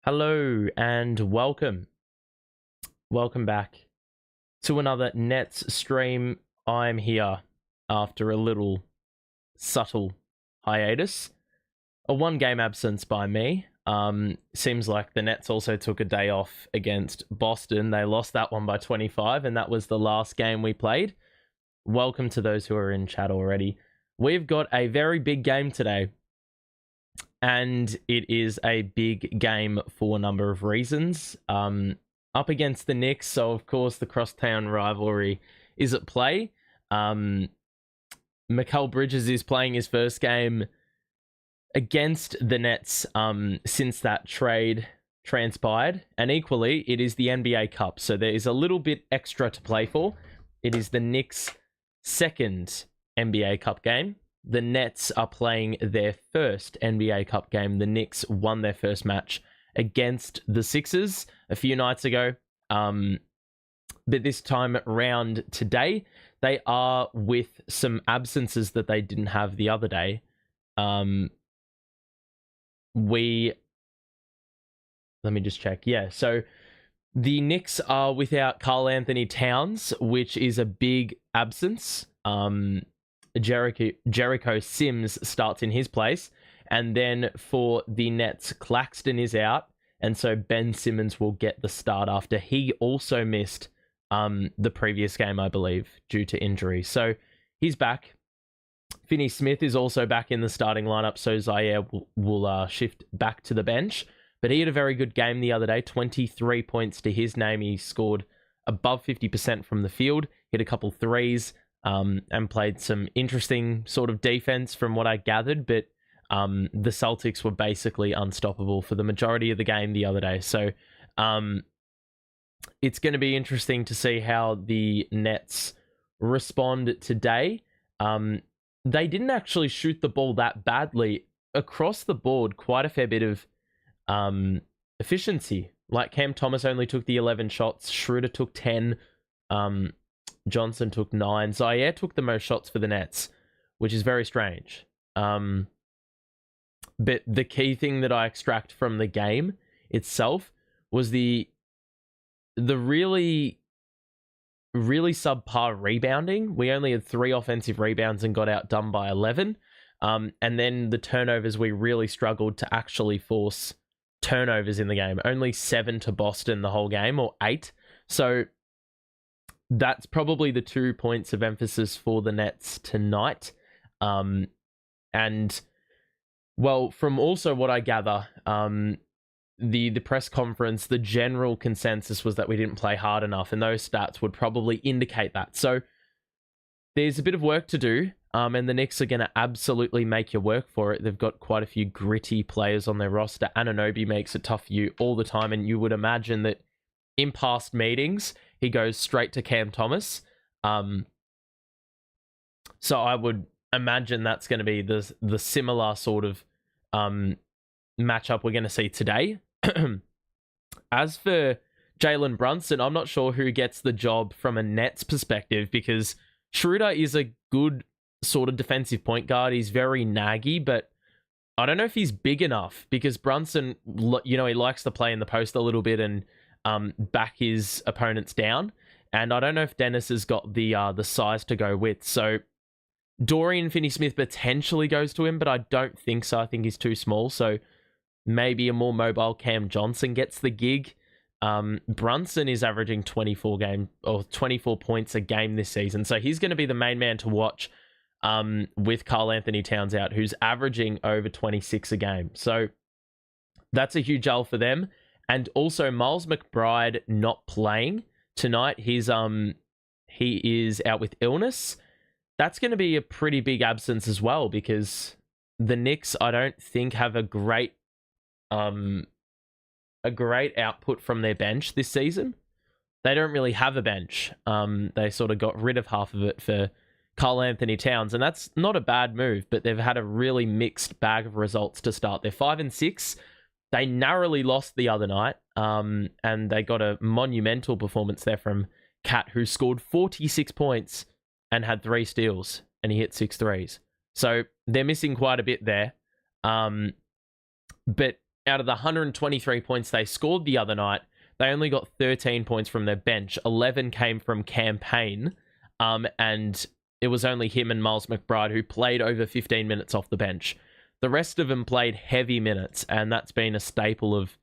Hello and welcome. Welcome back to another Nets stream. I'm here after a little subtle hiatus. A one-game absence by me. Seems like the Nets also took a day off against Boston. They lost that one by 25, and that was the last game we played. Welcome to those who are in chat already. We've got a very big game today. And it is a big game for a number of reasons. Up against the Knicks, so of course the crosstown rivalry is at play. Mikal Bridges is playing his first game against the Nets since that trade transpired. And equally, it is the NBA Cup, so there is a little bit extra to play for. It is the Knicks' second NBA Cup game. The Nets are playing their first NBA Cup game. The Knicks won their first match against the Sixers a few nights ago. But this time round today, they are with some absences that they didn't have the other day. Let me just check. Yeah, so the Knicks are without Karl Anthony Towns, which is a big absence. Jericho Sims starts in his place. And then for the Nets, Claxton is out. And so Ben Simmons will get the start after he also missed the previous game, I believe, due to injury. So he's back. Finney Smith is also back in the starting lineup. So Zaire will shift back to the bench. But he had a very good game the other day. 23 points to his name. He scored above 50% from the field. Hit a couple threes. And played some interesting sort of defense from what I gathered, but the Celtics were basically unstoppable for the majority of the game the other day. So it's going to be interesting to see how the Nets respond today. They didn't actually shoot the ball that badly. Across the board, quite a fair bit of efficiency. Like Cam Thomas only took the 11 shots, Schroeder took 10, Johnson took 9. Zaire took the most shots for the Nets, which is very strange. But the key thing that I extract from the game itself was the really, really subpar rebounding. We only had 3 offensive rebounds and got outdone by 11. And then the turnovers, we really struggled to actually force turnovers in the game. Only 7 to Boston the whole game, or 8. So that's probably the 2 points of emphasis for the Nets tonight. And, well, from also what I gather, the press conference, the general consensus was that we didn't play hard enough, and those stats would probably indicate that. So there's a bit of work to do, and the Knicks are going to absolutely make you work for it. They've got quite a few gritty players on their roster. Anunoby makes it tough for you all the time, and you would imagine that in past meetings, he goes straight to Cam Thomas. So I would imagine that's going to be the similar sort of matchup we're going to see today. As for Jalen Brunson, I'm not sure who gets the job from a Nets perspective, because Schroeder is a good sort of defensive point guard. He's very naggy, but I don't know if he's big enough, because Brunson, he likes to play in the post a little bit and back his opponents down. And I don't know if Dennis has got the size to go with. So Dorian Finney-Smith potentially goes to him, but I don't think so. I think he's too small. So maybe a more mobile Cam Johnson gets the gig. Brunson is averaging 24 points a game this season. So he's going to be the main man to watch with Karl Anthony Towns out, who's averaging over 26 a game. So that's a huge L for them. And also Miles McBride not playing tonight. He is out with illness. That's going to be a pretty big absence as well, because the Knicks, I don't think, have a great output from their bench this season. They don't really have a bench. They sort of got rid of half of it for Karl Anthony Towns, and that's not a bad move, but they've had a really mixed bag of results to start. They're 5-6. They narrowly lost the other night, and they got a monumental performance there from Cat, who scored 46 points and had 3 steals, and he hit 6 threes. So they're missing quite a bit there. But out of the 123 points they scored the other night, they only got 13 points from their bench. 11 came from campaign, and it was only him and Miles McBride who played over 15 minutes off the bench. The rest of them played heavy minutes, and that's been a staple of,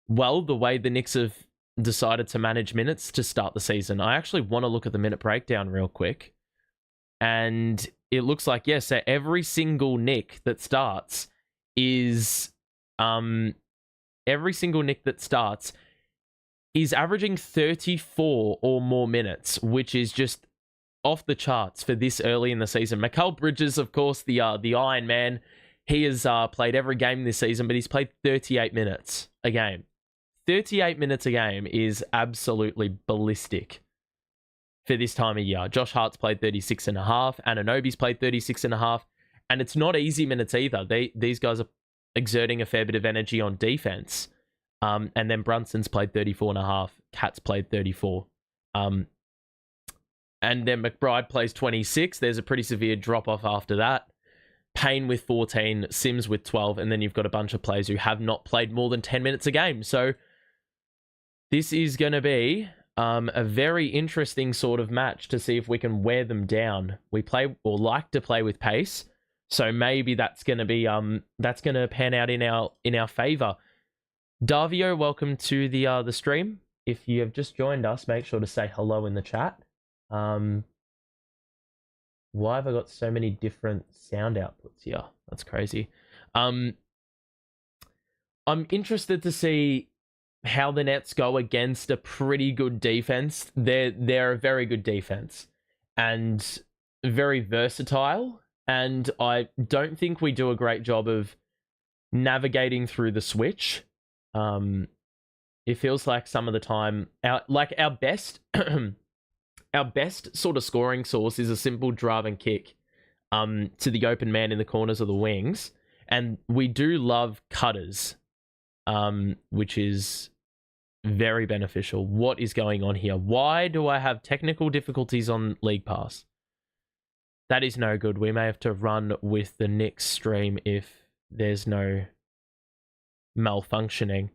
well, the way the Knicks have decided to manage minutes to start the season. I actually want to look at the minute breakdown real quick. And it looks like, yes, so every single Knick that starts is averaging 34 or more minutes, which is just off the charts for this early in the season. Mikal Bridges, of course, the Iron Man, he has played every game this season, but he's played 38 minutes a game. 38 minutes a game is absolutely ballistic for this time of year. Josh Hart's played 36 and a half. Anunoby's played 36 and a half. And it's not easy minutes either. These guys are exerting a fair bit of energy on defense. And then Brunson's played 34 and a half. Cat's played 34. And then McBride plays 26. There's a pretty severe drop-off after that. Payne with 14, Sims with 12, and then you've got a bunch of players who have not played more than 10 minutes a game. So this is going to be a very interesting sort of match to see if we can wear them down. We play or like to play with pace, so maybe that's going to be that's going to pan out in our favor. Davio, welcome to the stream. If you have just joined us, make sure to say hello in the chat. Why have I got so many different sound outputs here? That's crazy. I'm interested to see how the Nets go against a pretty good defense. They're a very good defense and very versatile. And I don't think we do a great job of navigating through the switch. It feels like some of the time, our best our best sort of scoring source is a simple drive and kick to the open man in the corners of the wings. And we do love cutters, which is very beneficial. What is going on here? Why do I have technical difficulties on League Pass? That is no good. We may have to run with the Knicks stream if there's no malfunctioning.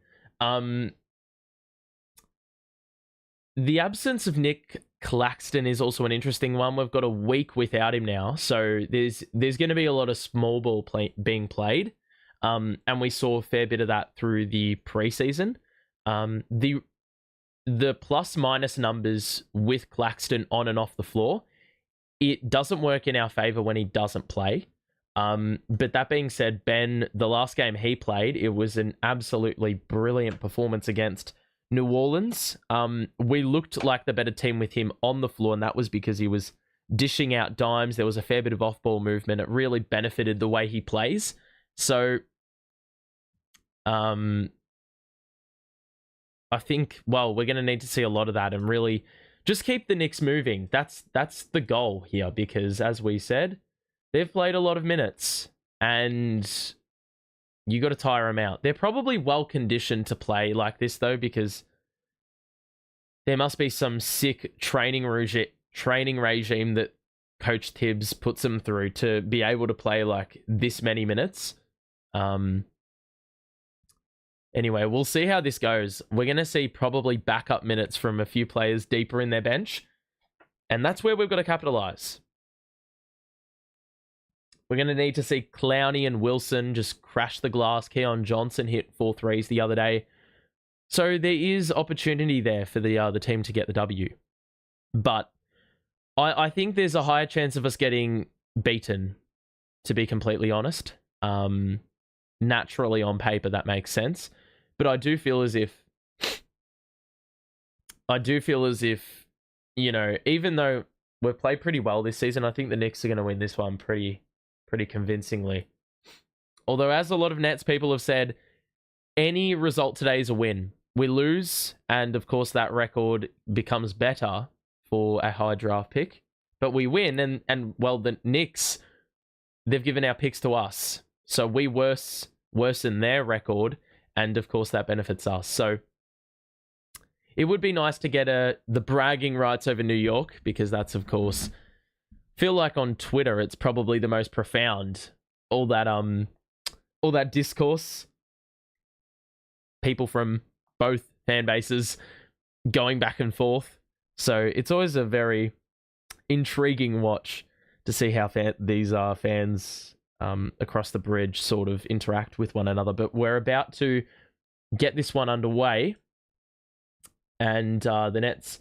The absence of Nic Claxton is also an interesting one. We've got a week without him now, so there's going to be a lot of small ball being played, and we saw a fair bit of that through the preseason. The plus minus numbers with Claxton on and off the floor, it doesn't work in our favor when he doesn't play. But that being said, Ben, the last game he played, it was an absolutely brilliant performance against New Orleans. We looked like the better team with him on the floor, and that was because he was dishing out dimes. There was a fair bit of off-ball movement. It really benefited the way he plays. So, I think, well, we're going to need to see a lot of that and really just keep the Knicks moving. That's the goal here, because as we said, they've played a lot of minutes and you got to tire them out. They're probably well conditioned to play like this though, because there must be some sick training regime that Coach Tibbs puts them through to be able to play like this many minutes. Anyway, we'll see how this goes. We're going to see probably backup minutes from a few players deeper in their bench, and that's where we've got to capitalize. We're going to need to see Clowney and Wilson just crash the glass. Keon Johnson hit 4 threes the other day. So there is opportunity there for the team to get the W. But I think there's a higher chance of us getting beaten, to be completely honest. Naturally on paper, that makes sense. But I do feel as if, you know, even though we've played pretty well this season, I think the Knicks are going to win this one pretty convincingly. Although, as a lot of Nets people have said, any result today is a win. We lose, and of course that record becomes better for a high draft pick. But we win, and well, the Knicks, they've given our picks to us. So we worsen their record, and of course that benefits us. So it would be nice to get the bragging rights over New York, because that's, of course, feel like on Twitter it's probably the most profound. All that discourse people from both fan bases going back and forth. So it's always a very intriguing watch to see how these fans across the bridge sort of interact with one another. But we're about to get this one underway. And the Nets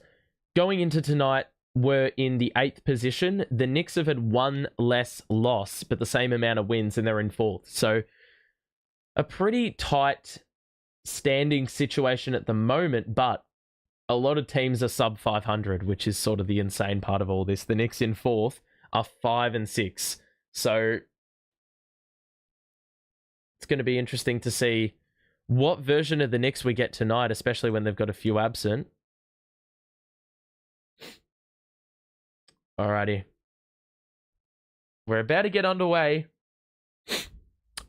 going into tonight were in the 8th position. The Knicks have had one less loss, but the same amount of wins, and they're in 4th. So a pretty tight standing situation at the moment, but a lot of teams are sub 500, which is sort of the insane part of all this. The Knicks in 4th are 5 and 6. So it's going to be interesting to see what version of the Knicks we get tonight, especially when they've got a few absent. Alrighty. We're about to get underway.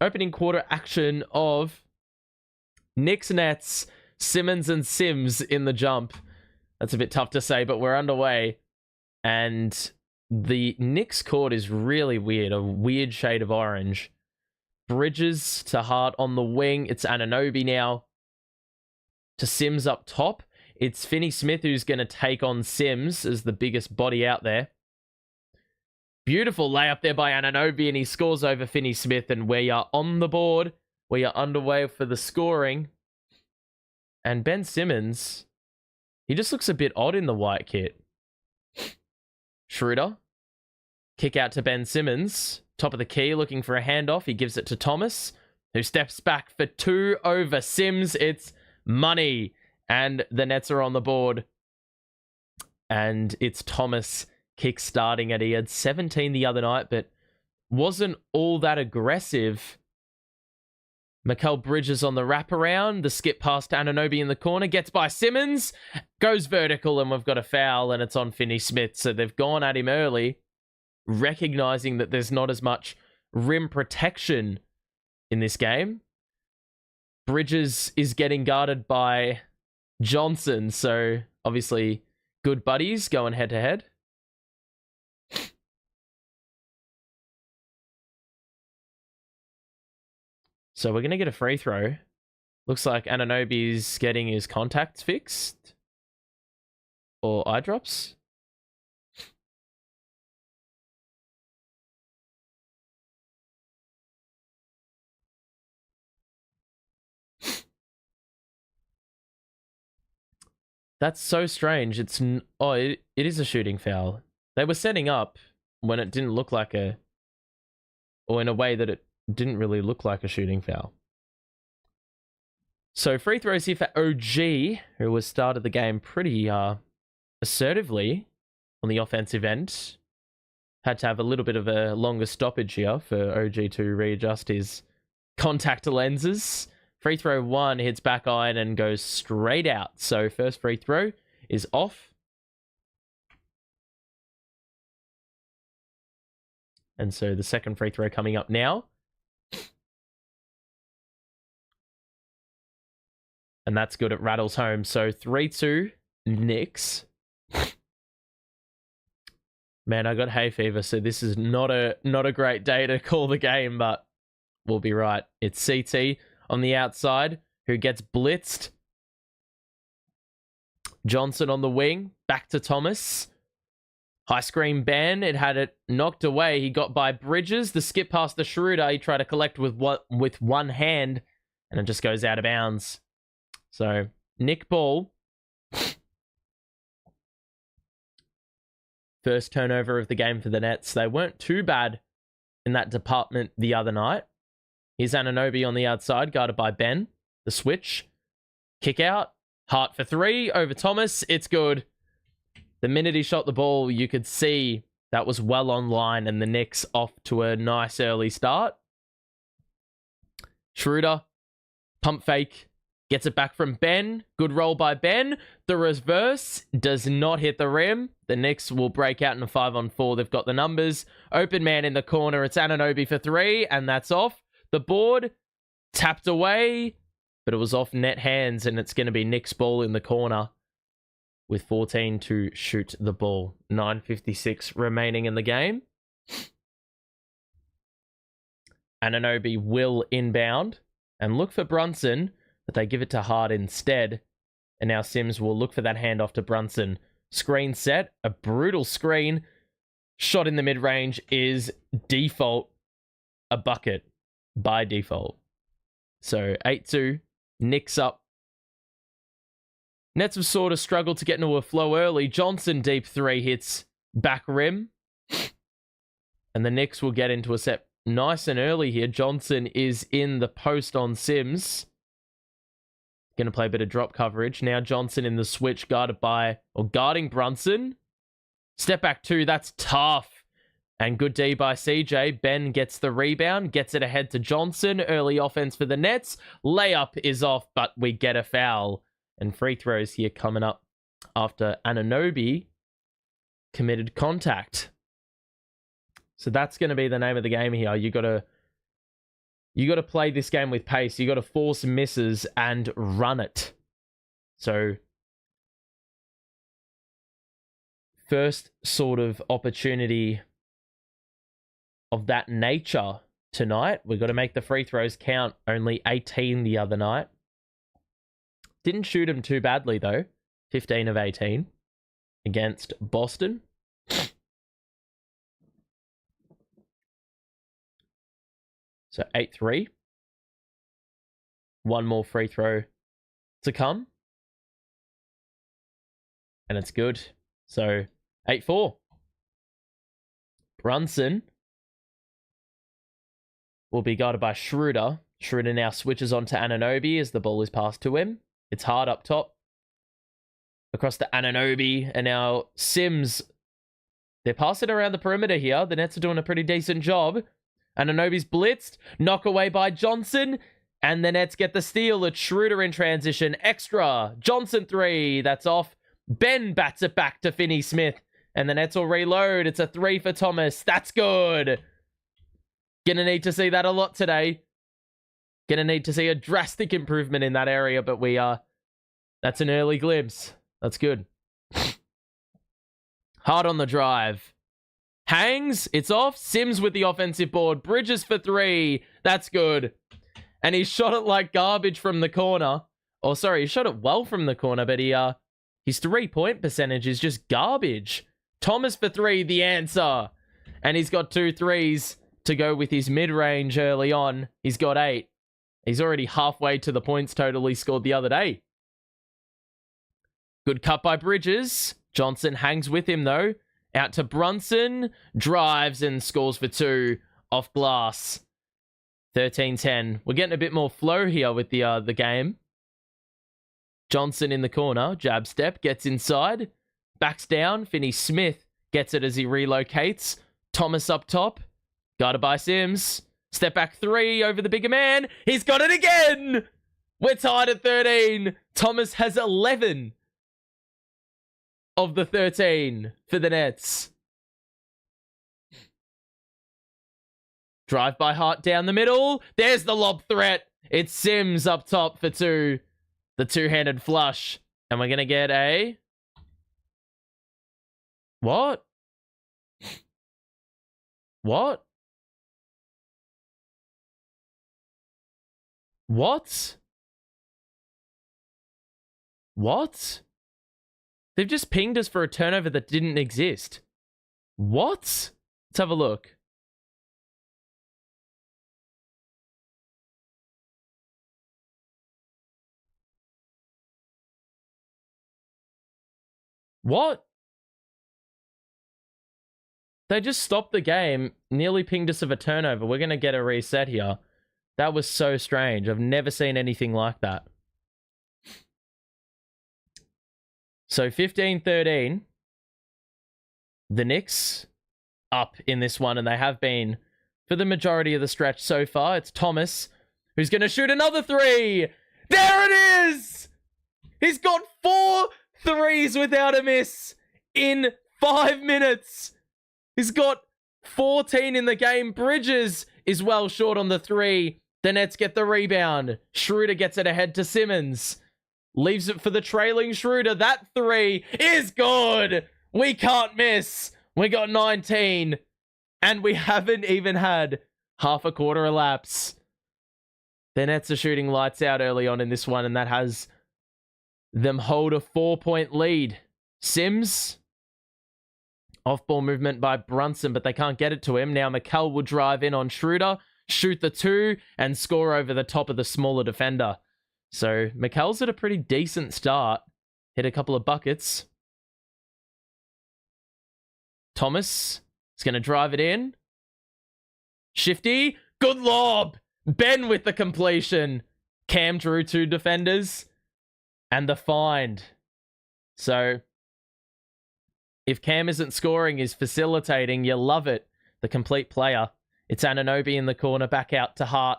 Opening quarter action of Knicks Nets, Simmons and Sims in the jump. That's a bit tough to say, but we're underway. And the Knicks court is really weird, a weird shade of orange. Bridges to Hart on the wing. It's Anunoby now. To Sims up top. It's Finney-Smith who's going to take on Sims as the biggest body out there. Beautiful layup there by Anunoby, and he scores over Finney-Smith, and we are on the board. We are underway for the scoring. And Ben Simmons, he just looks a bit odd in the white kit. Schroeder. Kick out to Ben Simmons. Top of the key, looking for a handoff. He gives it to Thomas, who steps back for 2 over Sims. It's money. And the Nets are on the board. And it's Thomas kick-starting it. He had 17 the other night, but wasn't all that aggressive. Mikal Bridges on the wraparound. The skip past Anunoby in the corner. Gets by Simmons. Goes vertical, and we've got a foul, and it's on Finney-Smith. So they've gone at him early, recognizing that there's not as much rim protection in this game. Bridges is getting guarded by Johnson, so obviously good buddies going head-to-head. So we're going to get a free throw. Looks like Anunoby's getting his contacts fixed. Or eye drops. That's so strange. It is a shooting foul. They were setting up when it didn't look like or in a way that it didn't really look like a shooting foul. So free throws here for OG, who has started the game pretty assertively on the offensive end. Had to have a little bit of a longer stoppage here for OG to readjust his contact lenses. Free throw 1 hits back iron and goes straight out. So first free throw is off. And so the second free throw coming up now. And that's good. It rattles home. So 3-2 Knicks. Man, I got hay fever, so this is not a great day to call the game, but we'll be right. It's CT on the outside, who gets blitzed. Johnson on the wing, back to Thomas. High screen ban, it had it knocked away. He got by Bridges, the skip past the Schroeder. He tried to collect with one hand, and it just goes out of bounds. So, Nick ball. First turnover of the game for the Nets. They weren't too bad in that department the other night. Here's Anunoby on the outside, guarded by Ben. The switch. Kick out. Hart for 3 over Thomas. It's good. The minute he shot the ball, you could see that was well online, and the Knicks off to a nice early start. Schroeder. Pump fake. Gets it back from Ben. Good roll by Ben. The reverse does not hit the rim. The Knicks will break out in a 5-on-4. They've got the numbers. Open man in the corner. It's Anunoby for 3, and that's off. The board tapped away, but it was off net hands, and it's going to be Knicks ball in the corner with 14 to shoot the ball. 9:56 remaining in the game. Anunoby will inbound and look for Brunson. but they give it to Hart instead. And now Sims will look for that handoff to Brunson. Screen set, a brutal screen. Shot in the mid-range is default a bucket by default. So 8-2, Knicks up. Nets have sort of struggled to get into a flow early. Johnson deep three hits back rim. And the Knicks will get into a set nice and early here. Johnson is in the post on Sims. Going to play a bit of drop coverage. Now Johnson in the switch guarding Brunson. Step back two, that's tough. And good D by CJ. Ben gets the rebound, gets it ahead to Johnson. Early offense for the Nets. Layup is off, but we get a foul. And free throws here coming up after Anunoby committed contact. So that's going to be the name of the game here. You got to play this game with pace. You got to force misses and run it. So first sort of opportunity of that nature tonight. We've got to make the free throws count. Only 18 the other night. Didn't shoot him too badly though. 15 of 18 against Boston. So 8-3. One more free throw to come. And it's good. So 8-4. Brunson will be guarded by Schroeder. Schroeder now switches on to Anunoby as the ball is passed to him. It's Hard up top. Across to Anunoby. And now Sims. They're passing around the perimeter here. The Nets are doing a pretty decent job. Anunoby's blitzed. Knock away by Johnson. And the Nets get the steal. It's Schroeder in transition. Extra. Johnson three. That's off. Ben bats it back to Finney-Smith. And the Nets will reload. It's a three for Thomas. That's good. Gonna need to see that a lot today. Gonna need to see a drastic improvement in that area. But that's an early glimpse. That's good. Hard on the drive. Hangs. It's off. Sims with the offensive board. Bridges for three. That's good. And he shot it like garbage from the corner. Oh, sorry. He shot it well from the corner, but his 3-point percentage is just garbage. Thomas for three, the answer. And he's got 2 threes to go with his mid-range early on. He's got 8. He's already halfway to the points total he scored the other day. Good cut by Bridges. Johnson hangs with him, though. Out to Brunson. Drives and scores for 2 off glass. 13-10. We're getting a bit more flow here with the game. Johnson in the corner. Jab step. Gets inside. Backs down. Finney-Smith gets it as he relocates. Thomas up top. Guarded by Sims. Step back 3 over the bigger man. He's got it again. We're tied at 13. Thomas has 11 of the 13 for the Nets. Drive by Hart down the middle. There's the lob threat. It's Sims up top for 2. The two-handed flush. And we're going to get a... What? What? What? What? They've just pinged us for a turnover that didn't exist. What? Let's have a look. What? They just stopped the game, nearly pinged us of a turnover. We're going to get a reset here. That was so strange. I've never seen anything like that. So 15-13. The Knicks up in this one, and they have been for the majority of the stretch so far. It's Thomas who's going to shoot another 3. There it is! He's got 4 threes without a miss in 5 minutes. He's got 14 in the game. Bridges is well short on the 3. The Nets get the rebound. Schroeder gets it ahead to Simmons. Leaves it for the trailing Schroeder. That 3 is good. We can't miss. We got 19. And we haven't even had half a quarter elapse. The Nets are shooting lights out early on in this one, and that has them hold a 4-point lead. Sims, off-ball movement by Brunson, but they can't get it to him. Now McCall will drive in on Schroeder, shoot the 2, and score over the top of the smaller defender. So McCall's at a pretty decent start. Hit a couple of buckets. Thomas is going to drive it in. Shifty, good lob. Ben with the completion. Cam drew 2 defenders. And the find. So, if Cam isn't scoring, he's facilitating. You love it. The complete player. It's Anunoby in the corner, back out to Hart.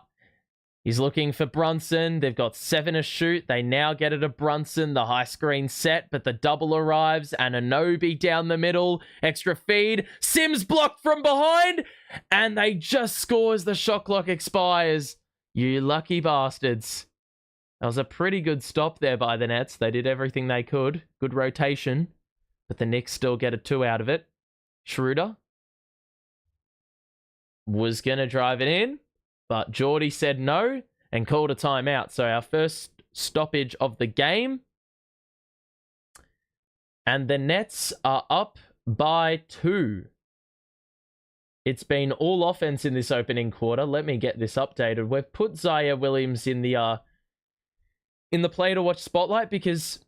He's looking for Brunson. They've got 7 to shoot. They now get it to Brunson. The high screen set, but the double arrives. Anunoby down the middle. Extra feed. Sims blocked from behind. And they just score as the shot clock expires. You lucky bastards. That was a pretty good stop there by the Nets. They did everything they could. Good rotation. But the Knicks still get a 2 out of it. Schroeder was going to drive it in, but Geordie said no and called a timeout. So our first stoppage of the game. And the Nets are up by 2. It's been all offense in this opening quarter. Let me get this updated. We've put Zaire Williams in the play to watch spotlight because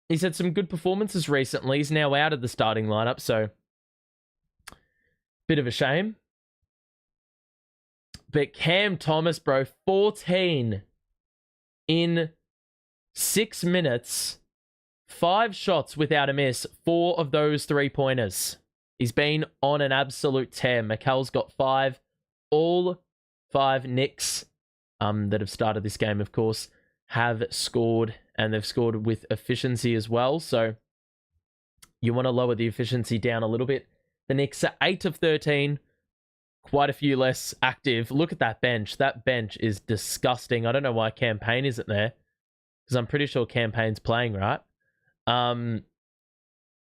he's had some good performances recently. He's now out of the starting lineup, so bit of a shame. But Cam Thomas, bro, 14 in 6 minutes, 5 shots without a miss, 4 of those 3-pointers. He's been on an absolute tear. McCall's got 5. All 5 Knicks that have started this game, of course, have scored, and they've scored with efficiency as well. So you want to lower the efficiency down a little bit. The Knicks are 8 of 13, quite a few less active. Look at that bench. That bench is disgusting. I don't know why Campaign isn't there, because I'm pretty sure Campaign's playing, right?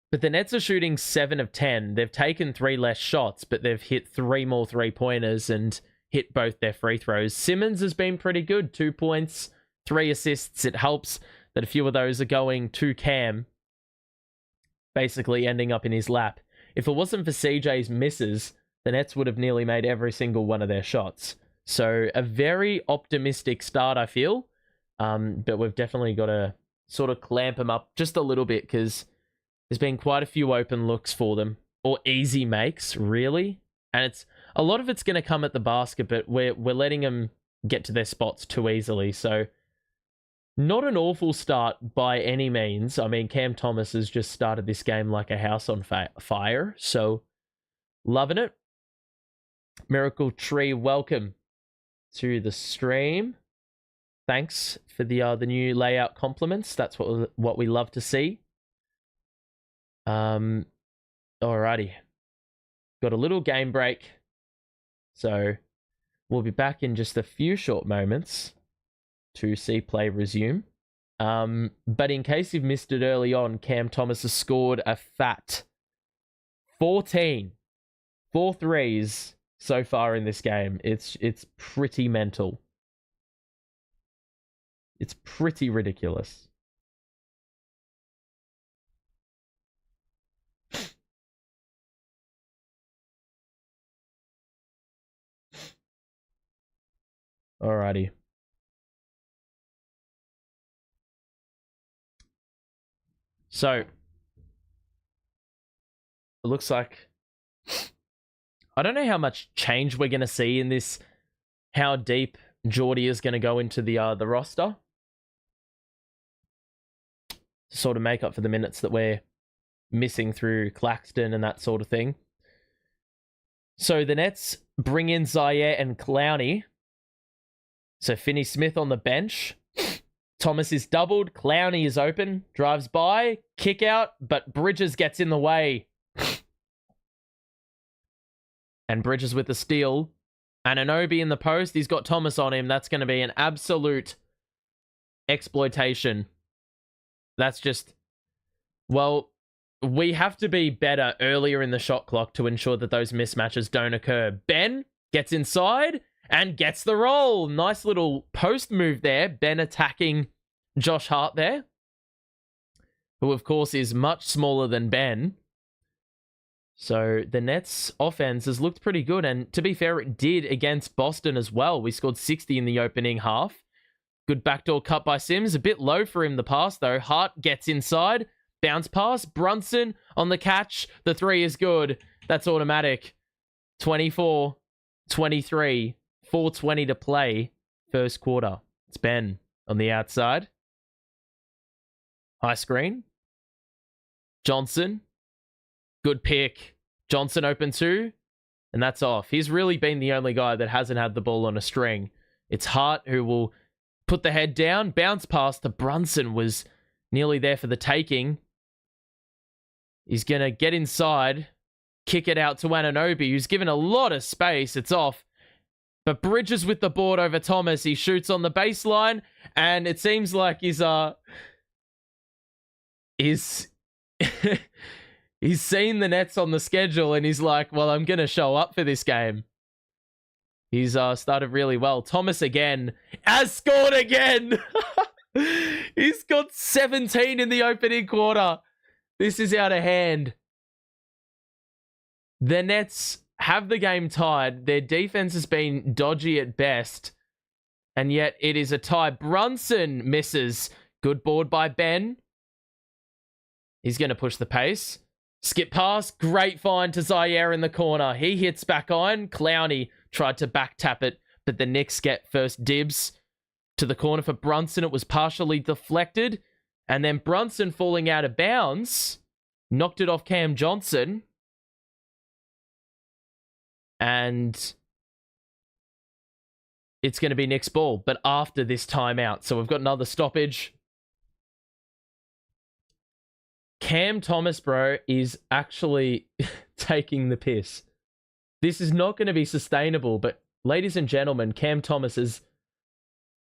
But the Nets are shooting 7 of 10. They've taken 3 less shots, but they've hit 3 more 3-pointers and hit both their free throws. Simmons has been pretty good. 2 points, 3 assists. It helps that a few of those are going to Cam, basically ending up in his lap. If it wasn't for CJ's misses, the Nets would have nearly made every single one of their shots. So a very optimistic start, I feel. But we've definitely got to sort of clamp them up just a little bit, because there's been quite a few open looks for them, or easy makes, really. And it's a lot of it's going to come at the basket, but we're letting them get to their spots too easily. So not an awful start by any means. I mean, Cam Thomas has just started this game like a house on fire. So loving it. Miracle Tree, welcome to the stream. Thanks for the new layout compliments. That's what we love to see. Alrighty. Got a little game break. So we'll be back in just a few short moments to see play resume. But in case you've missed it early on, Cam Thomas has scored a fat 14. 4 threes so far in this game. It's pretty mental. It's pretty ridiculous. Alrighty. So, it looks like, I don't know how much change we're going to see in this, how deep Geordie is going to go into the roster to sort of make up for the minutes that we're missing through Claxton and that sort of thing. So the Nets bring in Zaire and Clowney. So Finney-Smith on the bench. Thomas is doubled. Clowney is open. Drives by. Kick out. But Bridges gets in the way. And Bridges with the steal. Anunoby in the post. He's got Thomas on him. That's going to be an absolute exploitation. That's just... Well, we have to be better earlier in the shot clock to ensure that those mismatches don't occur. Ben gets inside and gets the roll. Nice little post move there. Ben attacking Josh Hart there, who of course is much smaller than Ben. So the Nets offense has looked pretty good. And to be fair, it did against Boston as well. We scored 60 in the opening half. Good backdoor cut by Sims. A bit low for him the pass though. Hart gets inside. Bounce pass. Brunson on the catch. The three is good. That's automatic. 24-23. 4:20 to play. First quarter. It's Ben on the outside. High screen. Johnson. Good pick. Johnson open two. And that's off. He's really been the only guy that hasn't had the ball on a string. It's Hart who will put the head down. Bounce pass to Brunson was nearly there for the taking. He's going to get inside. Kick it out to Anunoby, who's given a lot of space. It's off. But Bridges with the board over Thomas. He shoots on the baseline. And it seems like he's he's seen the Nets on the schedule and he's like, well, I'm going to show up for this game. He's started really well. Thomas again has scored again. He's got 17 in the opening quarter. This is out of hand. The Nets have the game tied. Their defense has been dodgy at best. And yet it is a tie. Brunson misses. Good board by Ben. He's going to push the pace. Skip pass. Great find to Zaire in the corner. He hits back on. Clowney tried to back tap it, but the Knicks get first dibs. To the corner for Brunson. It was partially deflected. And then Brunson falling out of bounds. Knocked it off Cam Johnson. And it's going to be Knicks ball, but after this timeout. So we've got another stoppage. Cam Thomas, bro, is actually taking the piss. This is not going to be sustainable, but ladies and gentlemen, Cam Thomas is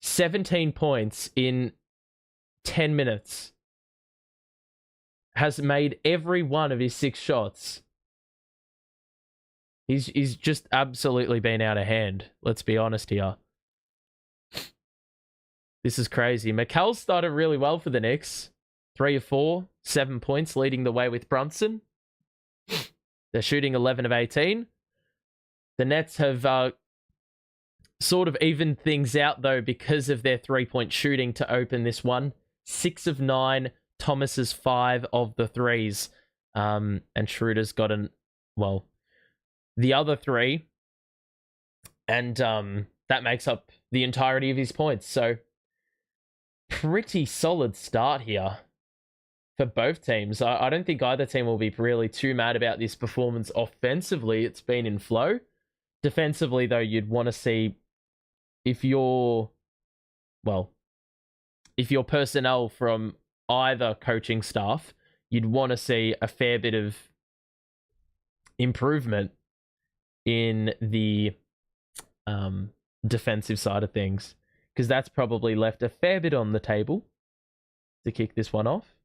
17 points in 10 minutes. Has made every one of his 6 shots. He's just absolutely been out of hand. Let's be honest here. This is crazy. McCall started really well for the Knicks. 3 of 4, 7 points, leading the way with Brunson. They're shooting 11 of 18. The Nets have sort of evened things out, though, because of their 3-point shooting to open this one. 6 of 9. Thomas's 5 of the threes. And Schroeder's got the other 3. And that makes up the entirety of his points. So, pretty solid start here for both teams. I don't think either team will be really too mad about this performance offensively. It's been in flow. Defensively, though, you'd want to see if your personnel from either coaching staff, you'd want to see a fair bit of improvement in the defensive side of things, because that's probably left a fair bit on the table to kick this one off.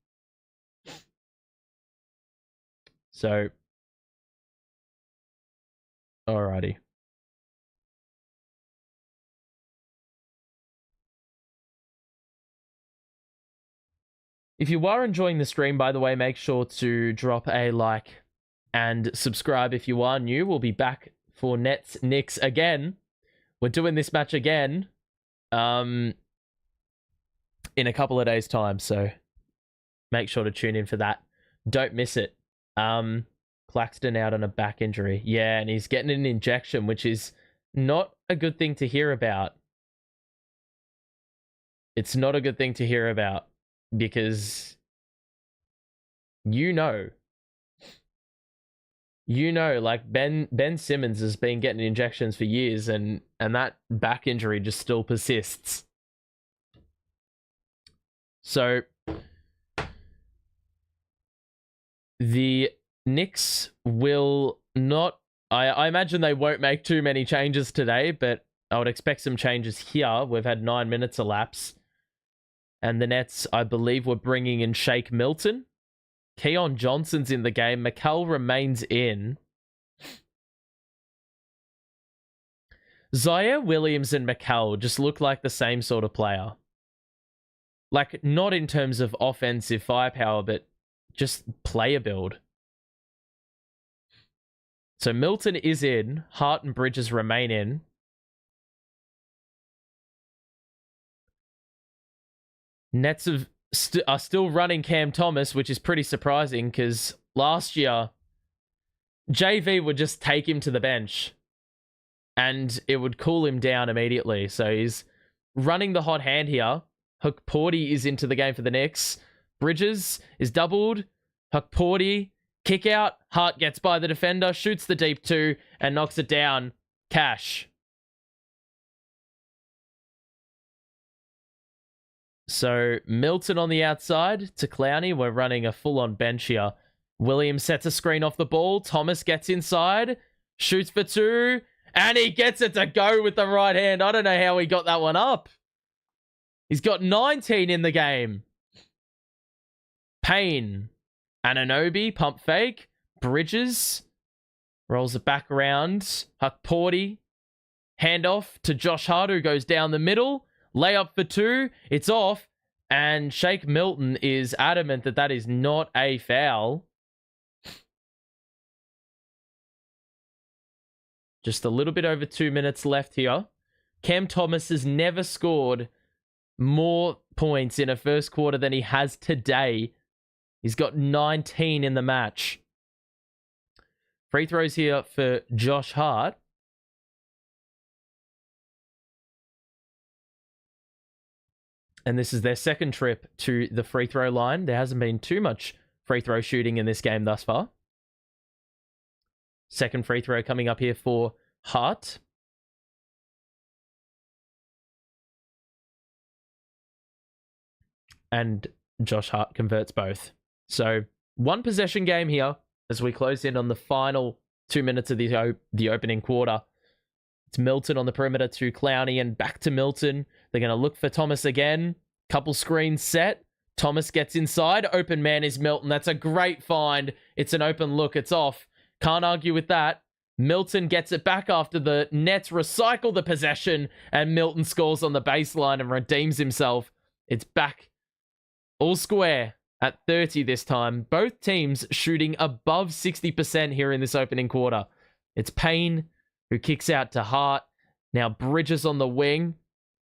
So, alrighty. If you are enjoying the stream, by the way, make sure to drop a like and subscribe if you are new. We'll be back for Nets Knicks again. We're doing this match again in a couple of days' time, so make sure to tune in for that. Don't miss it. Claxton out on a back injury. Yeah, and he's getting an injection, which is not a good thing to hear about. It's not a good thing to hear about because like Ben Simmons has been getting injections for years, and that back injury just still persists. So the Knicks will not, I imagine they won't make too many changes today, but I would expect some changes here. We've had 9 minutes elapse. And the Nets, I believe, were bringing in Shake Milton. Keon Johnson's in the game. McCall remains in. Zaire Williams and McCall just look like the same sort of player. Like, not in terms of offensive firepower, but just player build. So Milton is in. Hart and Bridges remain in. Nets are still running Cam Thomas, which is pretty surprising because last year, JV would just take him to the bench and it would cool him down immediately. So he's running the hot hand here. Hukporti is into the game for the Knicks. Bridges is doubled. Hukporti, kick out. Hart gets by the defender, shoots the deep two, and knocks it down. Cash. So Milton on the outside to Clowney. We're running a full-on bench here. Williams sets a screen off the ball. Thomas gets inside, shoots for two, and he gets it to go with the right hand. I don't know how he got that one up. He's got 19 in the game. Payne. Anunoby, pump fake. Bridges. Rolls it back around. Hukporti. Handoff to Josh Hart, who goes down the middle. Layup for two. It's off. And Shake Milton is adamant that that is not a foul. Just a little bit over 2 minutes left here. Cam Thomas has never scored more points in a first quarter than he has today. He's got 19 in the match. Free throws here for Josh Hart. And this is their second trip to the free throw line. There hasn't been too much free throw shooting in this game thus far. Second free throw coming up here for Hart. And Josh Hart converts both. So, one possession game here as we close in on the final 2 minutes of the opening quarter. It's Milton on the perimeter to Clowney and back to Milton. They're going to look for Thomas again. Couple screens set. Thomas gets inside. Open man is Milton. That's a great find. It's an open look. It's off. Can't argue with that. Milton gets it back after the Nets recycle the possession and Milton scores on the baseline and redeems himself. It's back all square at 30 this time. Both teams shooting above 60% here in this opening quarter. It's Payne who kicks out to Hart. Now Bridges on the wing.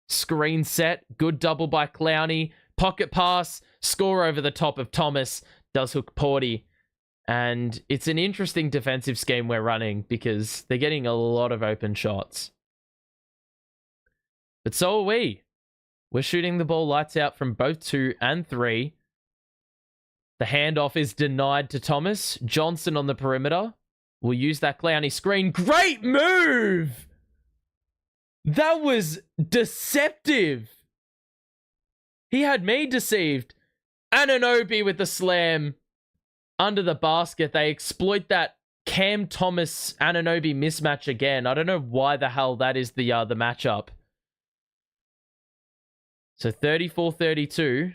Screen set. Good double by Clowney. Pocket pass. Score over the top of Thomas. Does Hukporti. And it's an interesting defensive scheme we're running because they're getting a lot of open shots. But so are we. We're shooting the ball lights out from both 2 and 3. The handoff is denied to Thomas. Johnson on the perimeter. We'll use that Clowney screen. Great move! That was deceptive. He had me deceived. Anunoby with the slam under the basket. They exploit that Cam Thomas Anunoby mismatch again. I don't know why the hell that is the matchup. So 34-32.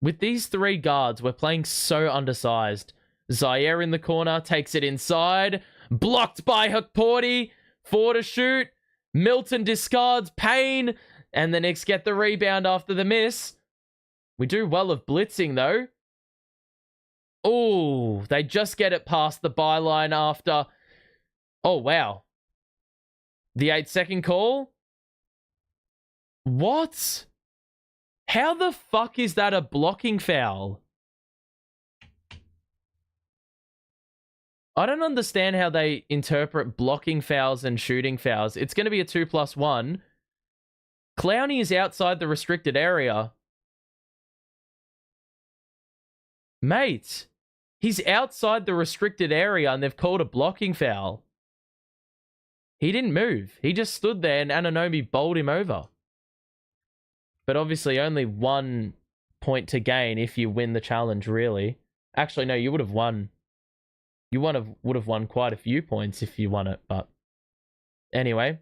With these 3 guards, we're playing so undersized. Zaire in the corner, takes it inside. Blocked by Hukporti. 4 to shoot. Milton discards. Payne. And the Knicks get the rebound after the miss. We do well of blitzing, though. Oh, they just get it past the byline after. Oh, wow. The 8-second call? What? How the fuck is that a blocking foul? I don't understand how they interpret blocking fouls and shooting fouls. It's going to be a 2+1. Clowney is outside the restricted area. Mate, he's outside the restricted area and they've called a blocking foul. He didn't move. He just stood there and Anunoby bowled him over. But obviously only 1 point to gain if you win the challenge, really. Actually, no, you would have won. You would have won quite a few points if you won it, but anyway.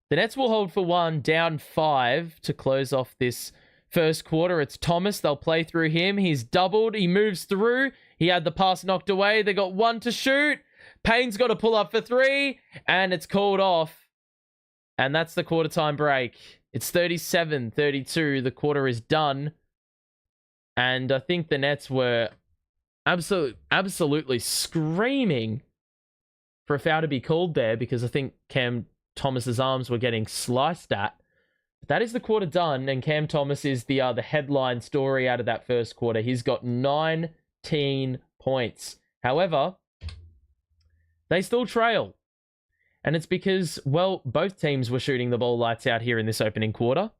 The Nets will hold for 1, down 5 to close off this first quarter. It's Thomas. They'll play through him. He's doubled. He moves through. He had the pass knocked away. They got 1 to shoot. Payne's got to pull up for three, and it's called off. And that's the quarter time break. It's 37-32. The quarter is done. And I think the Nets were absolutely screaming for a foul to be called there, because I think Cam Thomas's arms were getting sliced at. But that is the quarter done, and Cam Thomas is the headline story out of that first quarter. He's got 19 points. However, they still trail. And it's because, well, both teams were shooting the ball lights out here in this opening quarter.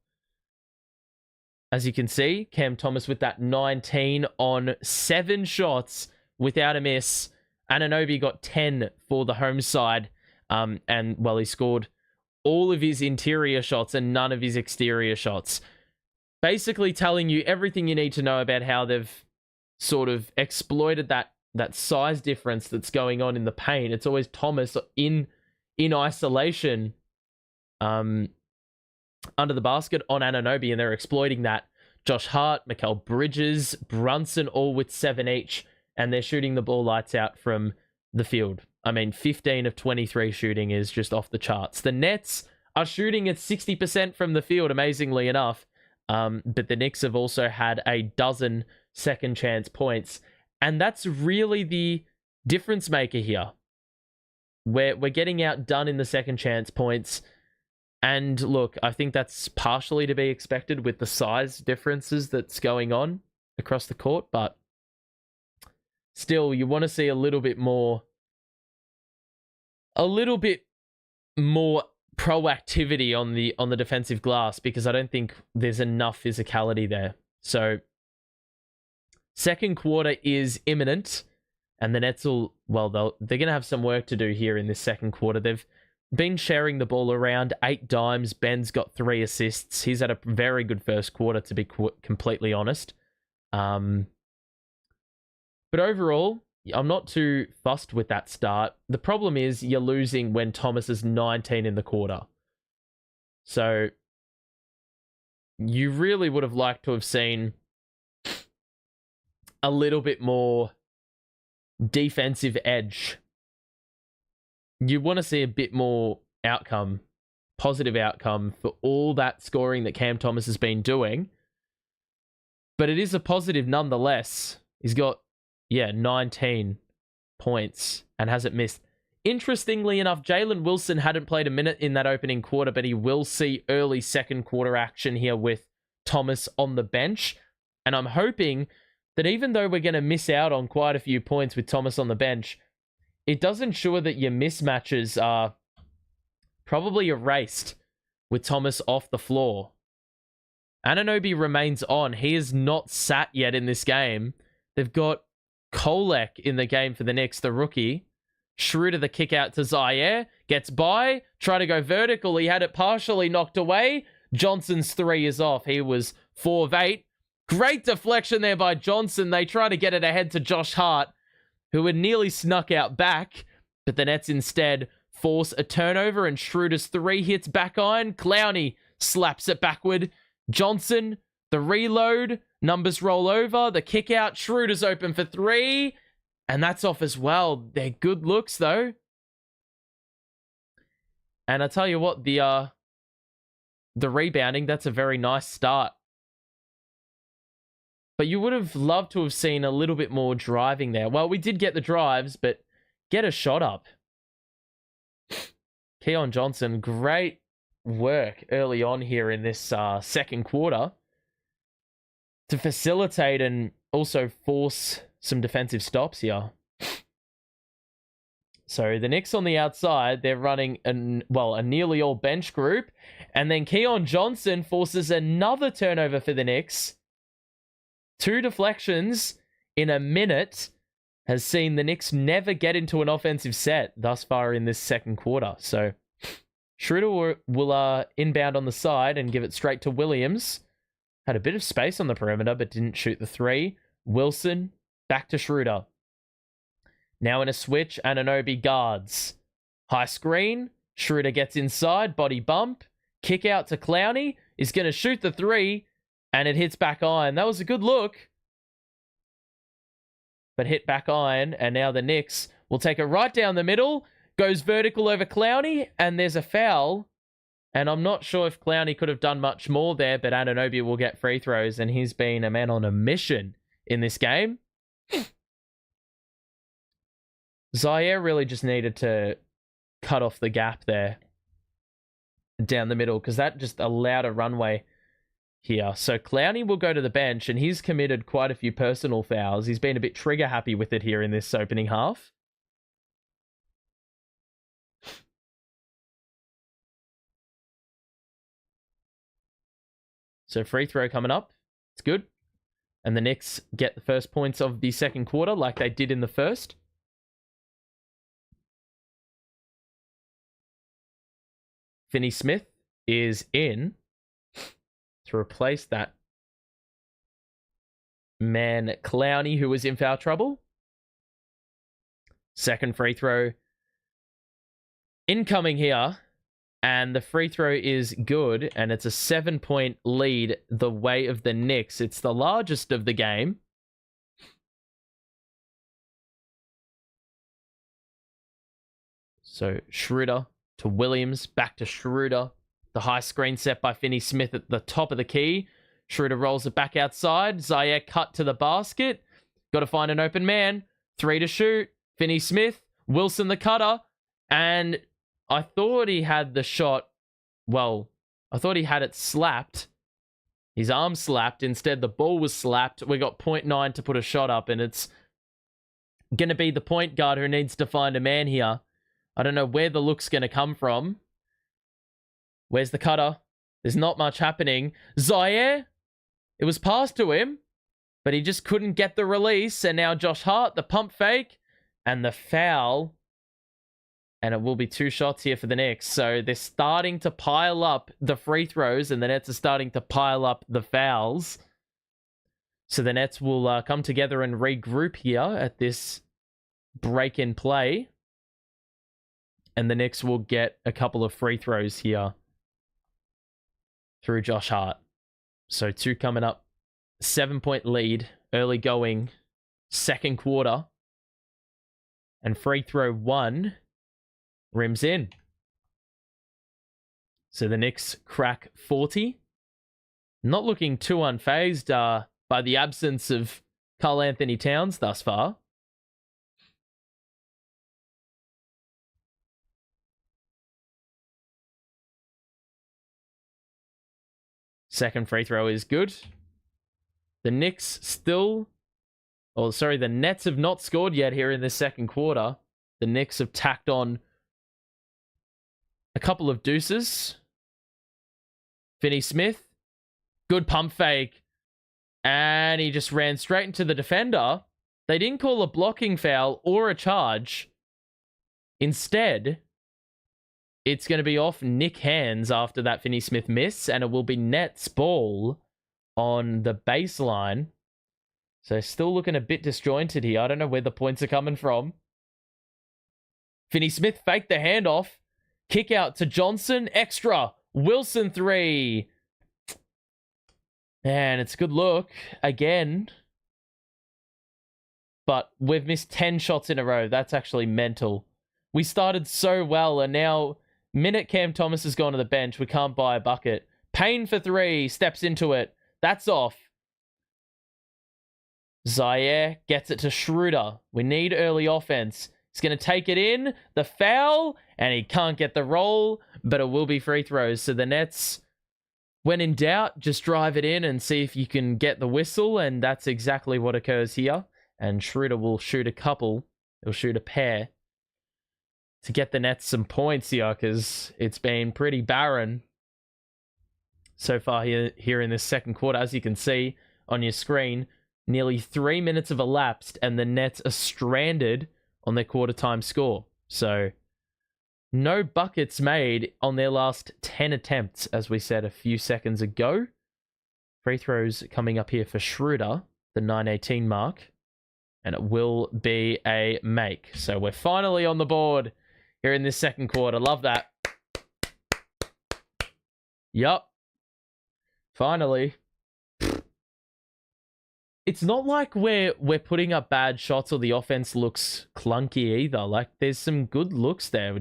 As you can see, Cam Thomas with that 19 on 7 shots without a miss. Anunoby got 10 for the home side. And, well, he scored all of his interior shots and none of his exterior shots. Basically telling you everything you need to know about how they've sort of exploited that size difference that's going on in the paint. It's always Thomas in isolation under the basket on Anunoby, and they're exploiting that. Josh Hart, Mikal Bridges, Brunson, all with 7 each, and they're shooting the ball lights out from the field. I mean, 15 of 23 shooting is just off the charts. The Nets are shooting at 60% from the field, amazingly enough, but the Knicks have also had a dozen second chance points, and that's really the difference maker here. We're getting outdone in the second chance points. And look, I think that's partially to be expected with the size differences that's going on across the court. But still, you want to see a little bit more proactivity on the defensive glass, because I don't think there's enough physicality there. So second quarter is imminent. And the Nets will, well, they're going to have some work to do here in this second quarter. They've been sharing the ball around 8 dimes. Ben's got 3 assists. He's had a very good first quarter, to be completely honest. But overall, I'm not too fussed with that start. The problem is you're losing when Thomas is 19 in the quarter. So you really would have liked to have seen a little bit more defensive edge. You want to see a bit more positive outcome for all that scoring that Cam Thomas has been doing. But it is a positive nonetheless. He's got, 19 points and hasn't missed. Interestingly enough, Jalen Wilson hadn't played a minute in that opening quarter, but he will see early second quarter action here with Thomas on the bench. And I'm hoping that even though we're going to miss out on quite a few points with Thomas on the bench, it does ensure that your mismatches are probably erased with Thomas off the floor. Anunoby remains on. He is not sat yet in this game. They've got Kolek in the game for the Knicks, the rookie. Schroeder the kick out to Zaire. Gets by. Try to go vertical. He had it partially knocked away. Johnson's 3 is off. He was 4 of 8. Great deflection there by Johnson. They try to get it ahead to Josh Hart, who had nearly snuck out back, but the Nets instead force a turnover, and Schroeder's 3 hits back iron. Clowney slaps it backward. Johnson, the reload, numbers roll over, the kick out. Schroeder's open for 3, and that's off as well. They're good looks, though. And I tell you what, the rebounding, that's a very nice start. But you would have loved to have seen a little bit more driving there. Well, we did get the drives, but get a shot up. Keon Johnson, great work early on here in this second quarter to facilitate and also force some defensive stops here. So the Knicks on the outside, they're running a nearly all bench group. And then Keon Johnson forces another turnover for the Knicks. 2 deflections in a minute has seen the Knicks never get into an offensive set thus far in this second quarter. So Schroeder will inbound on the side and give it straight to Williams. Had a bit of space on the perimeter, but didn't shoot the 3. Wilson, back to Schroeder. Now in a switch, Anunoby guards. High screen, Schroeder gets inside, body bump. Kick out to Clowney, is going to shoot the 3. And it hits back iron. That was a good look. But hit back iron. And now the Knicks will take it right down the middle, goes vertical over Clowney, and there's a foul. And I'm not sure if Clowney could have done much more there, but Anunoby will get free throws, and he's been a man on a mission in this game. Zaire really just needed to cut off the gap there down the middle, because that just allowed a runway here. So Clowney will go to the bench, and he's committed quite a few personal fouls. He's been a bit trigger happy with it here in this opening half. So free throw coming up. It's good. And the Knicks get the first points of the second quarter like they did in the first. Finney Smith is in to replace that man Clowney, who was in foul trouble. Second free throw incoming here. And the free throw is good, and it's a 7-point lead the way of the Knicks. It's the largest of the game. So Schroeder to Williams, back to Schroeder. The high screen set by Finney Smith at the top of the key. Schroeder rolls it back outside. Zaire cut to the basket. Got to find an open man. 3 to shoot. Finney Smith, Wilson the cutter, and I thought he had the shot. Well, I thought he had it slapped. His arm slapped. Instead, the ball was slapped. We got 0.9 to put a shot up, and it's going to be the point guard who needs to find a man here. I don't know where the look's going to come from. Where's the cutter? There's not much happening. Zaire, it was passed to him, but he just couldn't get the release. And now Josh Hart, the pump fake, and the foul. And it will be 2 shots here for the Knicks. So they're starting to pile up the free throws, and the Nets are starting to pile up the fouls. So the Nets will come together and regroup here at this break in play. And the Knicks will get a couple of free throws here through Josh Hart. So 2 coming up. 7-point lead, early going, second quarter. And free throw 1. Rims in. So the Knicks crack 40. Not looking too unfazed by the absence of Karl Anthony Towns thus far. Second free throw is good. The Knicks still... Oh, sorry, the Nets have not scored yet here in this second quarter. The Knicks have tacked on a couple of deuces. Finney Smith. Good pump fake. And he just ran straight into the defender. They didn't call a blocking foul or a charge. Instead, it's going to be off Nick hands after that Finney Smith miss. And it will be Nets ball on the baseline. So still looking a bit disjointed here. I don't know where the points are coming from. Finney Smith faked the handoff. Kick out to Johnson. Extra. Wilson 3. And it's a good look. Again. But we've missed 10 shots in a row. That's actually mental. We started so well, and now minute Cam Thomas has gone to the bench. We can't buy a bucket. Payne for 3. Steps into it. That's off. Zaire gets it to Schroeder. We need early offense. He's going to take it in. The foul. And he can't get the roll. But it will be free throws. So the Nets, when in doubt, just drive it in and see if you can get the whistle. And that's exactly what occurs here. And Schroeder will shoot a couple. He'll shoot a pair to get the Nets some points here, because it's been pretty barren so far here in this second quarter. As you can see on your screen, nearly 3 minutes have elapsed and the Nets are stranded on their quarter time score. So no buckets made on their last 10 attempts, as we said a few seconds ago. Free throws coming up here for Schroeder, the 9:18 mark. And it will be a make. So we're finally on the board here in this second quarter. Love that. Yup. Finally. it's not like we're putting up bad shots or the offense looks clunky either. Like, there's some good looks there.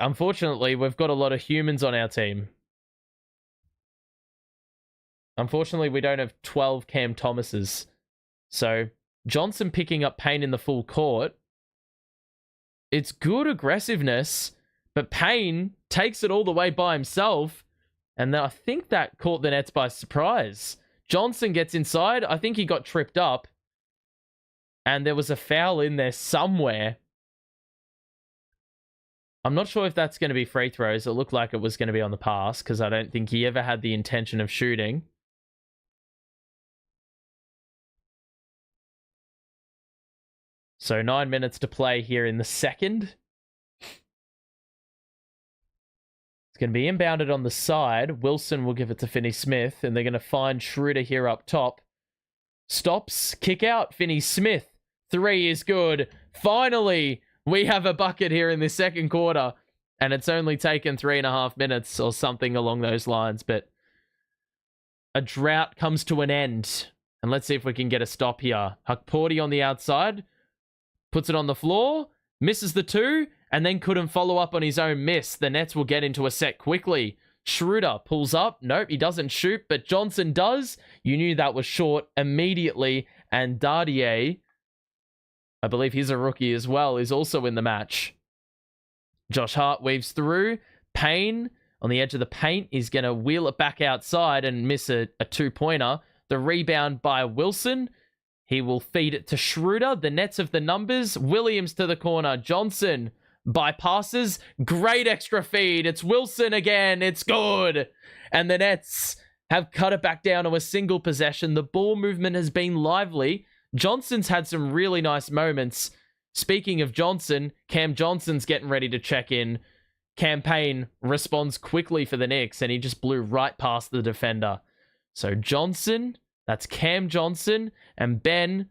Unfortunately, we've got a lot of humans on our team. Unfortunately, we don't have 12 Cam Thomases. So, Johnson picking up Payne in the full court. It's good aggressiveness, but Payne takes it all the way by himself. And I think that caught the Nets by surprise. Johnson gets inside. I think he got tripped up. And there was a foul in there somewhere. I'm not sure if that's going to be free throws. It looked like it was going to be on the pass because I don't think he ever had the intention of shooting. So 9 minutes to play here in the second. It's going to be inbounded on the side. Wilson will give it to Finney-Smith, and they're going to find Schroeder here up top. Stops, kick out, Finney-Smith. 3 is good. Finally, we have a bucket here in the second quarter, and it's only taken 3.5 minutes or something along those lines, but a drought comes to an end. And let's see if we can get a stop here. Hukporti on the outside, puts it on the floor, misses the 2, and then couldn't follow up on his own miss. The Nets will get into a set quickly. Schroeder pulls up. Nope, he doesn't shoot, but Johnson does. You knew that was short immediately, and Dardier, I believe he's a rookie as well, is also in the match. Josh Hart weaves through. Payne on the edge of the paint is going to wheel it back outside and miss a 2-pointer. The rebound by Wilson. He will feed it to Schroeder. The Nets have the numbers. Williams to the corner. Johnson bypasses. Great extra feed. It's Wilson again. It's good. And the Nets have cut it back down to a single possession. The ball movement has been lively. Johnson's had some really nice moments. Speaking of Johnson, Cam Johnson's getting ready to check in. Cam Payne responds quickly for the Knicks, and he just blew right past the defender. So Johnson, that's Cam Johnson, and Ben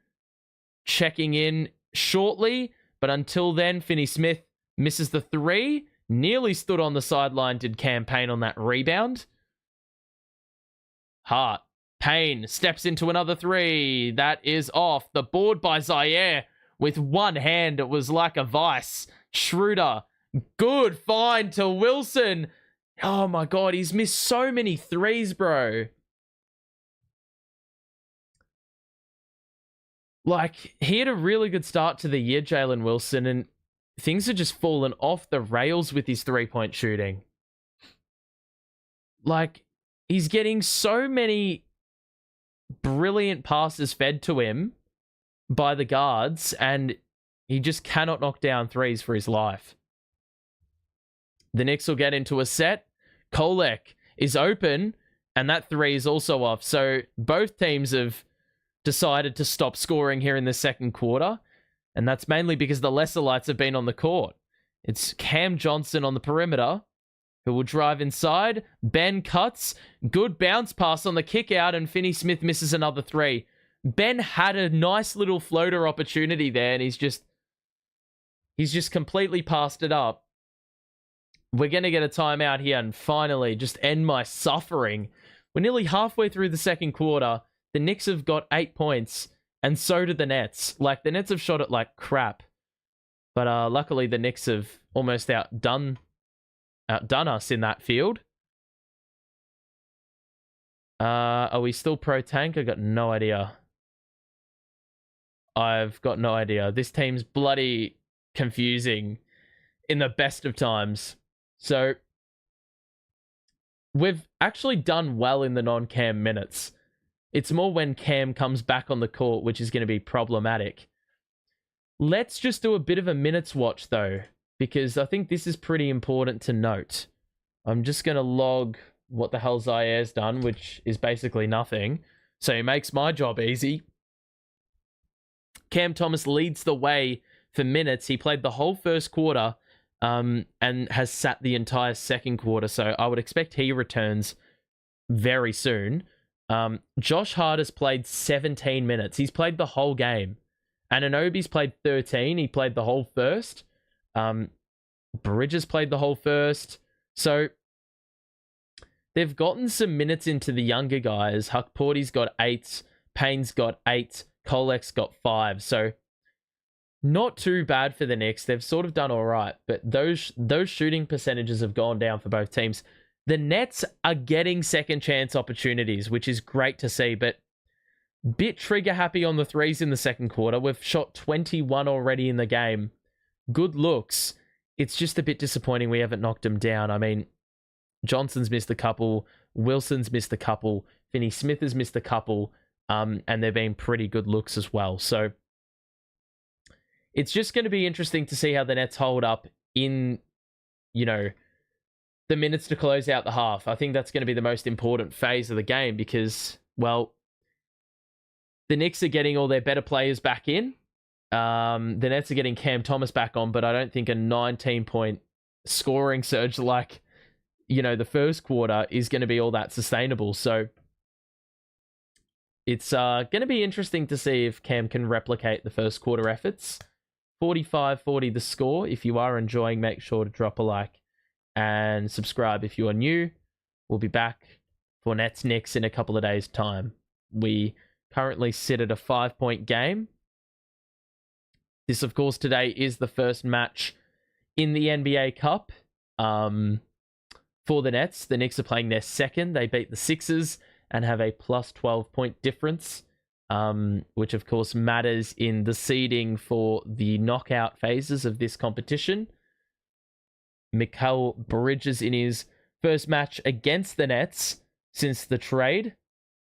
checking in shortly. But until then, Finney-Smith misses the 3. Nearly stood on the sideline, did Cam Payne on that rebound. Hart. Payne steps into another 3. That is off. The board by Zaire with one hand. It was like a vice. Schroeder. Good find to Wilson. Oh my God, he's missed so many 3s, bro. Like, he had a really good start to the year, Jalen Wilson, and things have just fallen off the rails with his 3-point shooting. Like, he's getting so many brilliant passes fed to him by the guards, and he just cannot knock down 3s for his life. The Knicks will get into a set. Kolek is open, and that 3 is also off. So both teams have decided to stop scoring here in the second quarter, and that's mainly because the lesser lights have been on the court. It's Cam Johnson on the perimeter, who will drive inside. Ben cuts. Good bounce pass on the kick out, and Finney-Smith misses another 3. Ben had a nice little floater opportunity there, and he's just completely passed it up. We're going to get a timeout here and finally just end my suffering. We're nearly halfway through the second quarter. The Knicks have got 8 points, and so do the Nets. Like, the Nets have shot it like crap. But luckily, the Knicks have almost outdone us in that field. Are we still pro tank? I got no idea. I've got no idea. This team's bloody confusing in the best of times. So, we've actually done well in the non-Cam minutes. It's more when Cam comes back on the court, which is going to be problematic. Let's just do a bit of a minutes watch, though, because I think this is pretty important to note. I'm just going to log what the hell Zaire's done, which is basically nothing. So he makes my job easy. Cam Thomas leads the way for minutes. He played the whole first quarter and has sat the entire second quarter. So I would expect he returns very soon. Josh Hart has played 17 minutes. He's played the whole game. Anunoby's played 13. He played the whole first. Bridges played the whole first. So they've gotten some minutes into the younger guys. Huckporty's got 8, Payne's got 8, Kolek's got 5. So not too bad for the Knicks. They've sort of done all right, but those shooting percentages have gone down for both teams. The Nets are getting second chance opportunities, which is great to see, but bit trigger happy on the threes in the second quarter. We've shot 21 already in the game. Good looks. It's just a bit disappointing we haven't knocked them down. I mean, Johnson's missed a couple, Wilson's missed a couple, Finney-Smith has missed a couple, and they've been pretty good looks as well. So it's just going to be interesting to see how the Nets hold up in, the minutes to close out the half. I think that's going to be the most important phase of the game because, well, the Knicks are getting all their better players back in. The Nets are getting Cam Thomas back on, but I don't think a 19-point scoring surge like, the first quarter is going to be all that sustainable. So it's going to be interesting to see if Cam can replicate the first quarter efforts. 45-40 the score. If you are enjoying, make sure to drop a like and subscribe if you are new. We'll be back for Nets Knicks in a couple of days' time. We currently sit at a 5-point game. This, of course, today is the first match in the NBA Cup for the Nets. The Knicks are playing their second. They beat the Sixers and have a plus 12-point difference, which, of course, matters in the seeding for the knockout phases of this competition. Mikal Bridges, in his first match against the Nets since the trade,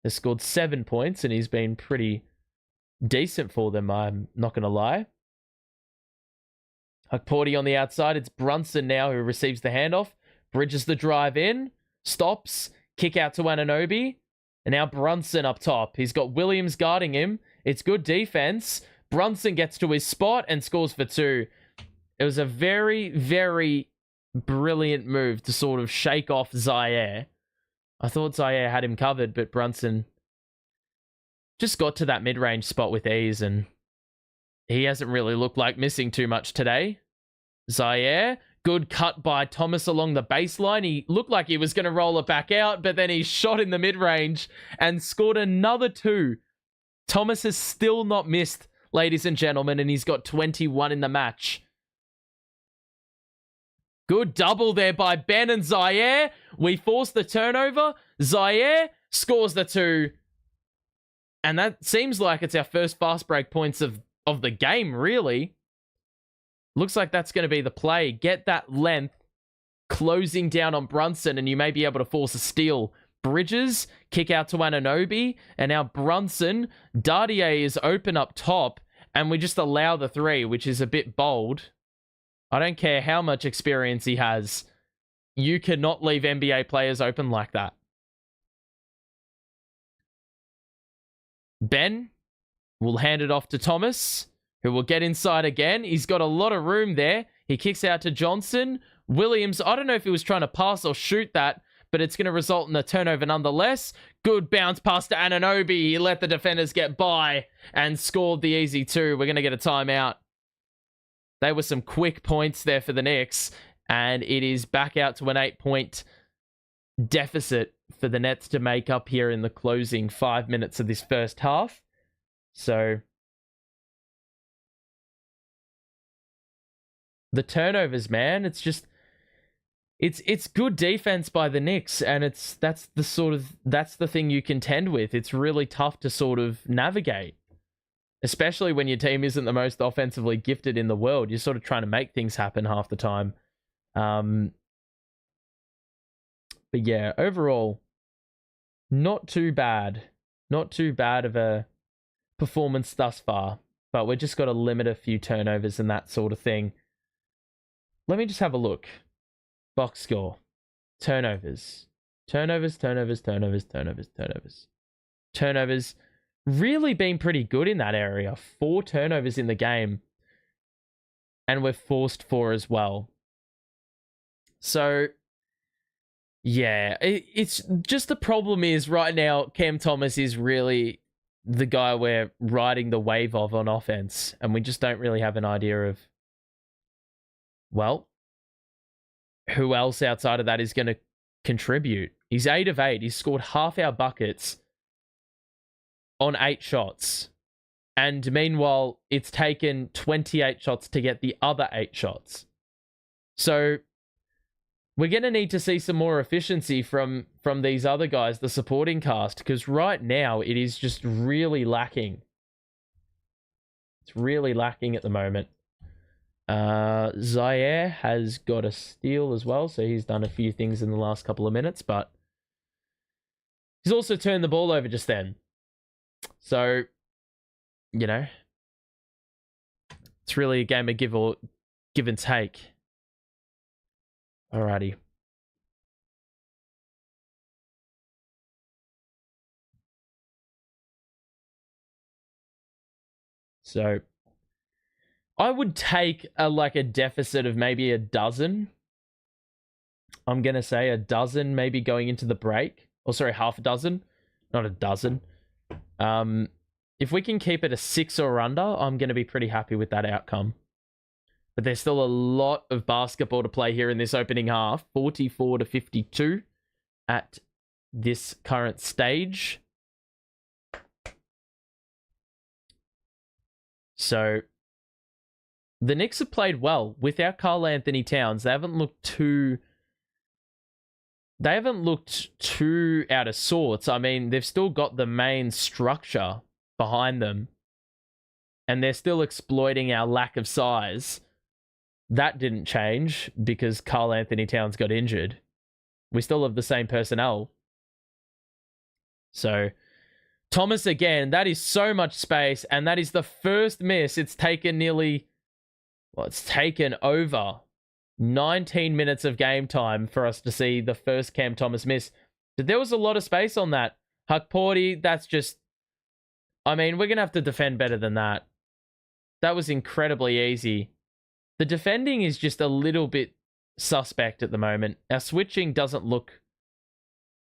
has scored 7 points, and he's been pretty decent for them, I'm not going to lie. Huckporty on the outside. It's Brunson now who receives the handoff. Bridges the drive in. Stops. Kick out to Anunoby. And now Brunson up top. He's got Williams guarding him. It's good defense. Brunson gets to his spot and scores for 2. It was a very, very brilliant move to sort of shake off Zaire. I thought Zaire had him covered, but Brunson just got to that mid-range spot with ease, and he hasn't really looked like missing too much today. Zaire, good cut by Thomas along the baseline. He looked like he was going to roll it back out, but then he shot in the mid-range and scored another 2. Thomas has still not missed, ladies and gentlemen, and he's got 21 in the match. Good double there by Ben and Zaire. We force the turnover. Zaire scores the 2. And that seems like it's our first fast break points of the game, really. Looks like that's going to be the play. Get that length, closing down on Brunson, and you may be able to force a steal. Bridges, kick out to Anunoby, and now Brunson. Dardier is open up top, and we just allow the 3, which is a bit bold. I don't care how much experience he has. You cannot leave NBA players open like that. Ben will hand it off to Thomas, who will get inside again. He's got a lot of room there. He kicks out to Johnson. Williams, I don't know if he was trying to pass or shoot that, but it's going to result in a turnover nonetheless. Good bounce pass to Anunoby. He let the defenders get by and scored the easy 2. We're going to get a timeout. They were some quick points there for the Knicks, and it is back out to an 8-point deficit for the Nets to make up here in the closing 5 minutes of this first half. So the turnovers, man, it's just it's good defense by the Knicks, and that's the thing you contend with. It's really tough to sort of navigate, especially when your team isn't the most offensively gifted in the world. You're sort of trying to make things happen half the time. But yeah, overall, not too bad. Not too bad of a performance thus far. But we've just got to limit a few turnovers and that sort of thing. Let me just have a look. Box score. Turnovers. Turnovers. Really been pretty good in that area. 4 turnovers in the game. And we've forced 4 as well. So, yeah. It's just the problem is right now, Cam Thomas is really the guy we're riding the wave of on offense. And we just don't really have an idea of, well, who else outside of that is going to contribute. He's 8 of 8. He's scored half our buckets on 8 shots. And meanwhile, it's taken 28 shots to get the other 8 shots. So we're going to need to see some more efficiency from these other guys, the supporting cast, because right now it is just really lacking. It's really lacking at the moment. Zaire has got a steal as well, so he's done a few things in the last couple of minutes, but he's also turned the ball over just then. So, you know, it's really a game of give and take. Alrighty. So I would take a deficit of maybe a dozen. I'm going to say a dozen maybe going into the break. Or sorry, half a dozen. Not a dozen. If we can keep it a 6 or under, I'm going to be pretty happy with that outcome. But there's still a lot of basketball to play here in this opening half. 44-52 at this current stage. So the Knicks have played well without Karl Anthony Towns. They haven't looked too out of sorts. I mean, they've still got the main structure behind them, and they're still exploiting our lack of size. That didn't change because Karl Anthony Towns got injured. We still have the same personnel. So Thomas again, that is so much space, and that is the first miss. It's taken it's taken over 19 minutes of game time for us to see the first Cam Thomas miss. But there was a lot of space on that. Hukporti, that's just... I mean, we're going to have to defend better than that. That was incredibly easy. The defending is just a little bit suspect at the moment. Our switching doesn't look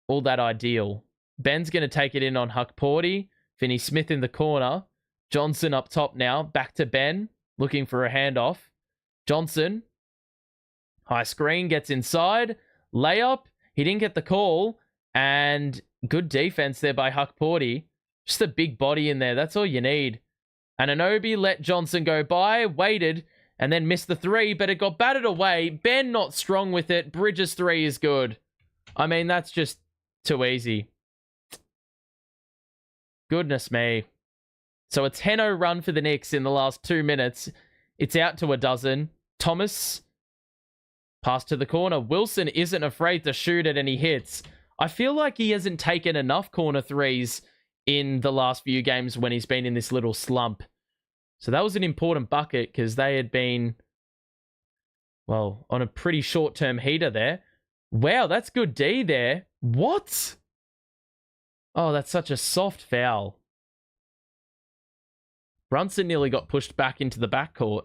all that ideal. Ben's going to take it in on Hukporti. Finney Smith in the corner. Johnson up top now. Back to Ben. Looking for a handoff. Johnson. High screen. Gets inside. Layup. He didn't get the call. And good defense there by Hukporti. Just a big body in there. That's all you need. Anunoby let Johnson go by. Waited. And then missed the 3. But it got batted away. Ben not strong with it. Bridges 3 is good. I mean, that's just too easy. Goodness me. So a 10-0 run for the Knicks in the last 2 minutes. It's out to a dozen. Thomas. Pass to the corner. Wilson isn't afraid to shoot it, and he hits. I feel like he hasn't taken enough corner threes in the last few games when he's been in this little slump. So that was an important bucket because they had been, well, on a pretty short-term heater there. Wow, that's good D there. What? Oh, that's such a soft foul. Brunson nearly got pushed back into the backcourt.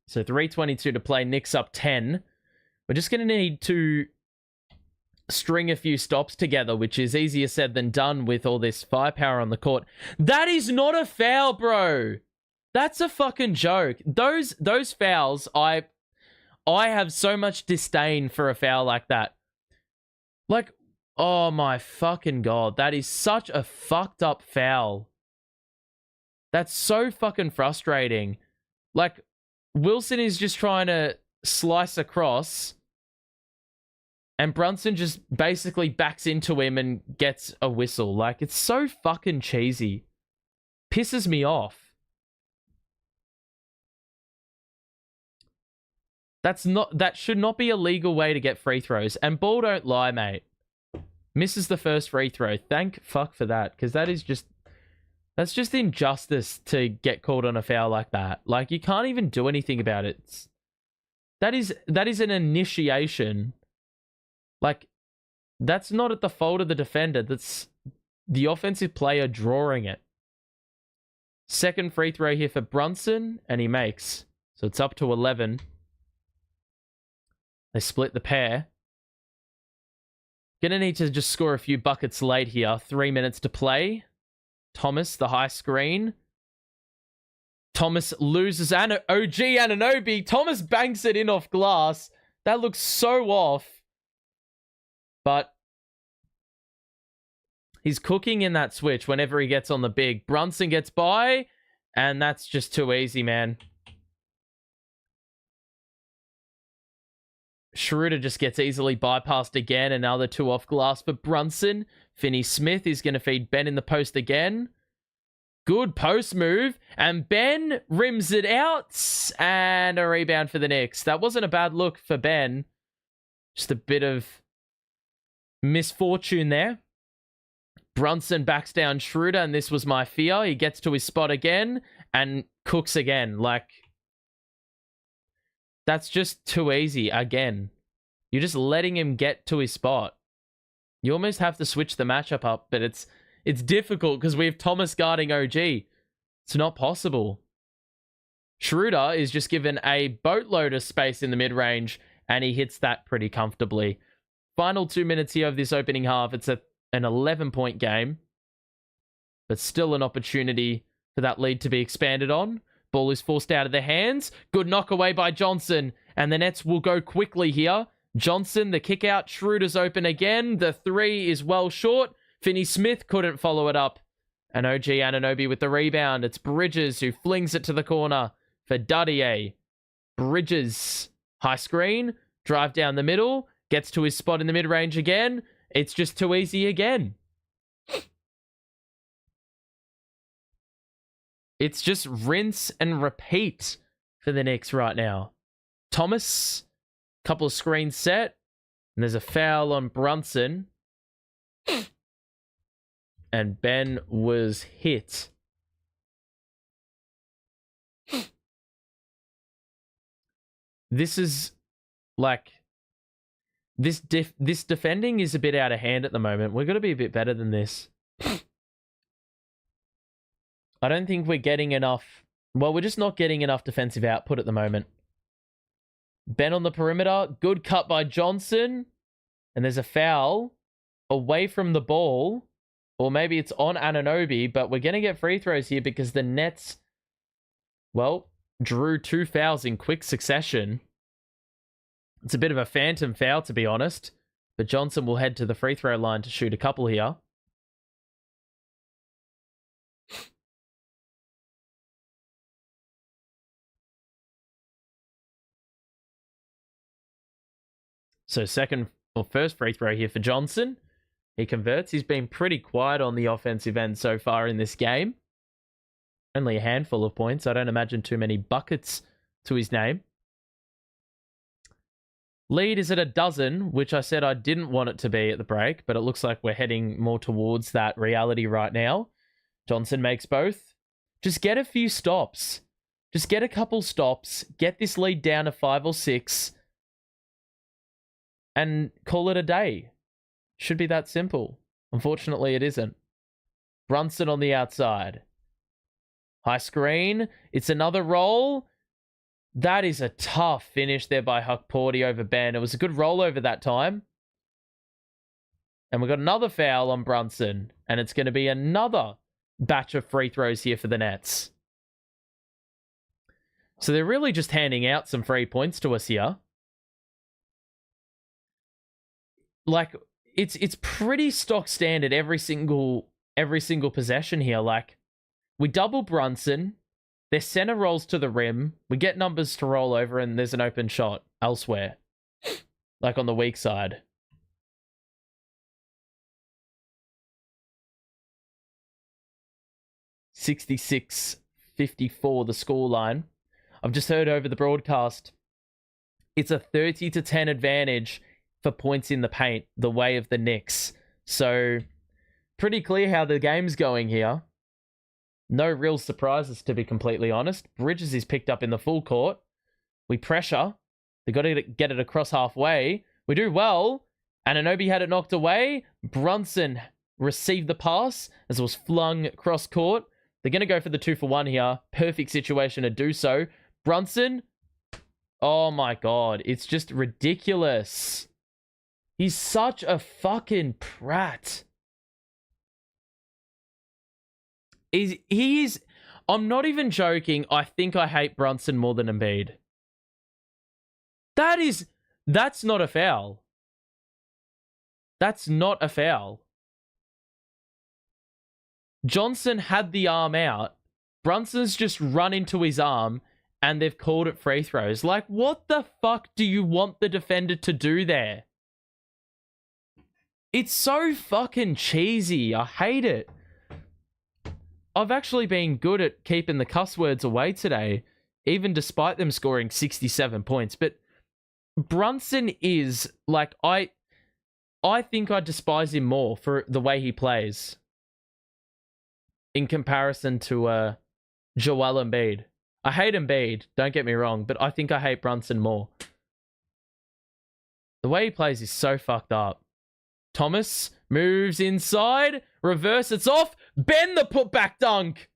So 3:22 to play. Knicks up 10. We're just going to need to string a few stops together, which is easier said than done with all this firepower on the court. That is not a foul, bro. That's a fucking joke. Those fouls, I have so much disdain for a foul like that. Like, oh my fucking God. That is such a fucked up foul. That's so fucking frustrating. Like, Wilson is just trying to slice across, and Brunson just basically backs into him and gets a whistle. Like, it's so fucking cheesy. Pisses me off. That should not be a legal way to get free throws. And ball don't lie, mate. Misses the first free throw. Thank fuck for that, because that's just injustice to get called on a foul like that. Like, you can't even do anything about it. That is an initiation. Like, that's not at the fault of the defender. That's the offensive player drawing it. Second free throw here for Brunson, and he makes. So it's up to 11. They split the pair. Gonna need to just score a few buckets late here. 3 minutes to play. Thomas, the high screen. Thomas loses OG Anunoby. Thomas banks it in off glass. That looks so off. But he's cooking in that switch whenever he gets on the big. Brunson gets by, and that's just too easy, man. Schroeder just gets easily bypassed again. Another 2 off glass for Brunson. Finney-Smith is going to feed Ben in the post again. Good post move. And Ben rims it out. And a rebound for the Knicks. That wasn't a bad look for Ben. Just a bit of misfortune there. Brunson backs down Schroeder, and this was my fear. He gets to his spot again and cooks again. Like, that's just too easy again. You're just letting him get to his spot. You almost have to switch the matchup up, but it's difficult because we have Thomas guarding OG. It's not possible. Schroeder is just given a boatload of space in the mid-range, and he hits that pretty comfortably. Final 2 minutes here of this opening half. It's an 11-point game, but still an opportunity for that lead to be expanded on. Ball is forced out of their hands. Good knock away by Johnson, and the Nets will go quickly here. Johnson, the kick out. Schroeder's open again. The 3 is well short. Finney-Smith couldn't follow it up. And OG Anunoby with the rebound. It's Bridges who flings it to the corner for Dadier. Bridges, high screen, drive down the middle, gets to his spot in the mid-range again. It's just too easy again. It's just rinse and repeat for the Knicks right now. Thomas, couple of screens set, and there's a foul on Brunson. And Ben was hit. This is like this defending is a bit out of hand at the moment. We're going to be a bit better than this. I don't think we're getting enough. Well, we're just not getting enough defensive output at the moment. Ben on the perimeter. Good cut by Johnson. And there's a foul away from the ball. Or maybe it's on Anunoby, but we're going to get free throws here because the Nets, well, drew 2 fouls in quick succession. It's a bit of a phantom foul, to be honest. But Johnson will head to the free throw line to shoot a couple here. So first free throw here for Johnson. He converts. He's been pretty quiet on the offensive end so far in this game. Only a handful of points. I don't imagine too many buckets to his name. Lead is at 12, which I said I didn't want it to be at the break, but it looks like we're heading more towards that reality right now. Johnson makes both. Just get a few stops. Just get a couple stops. Get this lead down to 5 or 6. And call it a day. Should be that simple. Unfortunately, it isn't. Brunson on the outside. High screen. It's another roll. That is a tough finish there by Huck Porty over Ben. It was a good rollover that time. And we've got another foul on Brunson. And it's going to be another batch of free throws here for the Nets. So they're really just handing out some free points to us here. Like, it's pretty stock standard every single possession here. Like, we double Brunson, their center rolls to the rim, we get numbers to roll over, and there's an open shot elsewhere, like on the weak side. $66-54 the scoreline. I've just heard over the broadcast, it's a 30-10 advantage for points in the paint, the way of the Knicks. So, pretty clear how the game's going here. No real surprises, to be completely honest. Bridges is picked up in the full court. We pressure. They got to get it across halfway. We do well. Anunoby had it knocked away. Brunson received the pass as it was flung cross court. They're going to go for the 2-for-1 here. Perfect situation to do so. Brunson. Oh my God. It's just ridiculous. He's such a fucking prat. He is. I'm not even joking. I think I hate Brunson more than Embiid. That's not a foul. That's not a foul. Johnson had the arm out. Brunson's just run into his arm, and they've called it free throws. Like, what the fuck do you want the defender to do there? It's so fucking cheesy. I hate it. I've actually been good at keeping the cuss words away today, even despite them scoring 67 points. But Brunson is, like, I think I despise him more for the way he plays in comparison to Joel Embiid. I hate Embiid, don't get me wrong, but I think I hate Brunson more. The way he plays is so fucked up. Thomas moves inside, reverse, it's off, Ben the putback dunk.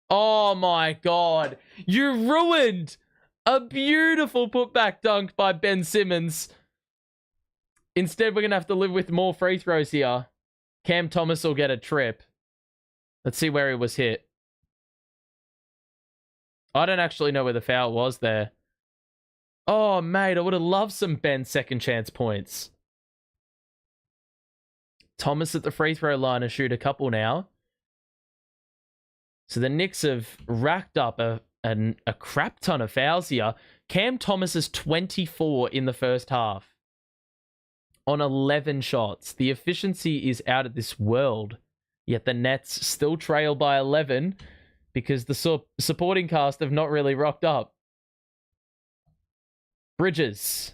Oh my God. You ruined a beautiful putback dunk by Ben Simmons. Instead, we're going to have to live with more free throws here. Cam Thomas will get a trip. Let's see where he was hit. I don't actually know where the foul was there. Oh, mate, I would have loved some Ben second chance points. Thomas at the free throw line and shoot a couple now. So the Knicks have racked up a crap ton of fouls here. Cam Thomas is 24 in the first half on 11 shots. The efficiency is out of this world. Yet the Nets still trail by 11 because the supporting cast have not really rocked up. Bridges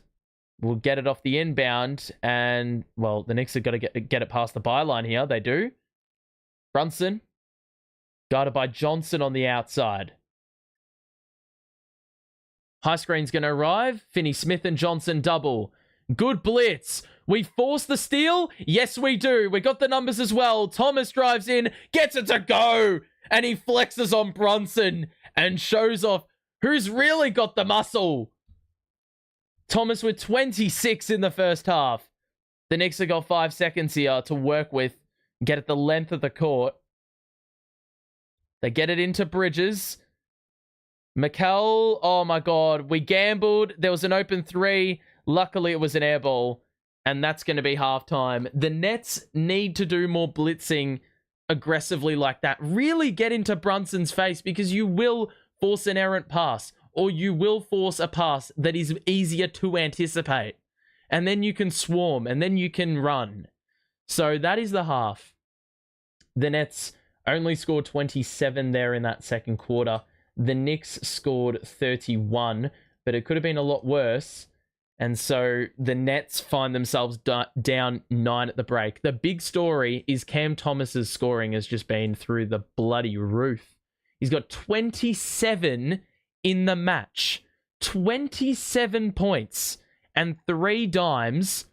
will get it off the inbound, and, well, the Knicks have got to get it past the byline here. They do. Brunson, guarded by Johnson on the outside. High screen's going to arrive. Finney-Smith and Johnson double. Good blitz. We force the steal? Yes, we do. We got the numbers as well. Thomas drives in, gets it to go, and he flexes on Brunson and shows off who's really got the muscle. Thomas with 26 in the first half. The Knicks have got 5 seconds here to work with, get at the length of the court. They get it into Bridges. McCall, oh my God, we gambled. There was an open three. Luckily, it was an air ball, and that's going to be halftime. The Nets need to do more blitzing aggressively like that. Really get into Brunson's face, because you will force an errant pass, or you will force a pass that is easier to anticipate. And then you can swarm, and then you can run. So that is the half. The Nets only scored 27 there in that second quarter. The Knicks scored 31, but it could have been a lot worse. And so the Nets find themselves down 9 at the break. The big story is Cam Thomas's scoring has just been through the bloody roof. He's got 27 in the match. 27 points and 3 dimes.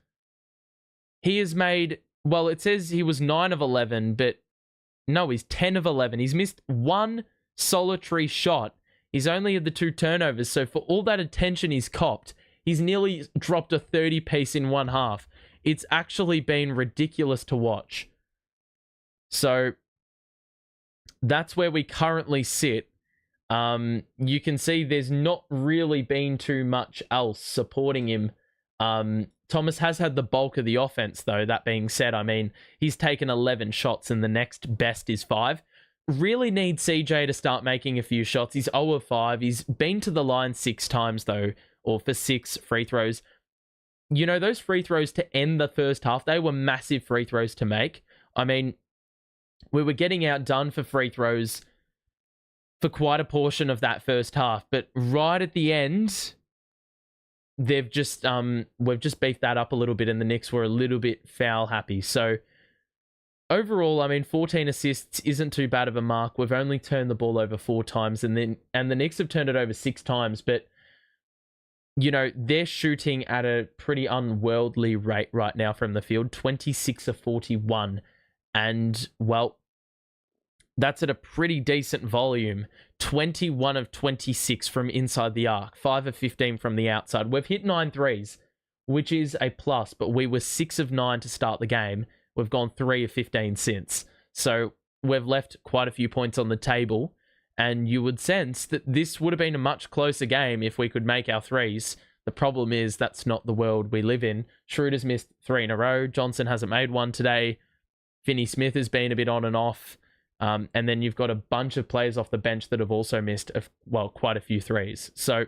He has made, well, it says he was 9 of 11, but no, he's 10 of 11. He's missed 1 solitary shot. He's only had the 2 turnovers. So for all that attention he's copped, he's nearly dropped a 30 piece in one half. It's actually been ridiculous to watch. So that's where we currently sit. You can see there's not really been too much else supporting him. Thomas has had the bulk of the offense, though. That being said, I mean, he's taken 11 shots and the next best is 5. Really need CJ to start making a few shots. He's 0 of 5. He's been to the line 6 times, though, or for 6 free throws. You know, those free throws to end the first half, they were massive free throws to make. I mean, we were getting outdone for free throws for quite a portion of that first half, but right at the end, they've just we've just beefed that up a little bit, and the Knicks were a little bit foul happy. So overall, I mean, 14 assists isn't too bad of a mark. We've only turned the ball over 4 times, and the Knicks have turned it over 6 times, but you know, they're shooting at a pretty unworldly rate right now from the field, 26 of 41. And, well, that's at a pretty decent volume. 21 of 26 from inside the arc, 5 of 15 from the outside. We've hit 9 threes, which is a plus, but we were 6 of 9 to start the game. We've gone 3 of 15 since. So we've left quite a few points on the table, and you would sense that this would have been a much closer game if we could make our threes. The problem is that's not the world we live in. Schroeder's missed 3 in a row. Johnson hasn't made one today. Finney Smith has been a bit on and off. And then you've got a bunch of players off the bench that have also missed, quite a few threes. So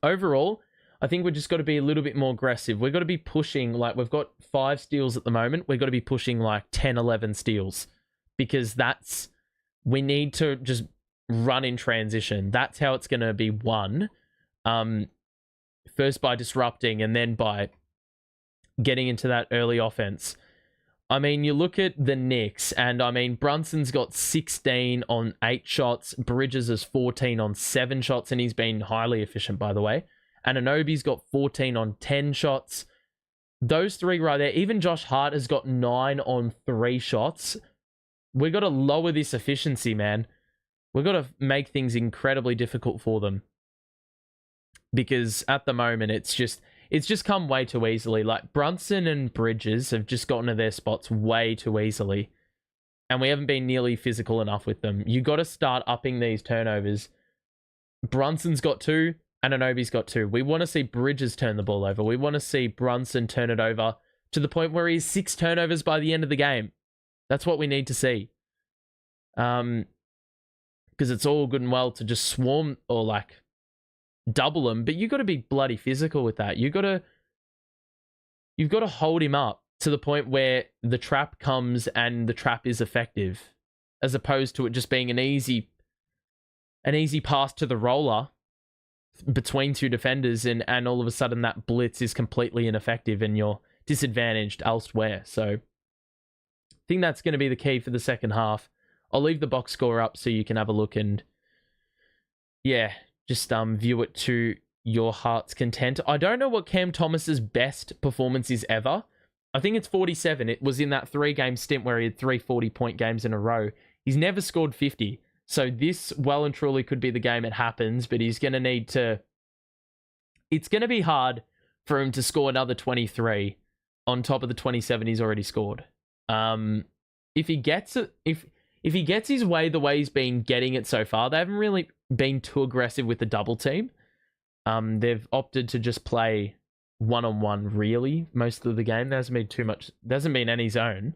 overall, I think we've just got to be a little bit more aggressive. We've got to be pushing, like we've got 5 steals at the moment. We've got to be pushing like 10, 11 steals because we need to just run in transition. That's how it's going to be won. First by disrupting and then by getting into that early offense. I mean, you look at the Knicks, and I mean, Brunson's got 16 on 8 shots. Bridges is 14 on 7 shots, and he's been highly efficient, by the way. And Anunoby's got 14 on 10 shots. Those 3 right there. Even Josh Hart has got 9 on 3 shots. We got to lower this efficiency, man. We've got to make things incredibly difficult for them. Because at the moment, it's just come way too easily. Like, Brunson and Bridges have just gotten to their spots way too easily. And we haven't been nearly physical enough with them. You got to start upping these turnovers. Brunson's got 2, and Anunoby's got 2. We want to see Bridges turn the ball over. We want to see Brunson turn it over to the point where he's 6 turnovers by the end of the game. That's what we need to see. Because it's all good and well to just swarm or like double him, but you got to be bloody physical with that. You've got to hold him up to the point where the trap comes and the trap is effective, as opposed to it just being an easy pass to the roller between 2 defenders, and all of a sudden that blitz is completely ineffective and you're disadvantaged elsewhere. So I think that's going to be the key for the second half. I'll leave the box score up so you can have a look and just view it to your heart's content. I don't know what Cam Thomas's best performance is ever. I think it's 47. It was in that 3-game stint where he had 3 40-point games in a row. He's never scored 50. So this well and truly could be the game it happens, but he's going to need to... It's going to be hard for him to score another 23 on top of the 27 he's already scored. If he gets it, if he gets his way the way he's been getting it so far, they haven't really been too aggressive with the double team. They've opted to just play one-on-one really most of the game. There hasn't been too much. There hasn't been any zone.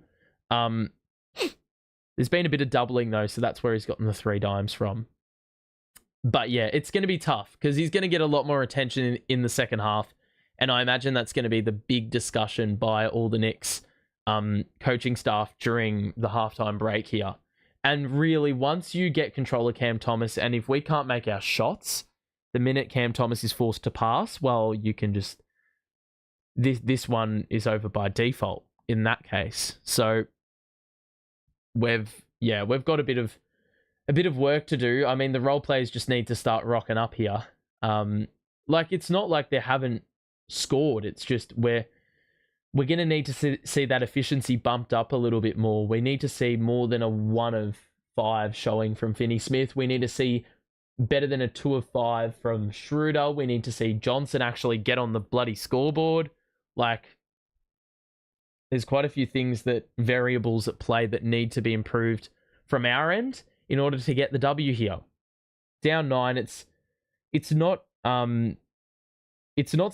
There's been a bit of doubling though, so that's where he's gotten the 3 dimes from. But yeah, it's going to be tough because he's going to get a lot more attention in the second half, and I imagine that's going to be the big discussion by all the Knicks coaching staff during the halftime break here. And really, once you get control of Cam Thomas, and if we can't make our shots, the minute Cam Thomas is forced to pass, well, you can just... This one is over by default in that case. So we've got a bit of work to do. I mean, the role players just need to start rocking up here. It's not like they haven't scored. It's just we're going to need to see that efficiency bumped up a little bit more. We need to see more than a 1 of 5 showing from Finney Smith. We need to see better than a 2 of 5 from Schroeder. We need to see Johnson actually get on the bloody scoreboard. There's quite a few variables at play that need to be improved from our end in order to get the W here. Down 9, it's not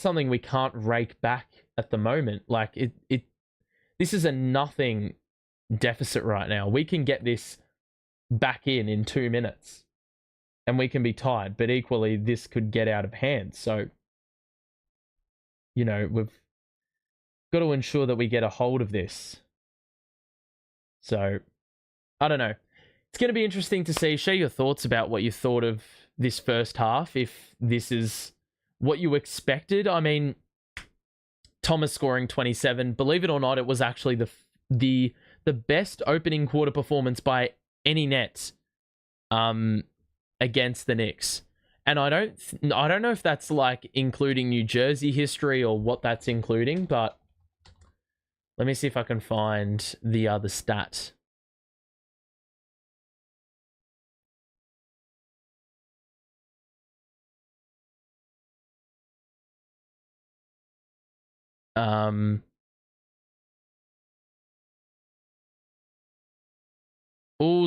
something we can't rake back at the moment. This is a nothing deficit right now. We can get this back in 2 minutes and we can be tied, but equally this could get out of hand. So, we've got to ensure that we get a hold of this. So, I don't know. It's going to be interesting to see. Share your thoughts about what you thought of this first half, if this is what you expected. I mean, Thomas scoring 27. Believe it or not, it was actually the best opening quarter performance by any Nets against the Knicks. And I don't know if that's including New Jersey history or what that's including, but let me see if I can find the other stat.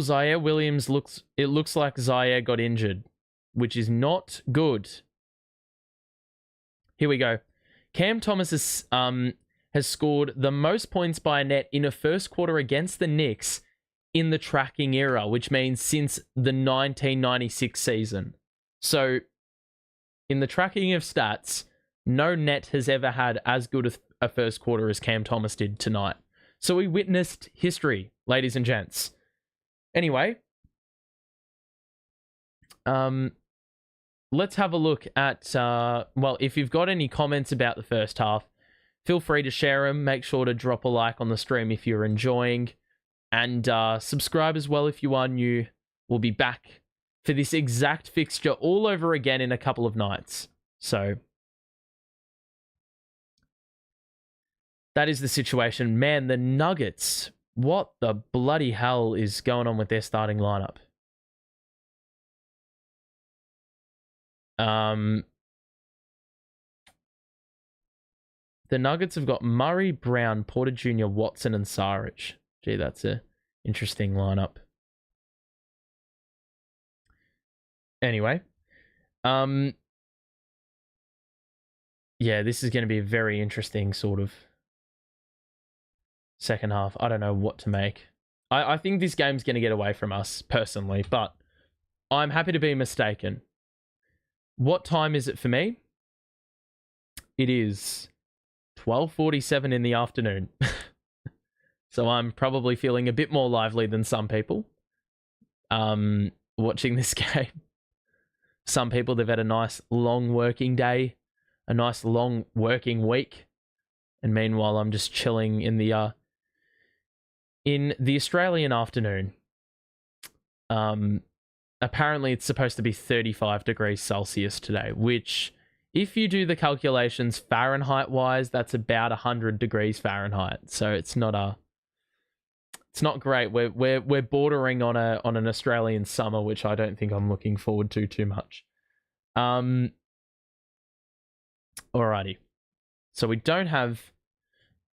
Zaire Williams looks like Zaire got injured, which is not good. Here we go. Cam Thomas has scored the most points by a net in a first quarter against the Knicks in the tracking era, which means since the 1996 season. So, in the tracking of stats, no net has ever had as good a first quarter as Cam Thomas did tonight. So we witnessed history, ladies and gents. Anyway, let's have a look at, well, if you've got any comments about the first half, feel free to share them. Make sure to drop a like on the stream if you're enjoying. And subscribe as well if you are new. We'll be back for this exact fixture all over again in a couple of nights. So, that is the situation. Man, the Nuggets, what the bloody hell is going on with their starting lineup? The Nuggets have got Murray, Brown, Porter Jr., Watson, and Saric. Gee, that's a interesting lineup. Anyway, yeah, this is going to be a very interesting sort of second half. I don't know what to make. I think this game's going to get away from us, personally, but I'm happy to be mistaken. What time is it for me? It is 12:47 in the afternoon. So I'm probably feeling a bit more lively than some people watching this game. Some people, they've had a nice long working day, a nice long working week. And meanwhile, I'm just chilling in the Australian afternoon. Apparently, it's supposed to be 35 degrees Celsius today, which, if you do the calculations Fahrenheit-wise, that's about 100 degrees Fahrenheit. So it's not great. We're bordering on an Australian summer, which I don't think I'm looking forward to too much. Alrighty. So we don't have.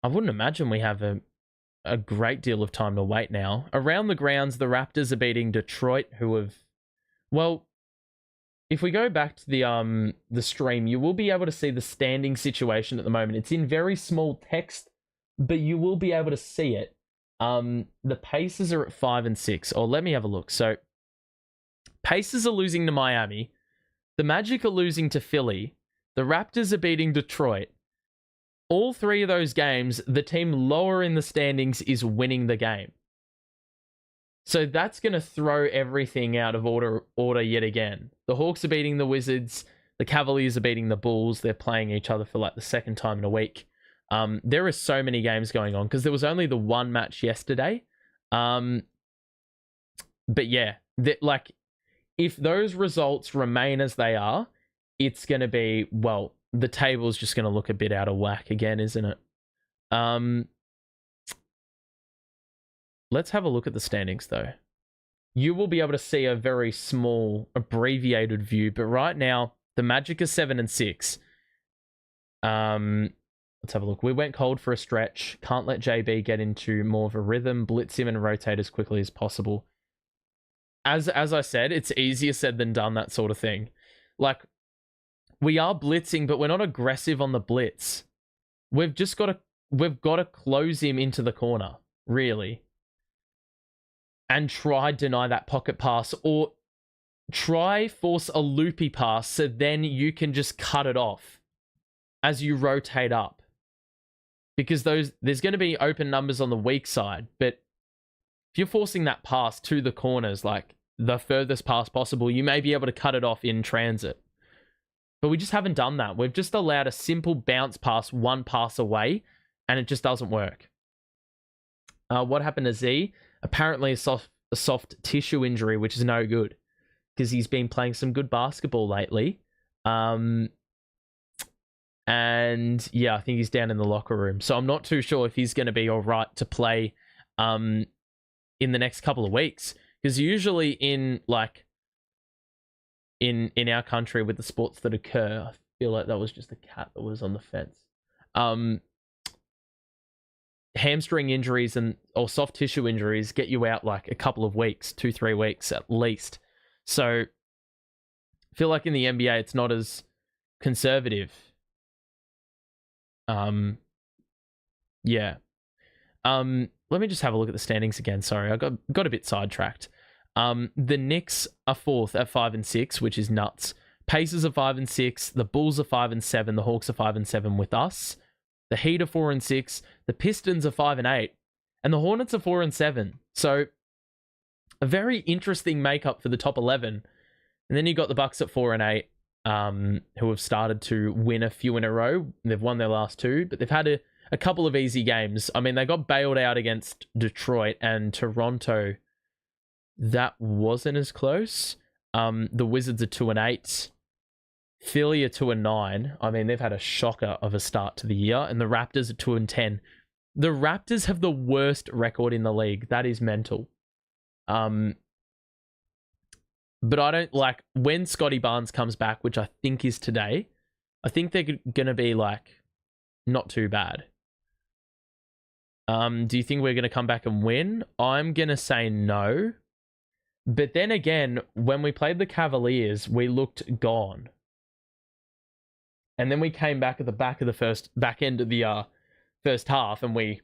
I wouldn't imagine we have a great deal of time to wait now. Around the grounds, the Raptors are beating Detroit, who have. Well, if we go back to the stream, you will be able to see the standing situation at the moment. It's in very small text, but you will be able to see it. The Pacers are at 5 and 6. Or let me have a look. So, Pacers are losing to Miami. The Magic are losing to Philly. The Raptors are beating Detroit. All three of those games, the team lower in the standings is winning the game. So that's going to throw everything out of order yet again. The Hawks are beating the Wizards. The Cavaliers are beating the Bulls. They're playing each other for like the second time in a week. There are so many games going on because there was only the one match yesterday. But yeah, if those results remain as they are, it's going to be, well, the table's just going to look a bit out of whack again, isn't it? Let's have a look at the standings, though. You will be able to see a very small, abbreviated view, but right now, the Magic are 7 and 6. Let's have a look. We went cold for a stretch. Can't let JB get into more of a rhythm. Blitz him and rotate as quickly as possible. As I said, it's easier said than done, that sort of thing. Like, we are blitzing, but we're not aggressive on the blitz. We've got to close him into the corner, really. And try deny that pocket pass, or try force a loopy pass so then you can just cut it off as you rotate up. Because there's going to be open numbers on the weak side, but if you're forcing that pass to the corners, like the furthest pass possible, you may be able to cut it off in transit. But we just haven't done that. We've just allowed a simple bounce pass one pass away, and it just doesn't work. What happened to Z? Apparently a soft tissue injury, which is no good because he's been playing some good basketball lately. And yeah, I think he's down in the locker room. So I'm not too sure if he's going to be all right to play in the next couple of weeks. Because usually in our country with the sports that occur, I feel like that was just a cat that was on the fence. hamstring injuries or soft tissue injuries get you out like a couple of weeks, 2-3 weeks at least. So I feel like in the NBA it's not as conservative. Yeah. Let me just have a look at the standings again. Sorry, I got a bit sidetracked. The Knicks are 4th at 5-6, which is nuts. Pacers are 5-6. The Bulls are 5-7. The Hawks are 5-7 with us. The Heat are 4-6. The Pistons are 5-8, and the Hornets are 4-7. So a very interesting makeup for the top 11. And then you got the Bucks at 4-8, who have started to win a few in a row. They've won their last 2, but they've had a couple of easy games. I mean, they got bailed out against Detroit and Toronto. That wasn't as close. The Wizards are 2-8. Philly are 2-9. I mean, they've had a shocker of a start to the year. And the Raptors are 2-10. The Raptors have the worst record in the league. That is mental. But I don't like when Scotty Barnes comes back, which I think is today. I think they're going to be like not too bad. Do you think we're going to come back and win? I'm going to say no. But then again, when we played the Cavaliers, we looked gone. And then we came back at the back end of the first half, and we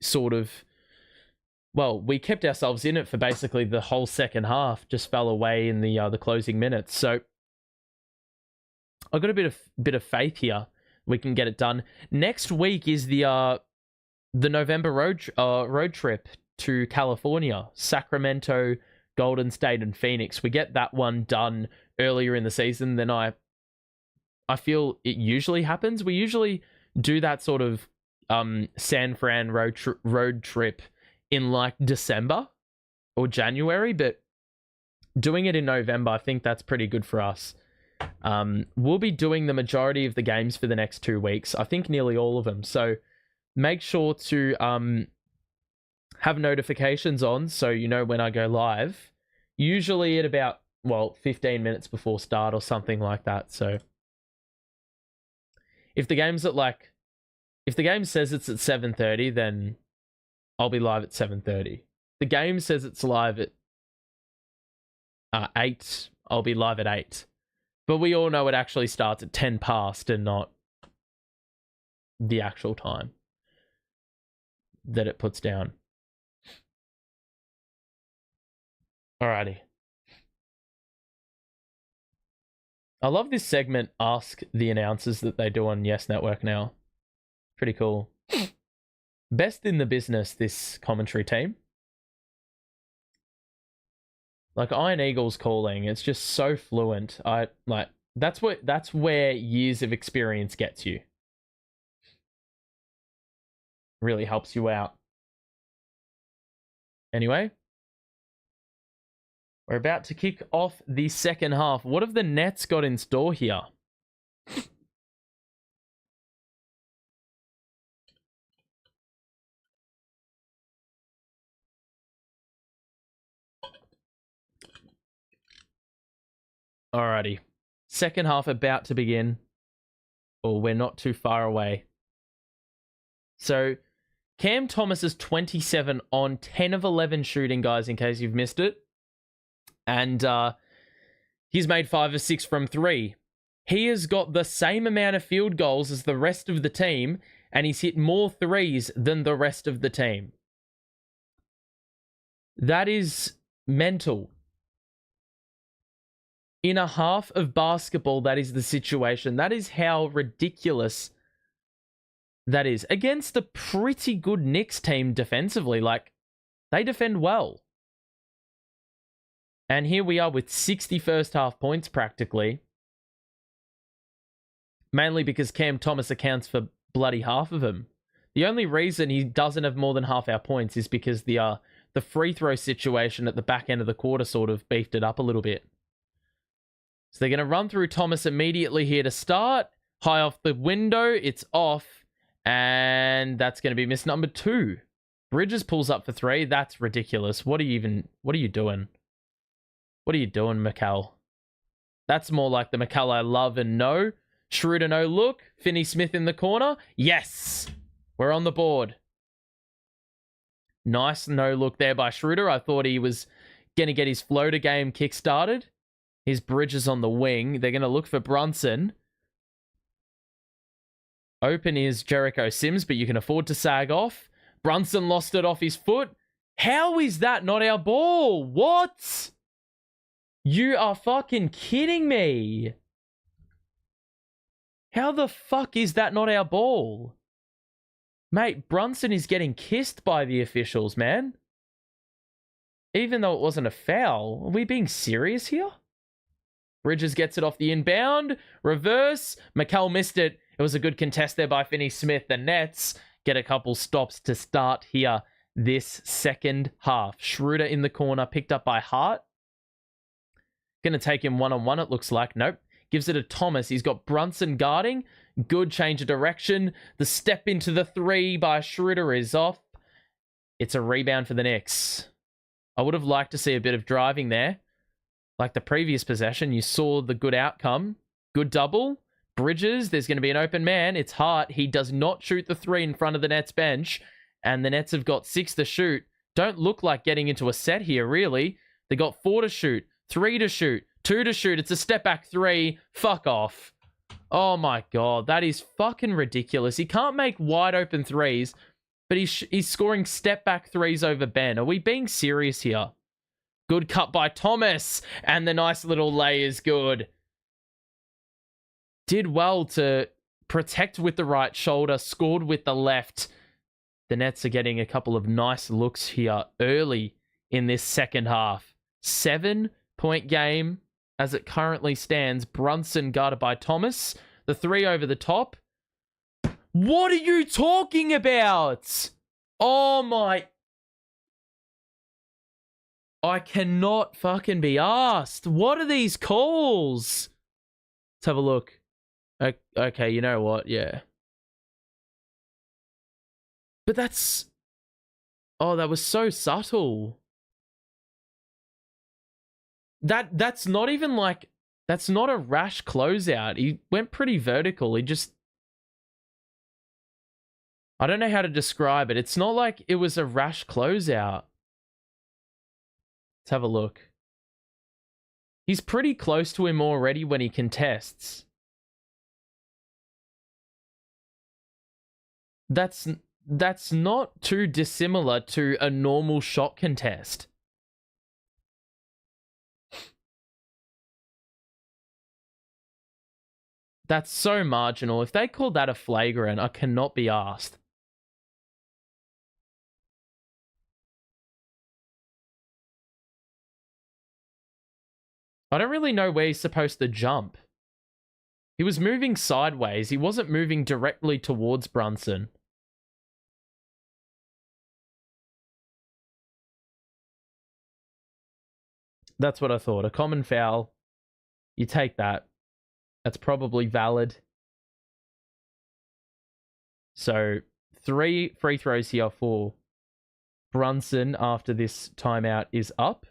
sort of, well, we kept ourselves in it for basically the whole second half. Just fell away in the closing minutes. So I've got a bit of faith here. We can get it done. Next week is the November road trip to California, Sacramento, Golden State, and Phoenix. We get that one done earlier in the season than I feel it usually happens. We usually do that sort of San Fran road trip in like December or January, but doing it in November, I think that's pretty good for us. We'll be doing the majority of the games for the next 2 weeks. I think nearly all of them. So make sure to have notifications on so you know when I go live. Usually at about, 15 minutes before start or something like that. So if the game says it's at 7:30, then I'll be live at 7:30. The game says it's live at 8. I'll be live at 8. But we all know it actually starts at 10 past and not the actual time that it puts down. Alrighty. I love this segment, Ask the Announcers, that they do on Yes Network now. Pretty cool. Best in the business, this commentary team. Like Iron Eagle's calling, it's just so fluent. That's where years of experience gets you. Really helps you out. Anyway, we're about to kick off the second half. What have the Nets got in store here? Alrighty. Second half about to begin. Or we're not too far away. So, Cam Thomas is 27 on 10 of 11 shooting, guys, in case you've missed it. And he's made 5 of 6 from 3. He has got the same amount of field goals as the rest of the team, and he's hit more threes than the rest of the team. That is mental. In a half of basketball, that is the situation. That is how ridiculous that is. Against a pretty good Knicks team defensively. Like, they defend well. And here we are with 60 first half points practically. Mainly because Cam Thomas accounts for bloody half of them. The only reason he doesn't have more than half our points is because the free throw situation at the back end of the quarter sort of beefed it up a little bit. So they're going to run through Thomas immediately here to start. High off the window. It's off. And that's going to be miss number 2. Bridges pulls up for 3. That's ridiculous. What are you doing? What are you doing, Mikal? That's more like the Mikal I love and know. Schroeder no look. Finney Smith in the corner. Yes! We're on the board. Nice no look there by Schroeder. I thought he was going to get his floater game kick-started. His Bridges on the wing. They're going to look for Brunson. Open is Jericho Sims, but you can afford to sag off. Brunson lost it off his foot. How is that not our ball? What? You are fucking kidding me. How the fuck is that not our ball? Mate, Brunson is getting kissed by the officials, man. Even though it wasn't a foul. Are we being serious here? Bridges gets it off the inbound. Reverse. McCall missed it. It was a good contest there by Finney-Smith. The Nets get a couple stops to start here this second half. Schroeder in the corner, picked up by Hart. Going to take him one-on-one, it looks like. Nope. Gives it to Thomas. He's got Brunson guarding. Good change of direction. The step into the three by Schroeder is off. It's a rebound for the Knicks. I would have liked to see a bit of driving there. Like the previous possession, you saw the good outcome. Good double. Bridges, there's going to be an open man. It's Hart. He does not shoot the three in front of the Nets bench. And the Nets have got 6 to shoot. Don't look like getting into a set here, really. They got 4 to shoot, 3 to shoot, 2 to shoot. It's a step back 3. Fuck off. Oh my God. That is fucking ridiculous. He can't make wide open threes, but he's scoring step back 3s over Ben. Are we being serious here? Good cut by Thomas. And the nice little lay is good. Did well to protect with the right shoulder, scored with the left. The Nets are getting a couple of nice looks here early in this second half. 7-point game as it currently stands. Brunson guarded by Thomas. The 3 over the top. What are you talking about? Oh my... I cannot fucking be asked. What are these calls? Let's have a look. Okay, you know what? Yeah. But that's... Oh, that was so subtle. That's not even like... That's not a rash closeout. He went pretty vertical. He just... I don't know how to describe it. It's not like it was a rash closeout. Let's have a look. He's pretty close to him already when he contests. That's not too dissimilar to a normal shot contest. That's so marginal. If they called that a flagrant, I cannot be asked. I don't really know where he's supposed to jump. He was moving sideways. He wasn't moving directly towards Brunson. That's what I thought. A common foul. You take that. That's probably valid. So, 3 free throws here for Brunson after this timeout is up.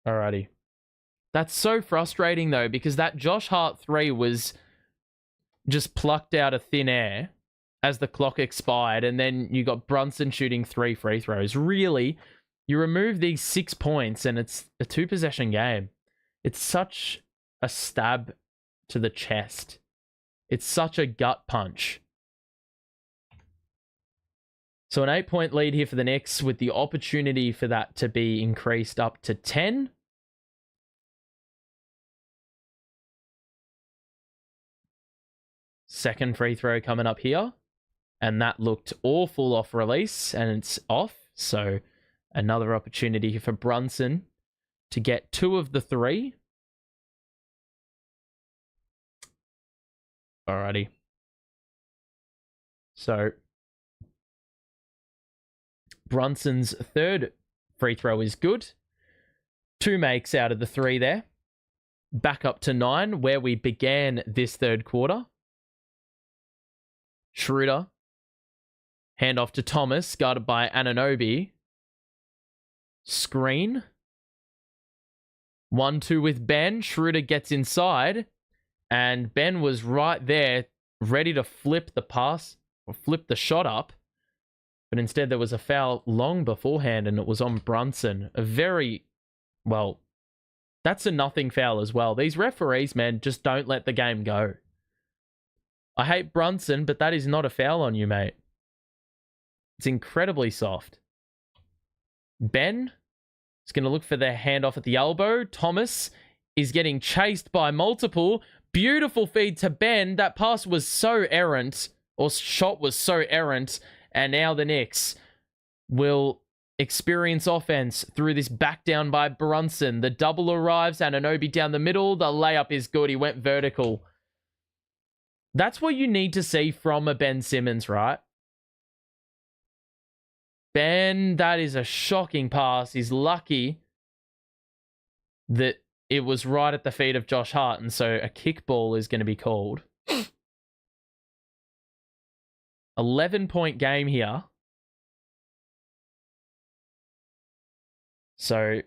Alrighty. That's so frustrating, though, because that Josh Hart 3 was just plucked out of thin air as the clock expired, and then you got Brunson shooting 3 free throws. Really, you remove these 6 points, and it's a 2-possession game. It's such a stab to the chest. It's such a gut punch. So an 8-point lead here for the Knicks with the opportunity for that to be increased up to 10. Second free throw coming up here. And that looked awful off release, and it's off. So another opportunity here for Brunson to get 2 of the 3. Alrighty. So Brunson's third free throw is good. 2 makes out of the 3 there. Back up to 9, where we began this third quarter. Schroeder. Hand off to Thomas, guarded by Anunoby. Screen. 1-2 with Ben. Schroeder gets inside. And Ben was right there, ready to flip the pass or flip the shot up. But instead there was a foul long beforehand, and it was on Brunson. That's a nothing foul as well. These referees, man, just don't let the game go. I hate Brunson, but that is not a foul on you, mate. It's incredibly soft. Ben is going to look for the handoff at the elbow. Thomas is getting chased by multiple. Beautiful feed to Ben. That pass was so errant, or shot was so errant, and now the Knicks will experience offense through this back down by Brunson. The double arrives, Anunoby down the middle. The layup is good. He went vertical. That's what you need to see from a Ben Simmons, right? Ben, that is a shocking pass. He's lucky that it was right at the feet of Josh Hart, and so a kickball is going to be called. 11-point game here. So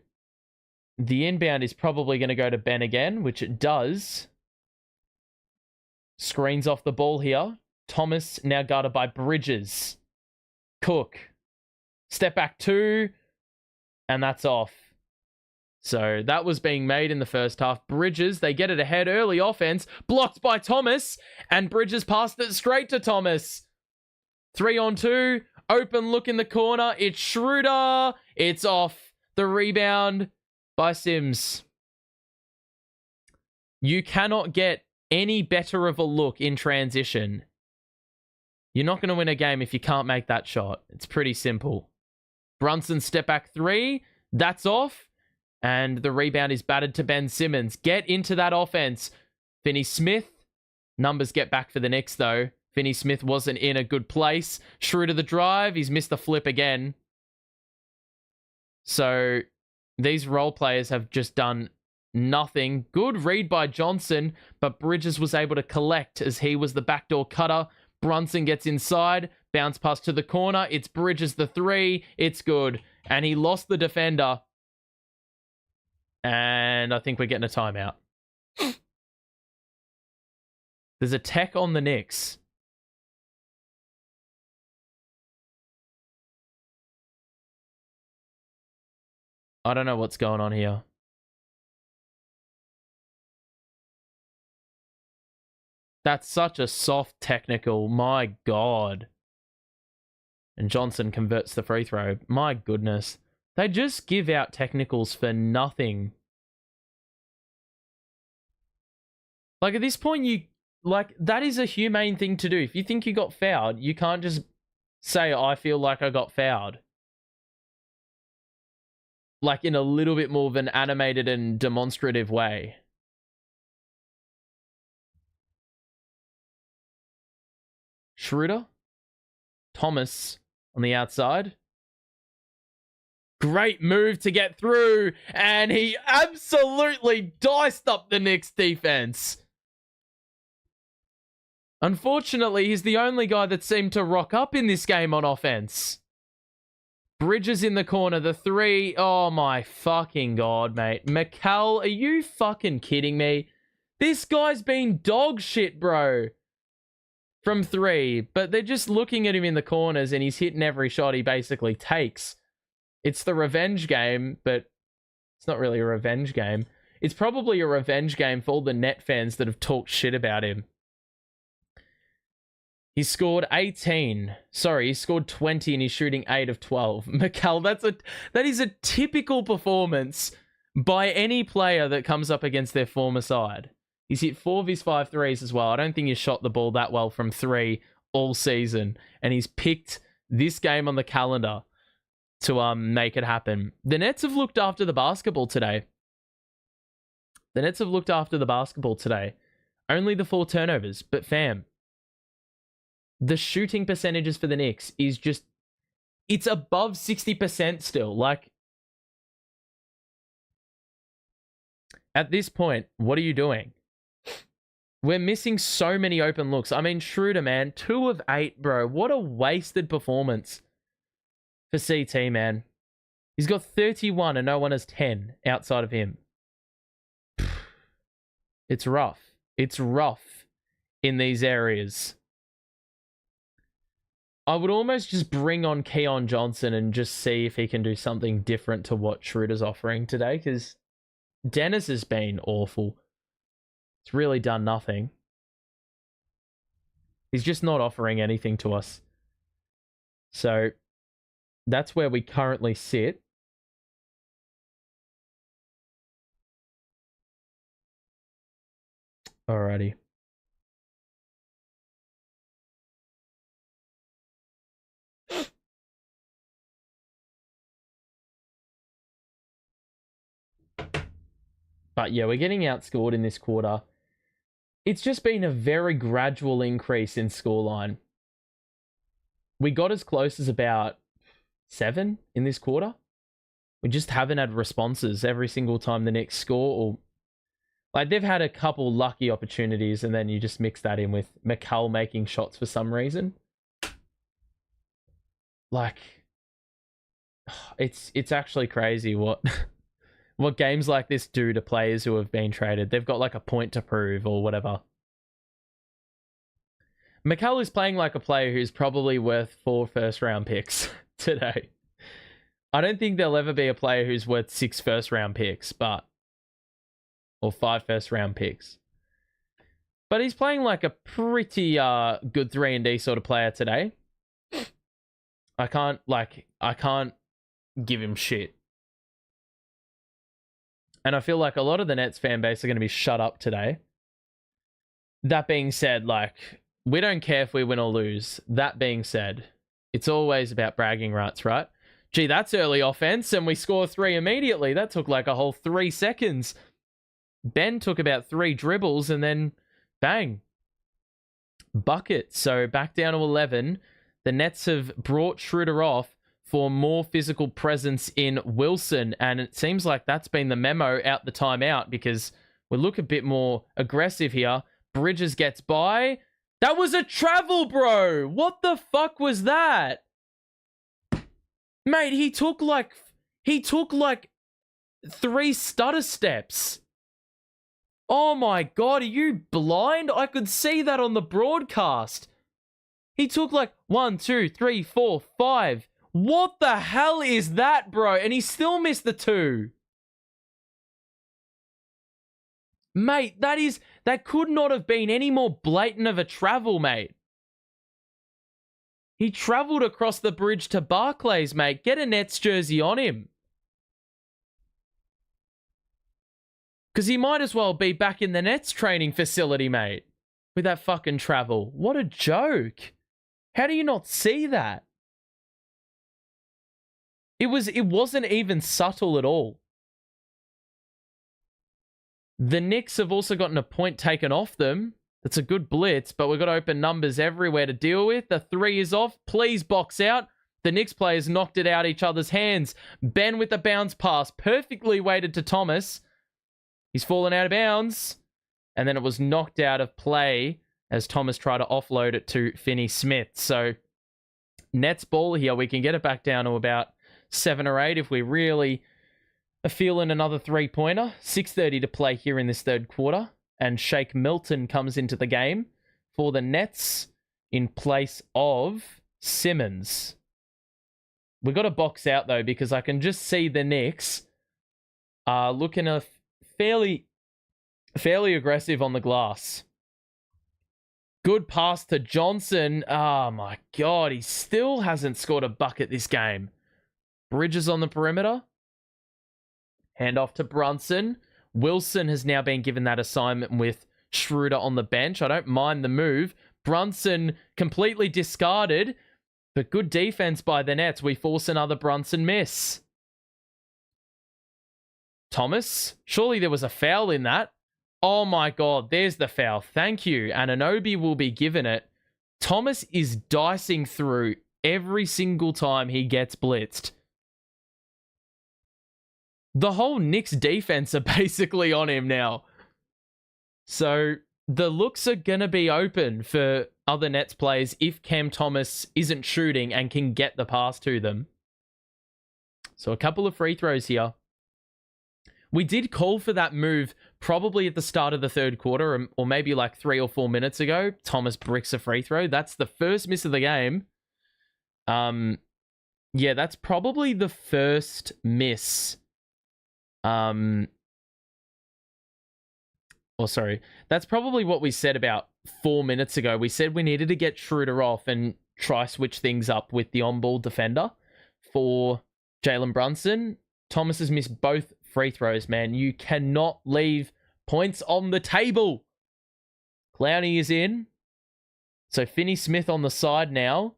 the inbound is probably going to go to Ben again, which it does. Screens off the ball here. Thomas now guarded by Bridges. Cook. Step back 2. And that's off. So that was being made in the first half. Bridges, they get it ahead. Early offense. Blocked by Thomas. And Bridges passed it straight to Thomas. 3-on-2. Open look in the corner. It's Schroeder. It's off. The rebound by Sims. You cannot get any better of a look in transition. You're not going to win a game if you can't make that shot. It's pretty simple. Brunson step back 3. That's off. And the rebound is batted to Ben Simmons. Get into that offense. Finney-Smith. Numbers get back for the Knicks, though. Finney-Smith wasn't in a good place. Schroeder the drive. He's missed the flip again. So these role players have just done nothing. Good read by Johnson, but Bridges was able to collect as he was the backdoor cutter. Brunson gets inside. Bounce pass to the corner. It's Bridges the 3. It's good. And he lost the defender. And I think we're getting a timeout. There's a tech on the Knicks. I don't know what's going on here. That's such a soft technical. My God. And Johnson converts the free throw. My goodness. They just give out technicals for nothing. Like, at this point, that is a humane thing to do. If you think you got fouled, you can't just say, I feel like I got fouled. Like, in a little bit more of an animated and demonstrative way. Schroeder. Thomas on the outside. Great move to get through. And he absolutely diced up the Knicks defense. Unfortunately, he's the only guy that seemed to rock up in this game on offense. Bridges in the corner, the 3. Oh my fucking God, mate. McCall, are you fucking kidding me? This guy's been dog shit, bro. From 3. But they're just looking at him in the corners and he's hitting every shot he basically takes. It's the revenge game, but it's not really a revenge game. It's probably a revenge game for all the net fans that have talked shit about him. He scored 18. Sorry, he scored 20 and he's shooting 8 of 12. McCall, that is a typical performance by any player that comes up against their former side. He's hit 4 of his 5 threes as well. I don't think he's shot the ball that well from 3 all season. And he's picked this game on the calendar to make it happen. The Nets have looked after the basketball today. Only the 4 turnovers. But fam, the shooting percentages for the Knicks is just, it's above 60% still. Like, at this point, what are you doing? We're missing so many open looks. I mean, Schroeder, man, 2 of 8, bro. What a wasted performance for CT, man. He's got 31 and no one has 10 outside of him. It's rough. It's rough in these areas. I would almost just bring on Keon Johnson and just see if he can do something different to what Schroeder's offering today, because Dennis has been awful. It's really done nothing. He's just not offering anything to us. So that's where we currently sit. Alrighty. But yeah, we're getting outscored in this quarter. It's just been a very gradual increase in scoreline. We got as close as about 7 in this quarter. We just haven't had responses every single time the Knicks score. Or like, they've had a couple lucky opportunities, and then you just mix that in with McCall making shots for some reason. Like, it's actually crazy what what games like this do to players who have been traded. They've got like a point to prove or whatever. McCall is playing like a player who's probably worth 4 first-round picks today. I don't think there'll ever be a player who's worth 6 first-round picks, or 5 first-round picks. But he's playing like a pretty good 3-and-D sort of player today. I can't give him shit. And I feel like a lot of the Nets fan base are going to be shut up today. That being said, like, we don't care if we win or lose. That being said, it's always about bragging rights, right? Gee, that's early offense, and we score 3 immediately. That took like a whole 3 seconds. Ben took about 3 dribbles, and then bang. Bucket. So back down to 11. The Nets have brought Schroeder off for more physical presence in Wilson, and it seems like that's been the memo out the timeout, because we look a bit more aggressive here. Bridges gets by. That was a travel, bro! What the fuck was that? Mate, he took like 3 stutter steps. Oh my god, are you blind? I could see that on the broadcast. He took like 1, 2, 3, 4, 5. What the hell is that, bro? And he still missed the 2. Mate, that could not have been any more blatant of a travel, mate. He traveled across the bridge to Barclays, mate. Get a Nets jersey on him. Because he might as well be back in the Nets training facility, mate. With that fucking travel. What a joke. How do you not see that? It wasn't even subtle at all. The Knicks have also gotten a point taken off them. That's a good blitz, but we've got open numbers everywhere to deal with. The 3 is off. Please box out. The Knicks players knocked it out each other's hands. Ben with the bounce pass. Perfectly weighted to Thomas. He's fallen out of bounds. And then it was knocked out of play as Thomas tried to offload it to Finney Smith. So, Nets ball here. We can get it back down to about 7 or 8 if we really are feeling another 3-pointer. 6:30 to play here in this third quarter. And Shake Milton comes into the game for the Nets in place of Simmons. We got to box out, though, because I can just see the Knicks are looking a fairly aggressive on the glass. Good pass to Johnson. Oh, my God. He still hasn't scored a bucket this game. Bridges on the perimeter. Hand off to Brunson. Wilson has now been given that assignment with Schroeder on the bench. I don't mind the move. Brunson completely discarded, but good defense by the Nets. We force another Brunson miss. Thomas, surely there was a foul in that. Oh my God, there's the foul. Thank you. Anunoby will be given it. Thomas is dicing through every single time he gets blitzed. The whole Knicks defense are basically on him now. So the looks are going to be open for other Nets players if Cam Thomas isn't shooting and can get the pass to them. So a couple of free throws here. We did call for that move probably at the start of the third quarter, or maybe like 3 or 4 minutes ago, Thomas bricks a free throw. That's the first miss of the game. Yeah, that's probably the first miss. That's probably what we said about 4 minutes ago. We said we needed to get Schroeder off and try switch things up with the on-ball defender for Jalen Brunson. Thomas has missed both free throws, man. You cannot leave points on the table. Clowney is in. So Finney Smith on the side now.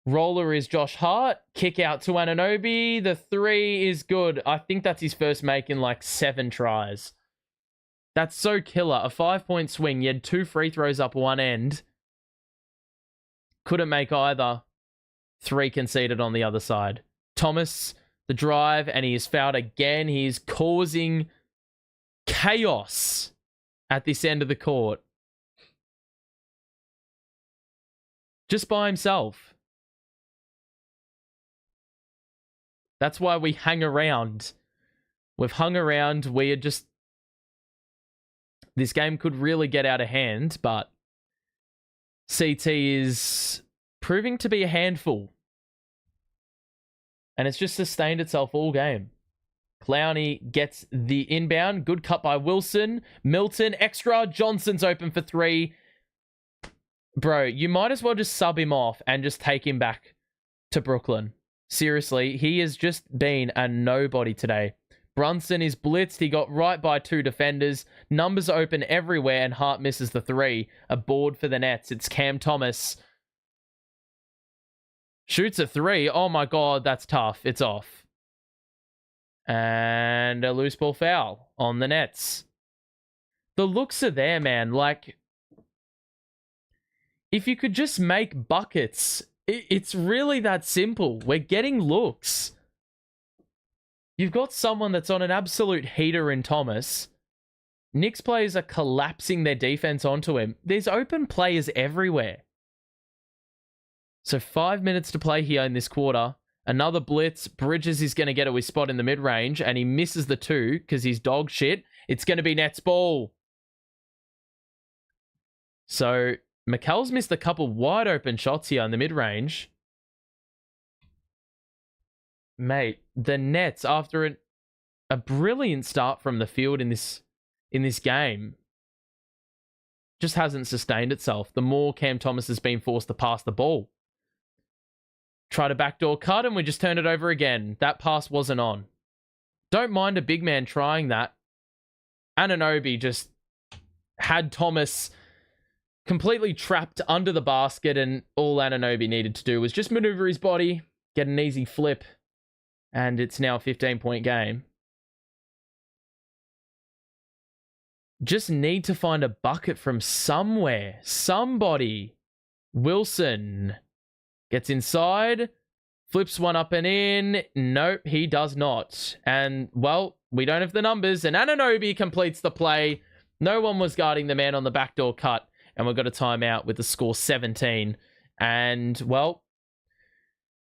Roller is Josh Hart. Kick out to Anunoby. The 3 is good. I think that's his first make in like 7 tries. That's so killer. A 5-point swing. You had 2 free throws up one end. Couldn't make either. 3 conceded on the other side. Thomas, the drive, and he is fouled again. He is causing chaos at this end of the court. Just by himself. That's why we hang around. We've hung around. We are just... This game could really get out of hand, but CT is proving to be a handful. And it's just sustained itself all game. Clowney gets the inbound. Good cut by Wilson. Milton, extra. Johnson's open for 3. Bro, you might as well just sub him off and just take him back to Brooklyn. Seriously, he has just been a nobody today. Brunson is blitzed. He got right by 2 defenders. Numbers open everywhere, and Hart misses the 3. A board for the Nets. It's Cam Thomas. Shoots a 3. Oh my god, that's tough. It's off. And a loose ball foul on the Nets. The looks are there, man. Like, if you could just make buckets, it's really that simple. We're getting looks. You've got someone that's on an absolute heater in Thomas. Knicks players are collapsing their defense onto him. There's open players everywhere. So 5 minutes to play here in this quarter. Another blitz. Bridges is going to get a spot in the mid-range, and he misses the 2 because he's dog shit. It's going to be Nets ball. So McCall's missed a couple wide open shots here in the mid-range. Mate, the Nets, after a brilliant start from the field in this game, just hasn't sustained itself. The more Cam Thomas has been forced to pass the ball. Tried a backdoor cut, and we just turned it over again. That pass wasn't on. Don't mind a big man trying that. Anunoby just had Thomas completely trapped under the basket, and all Anunoby needed to do was just maneuver his body, get an easy flip, and it's now a 15-point game. Just need to find a bucket from somewhere. Somebody. Wilson gets inside, flips one up and in. Nope, he does not. And, well, we don't have the numbers, and Anunoby completes the play. No one was guarding the man on the backdoor cut, and we've got a timeout with the score 17. And, well,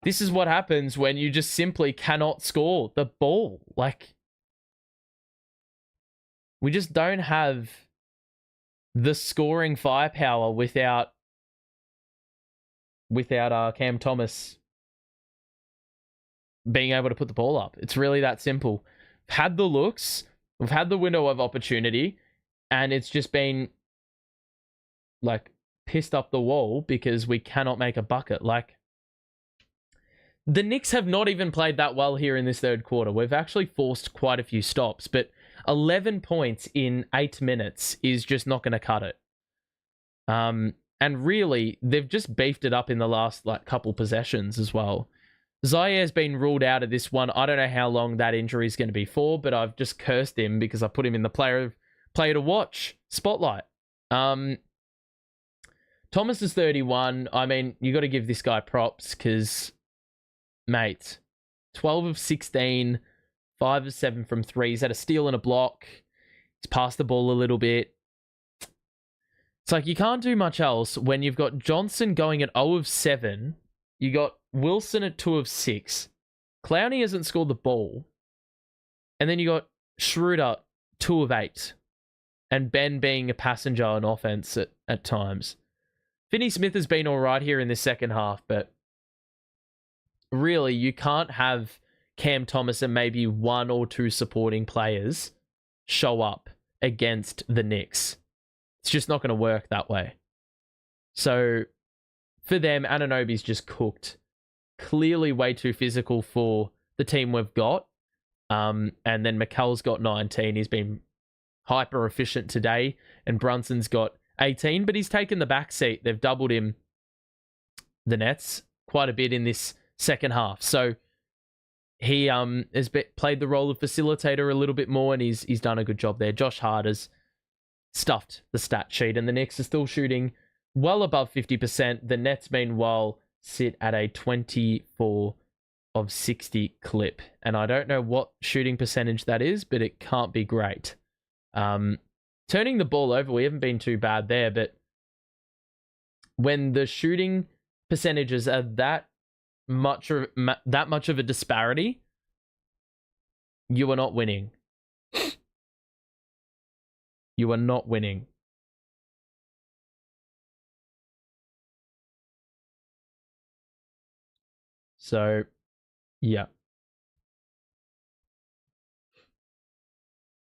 this is what happens when you just simply cannot score the ball. Like, we just don't have the scoring firepower without Cam Thomas being able to put the ball up. It's really that simple. We've had the looks, we've had the window of opportunity, and it's just been like pissed up the wall because we cannot make a bucket. Like, the Knicks have not even played that well here in this third quarter. We've actually forced quite a few stops, but 11 points in 8 minutes is just not going to cut it. And really, they've just beefed it up in the last couple possessions as well. Zaire's been ruled out of this one. I don't know how long that injury is going to be for, but I've just cursed him because I put him in the player to watch spotlight. Thomas is 31. I mean, you got to give this guy props because, mate, 12 of 16, 5 of 7 from 3. He's had a steal and a block. He's passed the ball a little bit. It's like you can't do much else when you've got Johnson going at 0 of 7. You got Wilson at 2 of 6. Clowney hasn't scored the ball. And then you got Schroeder 2 of 8 and Ben being a passenger on offense at times. Finney Smith has been all right here in this second half, but really, you can't have Cam Thomas and maybe one or two supporting players show up against the Knicks. It's just not going to work that way. So for them, Anunoby's just cooked. Clearly way too physical for the team we've got. And then McCall's got 19. He's been hyper efficient today. And Brunson's got 18, but he's taken the back seat. They've doubled him, the Nets, quite a bit in this second half. So he has played the role of facilitator a little bit more, and he's done a good job there. Josh Hart has stuffed the stat sheet, and the Knicks are still shooting well above 50%. The Nets, meanwhile, sit at a 24 of 60 clip. And I don't know what shooting percentage that is, but it can't be great. Turning the ball over, we haven't been too bad there, but when the shooting percentages are that much of a disparity, you are not winning. You are not winning. So, yeah.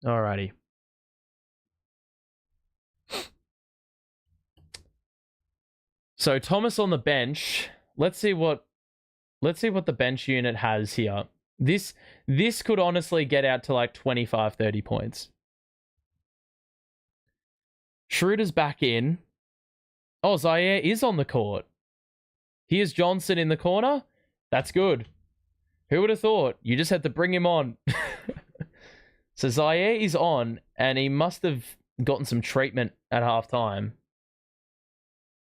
Alrighty. So Thomas on the bench. Let's see what the bench unit has here. This could honestly get out to like 25, 30 points. Schroeder's back in. Oh, Zaire is on the court. Here's Johnson in the corner. That's good. Who would have thought? You just had to bring him on. So Zaire is on, and he must have gotten some treatment at halftime.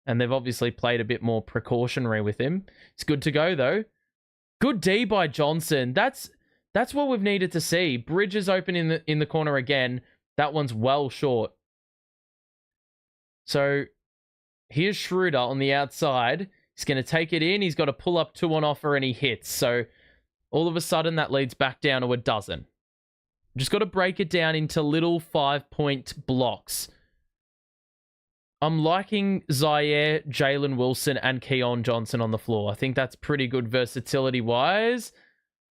And they've obviously played a bit more precautionary with him. It's good to go, though. Good D by Johnson. That's what we've needed to see. Bridges open in the corner again. That one's well short. So here's Schroeder on the outside. He's going to take it in. He's got to pull up 2 on offer, and he hits. So all of a sudden, that leads back down to a dozen. Just got to break it down into little 5-point blocks. I'm liking Zaire, Jalen Wilson, and Keon Johnson on the floor. I think that's pretty good versatility-wise.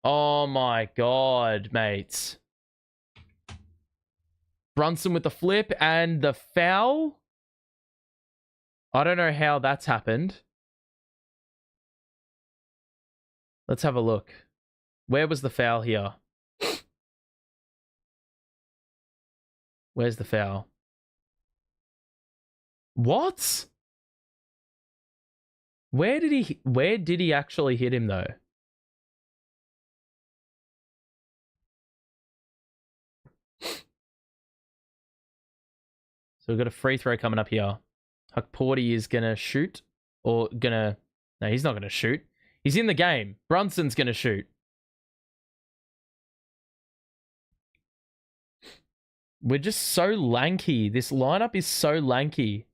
Oh my God, mates. Brunson with the flip and the foul. I don't know how that's happened. Let's have a look. Where was the foul here? Where's the foul? What? Where did he actually hit him though? So we've got a free throw coming up here. Hukporti is gonna shoot, or no, he's not gonna shoot. He's in the game. Brunson's gonna shoot. We're just so lanky. This lineup is so lanky.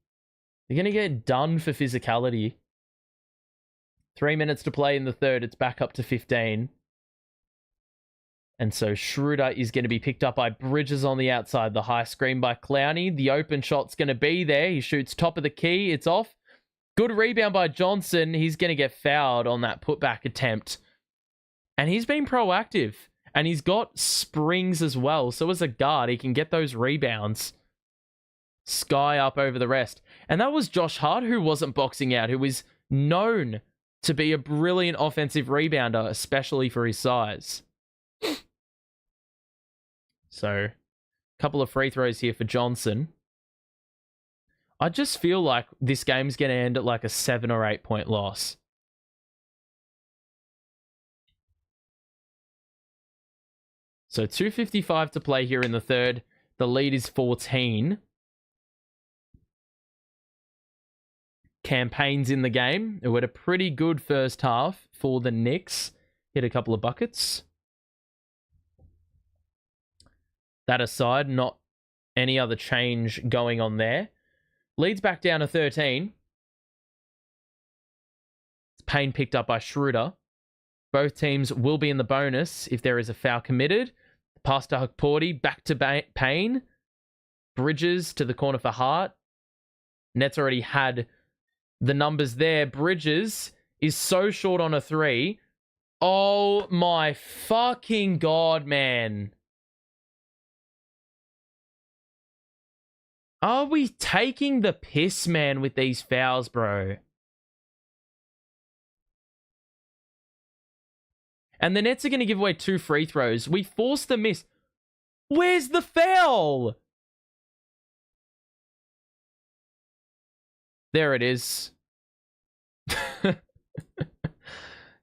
They're going to get done for physicality. 3 minutes to play in the third. It's back up to 15. And so Schroeder is going to be picked up by Bridges on the outside. The high screen by Clowney. The open shot's going to be there. He shoots top of the key. It's off. Good rebound by Johnson. He's going to get fouled on that putback attempt. And he's been proactive. And he's got springs as well. So as a guard, he can get those rebounds. Sky up over the rest. And that was Josh Hart, who wasn't boxing out, who is known to be a brilliant offensive rebounder, especially for his size. So, a couple of free throws here for Johnson. I just feel like this game's going to end at like a 7 or 8 point loss. So 2:55 to play here in the third. The lead is 14. Campaign's in the game. It had a pretty good first half for the Knicks. Hit a couple of buckets. That aside, not any other change going on there. Leads back down to 13. Payne picked up by Schroeder. Both teams will be in the bonus if there is a foul committed. Pass to Hukporti, back to Payne. Bridges to the corner for Hart. Nets already had the numbers there. Bridges is so short on a three. Oh my fucking God, man. Are we taking the piss, man, with these fouls, bro? And the Nets are going to give away 2 free throws. We forced the miss. Where's the foul? There it is.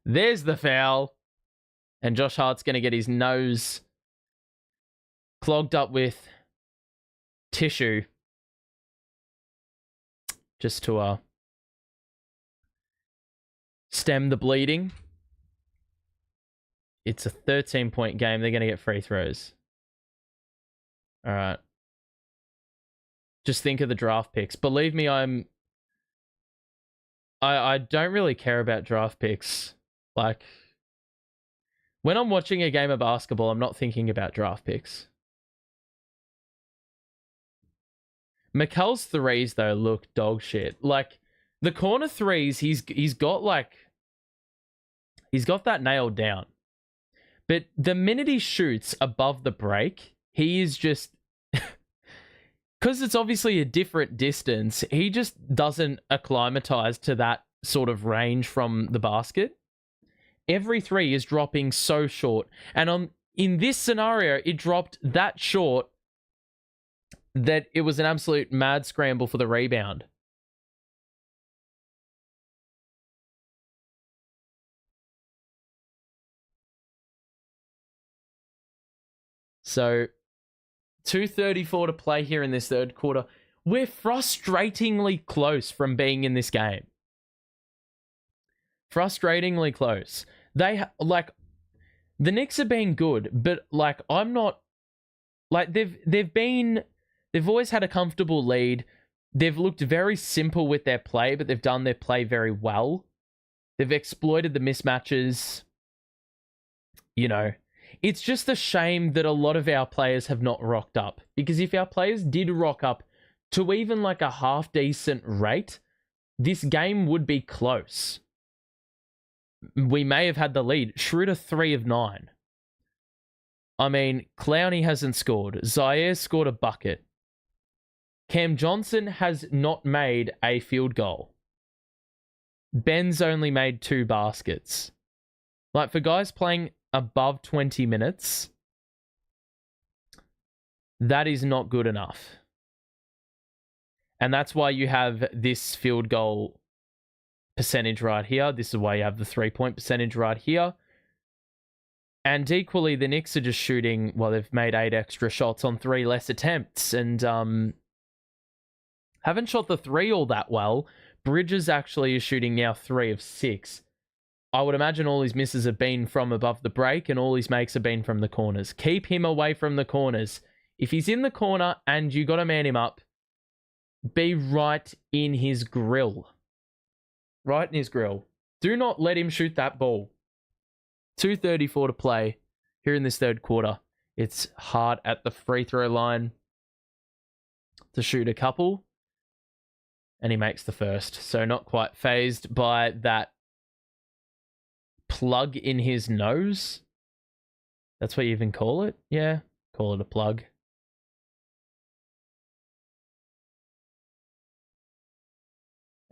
There's the foul. And Josh Hart's going to get his nose clogged up with tissue. Just to stem the bleeding. It's a 13-point game. They're going to get free throws. All right. Just think of the draft picks. Believe me, I don't really care about draft picks. Like, when I'm watching a game of basketball, I'm not thinking about draft picks. Mikal's threes, though, look dog shit. Like, the corner threes, he's got that nailed down. But the minute he shoots above the break, he is just... Because it's obviously a different distance, he just doesn't acclimatize to that sort of range from the basket. Every three is dropping so short. And in this scenario, it dropped that short that it was an absolute mad scramble for the rebound. So, 2:34 to play here in this third quarter. We're frustratingly close from being in this game. Frustratingly close. The Knicks are being good, but I'm not, they've always had a comfortable lead. They've looked very simple with their play, but they've done their play very well. They've exploited the mismatches. You know, it's just a shame that a lot of our players have not rocked up. Because if our players did rock up to even a half-decent rate, this game would be close. We may have had the lead. Schroeder 3 of 9. I mean, Clowney hasn't scored. Zaire scored a bucket. Cam Johnson has not made a field goal. Ben's only made 2 baskets. For guys playing above 20 minutes, that is not good enough. And that's why you have this field goal percentage right here. This is why you have the 3-point percentage right here. And equally, the Knicks are just shooting, they've made 8 extra shots on 3 less attempts. And haven't shot the 3 all that well. Bridges actually is shooting now 3 of 6. I would imagine all his misses have been from above the break and all his makes have been from the corners. Keep him away from the corners. If he's in the corner and you got to man him up, be right in his grill. Right in his grill. Do not let him shoot that ball. 2:34 to play here in this third quarter. It's hard at the free throw line to shoot a couple. And he makes the first. So not quite phased by that plug in his nose. That's what you even call it? Yeah, call it a plug.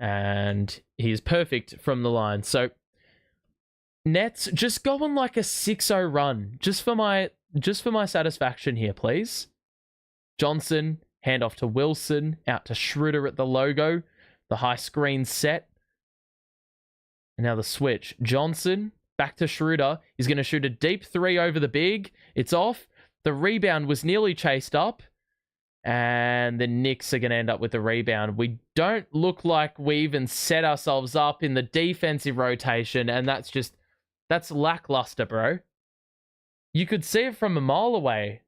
And he's perfect from the line. So Nets, just go on a 6-0 run. Just for my satisfaction here, please. Johnson, handoff to Wilson, out to Schroeder at the logo. The high screen set. And now the switch. Johnson, back to Schroeder. He's going to shoot a deep 3 over the big. It's off. The rebound was nearly chased up. And the Knicks are going to end up with the rebound. We don't look like we even set ourselves up in the defensive rotation. And that's lackluster, bro. You could see it from a mile away.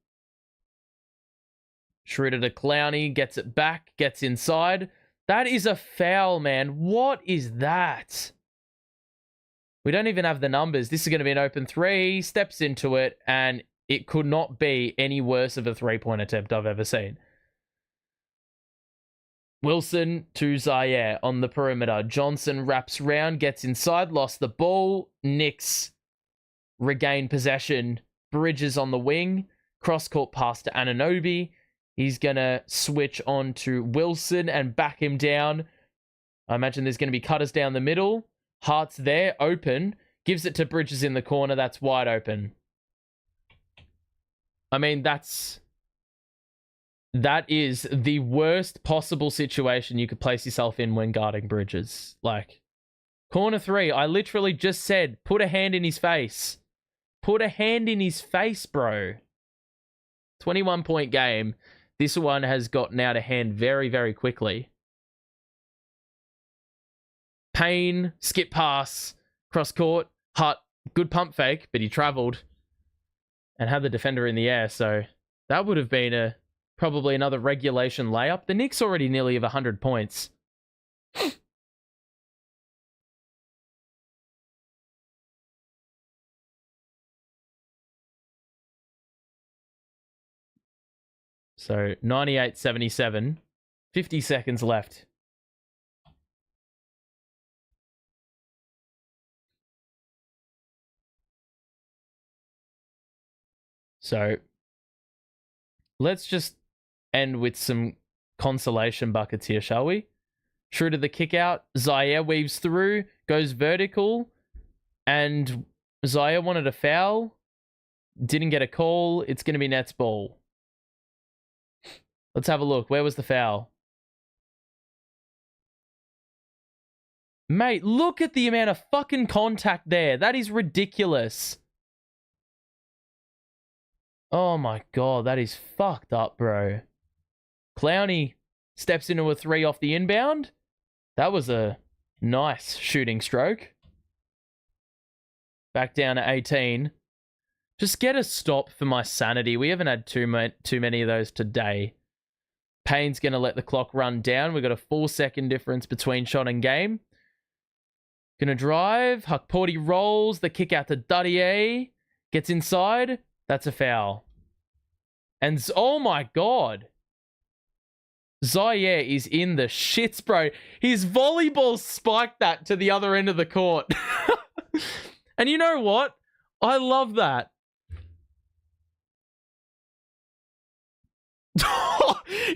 Schroeder to Clowney, gets it back, gets inside. That is a foul, man. What is that? We don't even have the numbers. This is going to be an open 3. Steps into it, and it could not be any worse of a 3-point attempt I've ever seen. Wilson to Zaire on the perimeter. Johnson wraps round, gets inside, lost the ball. Knicks regain possession. Bridges on the wing. Cross-court pass to Anunoby. He's going to switch on to Wilson and back him down. I imagine there's going to be cutters down the middle. Hart's there, open. Gives it to Bridges in the corner. That's wide open. I mean, that is the worst possible situation you could place yourself in when guarding Bridges. Like, corner three, I literally just said, put a hand in his face. Put a hand in his face, bro. 21-point game. This one has gotten out of hand very, very quickly. Payne, skip pass, cross court, Hart, good pump fake, but he traveled and had the defender in the air, so that would have been probably another regulation layup. The Knicks already nearly have 100 points. So 98-77, 50 seconds left. So let's just end with some consolation buckets here, shall we? True to the kick out. Zaire weaves through, goes vertical, and Zaire wanted a foul. Didn't get a call. It's going to be Nets ball. Let's have a look. Where was the foul? Mate, look at the amount of fucking contact there. That is ridiculous. Oh my god, that is fucked up, bro. Clowney steps into a three off the inbound. That was a nice shooting stroke. Back down to 18. Just get a stop for my sanity. We haven't had too many of those today. Payne's going to let the clock run down. We've got a 4-second difference between shot and game. Gonna drive. Hukporti rolls. The kick out to Dadier. Gets inside. That's a foul. And oh my god. Zaire is in the shits, bro. His volleyball spiked that to the other end of the court. And you know what? I love that.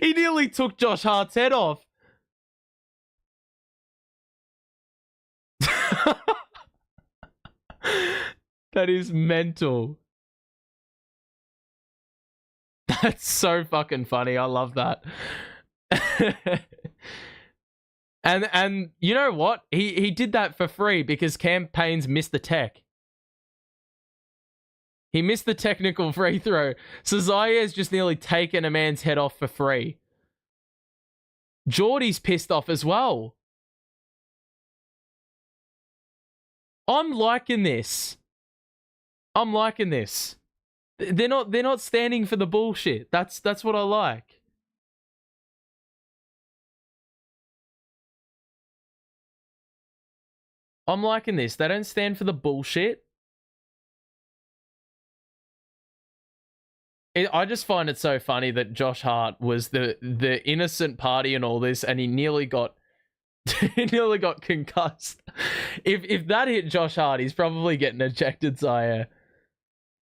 He nearly took Josh Hart's head off. That is mental. That's so fucking funny. I love that. And you know what? He did that for free because Cam Payne's missed the tech. He missed the technical free throw. So Zaire's just nearly taken a man's head off for free. Geordie's pissed off as well. I'm liking this. I'm liking this. They're not standing for the bullshit. That's what I like. I'm liking this. They don't stand for the bullshit. I just find it so funny that Josh Hart was the innocent party in all this, and he nearly got he nearly got concussed. If that hit Josh Hart, he's probably getting ejected, Zaire.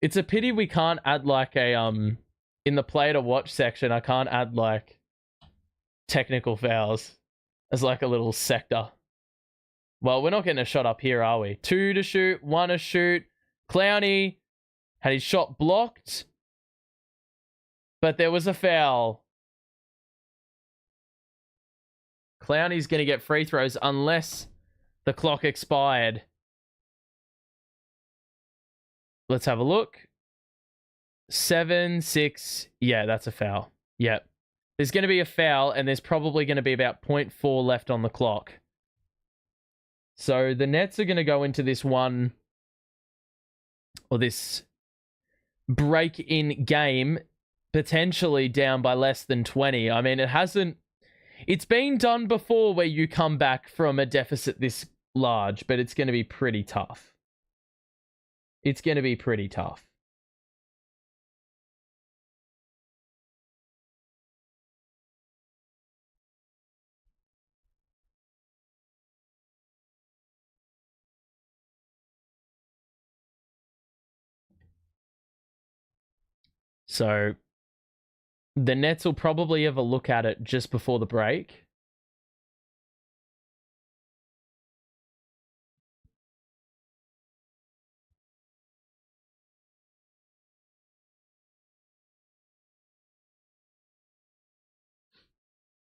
It's a pity we can't add like a in the play to watch section, I can't add like technical fouls as like a little sector. Well, we're not getting a shot up here, are we? 2 to shoot, 1 to shoot. Clowney had his shot blocked, but there was a foul. Clowney's going to get free throws unless the clock expired. Let's have a look. 7, 6. Yeah, that's a foul. Yep. There's going to be a foul, and there's probably going to be about 0.4 left on the clock. So the Nets are going to go into this one, or this break-in game, potentially down by less than 20. I mean, it's been done before where you come back from a deficit this large, but it's going to be pretty tough. It's going to be pretty tough. So the Nets will probably have a look at it just before the break.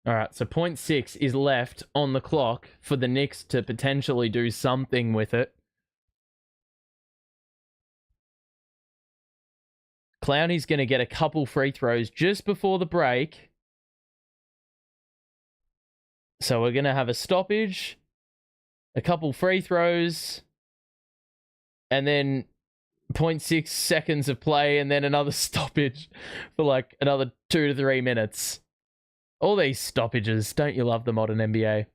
All right, so 0.6 is left on the clock for the Knicks to potentially do something with it. Clowney's going to get a couple free throws just before the break. So we're going to have a stoppage, a couple free throws, and then 0.6 seconds of play, and then another stoppage for like another 2 to 3 minutes. All these stoppages, don't you love the modern NBA?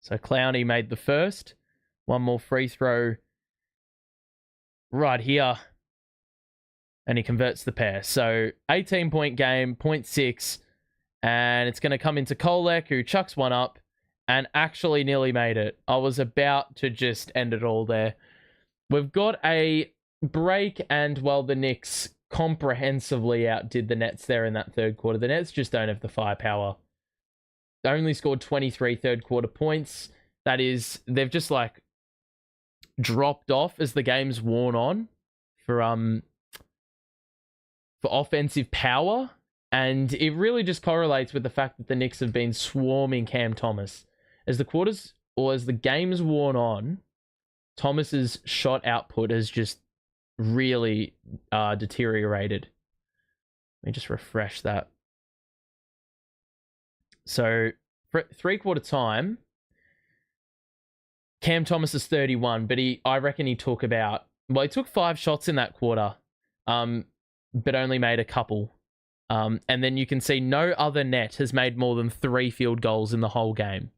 So Clowney made the first. One more free throw right here. And he converts the pair. So 18-point game, 0.6. And it's going to come into Kolek, who chucks one up and actually nearly made it. I was about to just end it all there. We've got a break, and, well, the Knicks comprehensively outdid the Nets there in that third quarter. The Nets just don't have the firepower. They only scored 23 third quarter points. That is, they've just like dropped off as the game's worn on for offensive power. And it really just correlates with the fact that the Knicks have been swarming Cam Thomas. As the quarters, or as the game's worn on, Thomas's shot output has just really deteriorated. Let me just refresh that. So, for three-quarter time, Cam Thomas is 31, but I reckon he took he took 5 shots in that quarter, but only made a couple. And then you can see no other net has made more than 3 field goals in the whole game.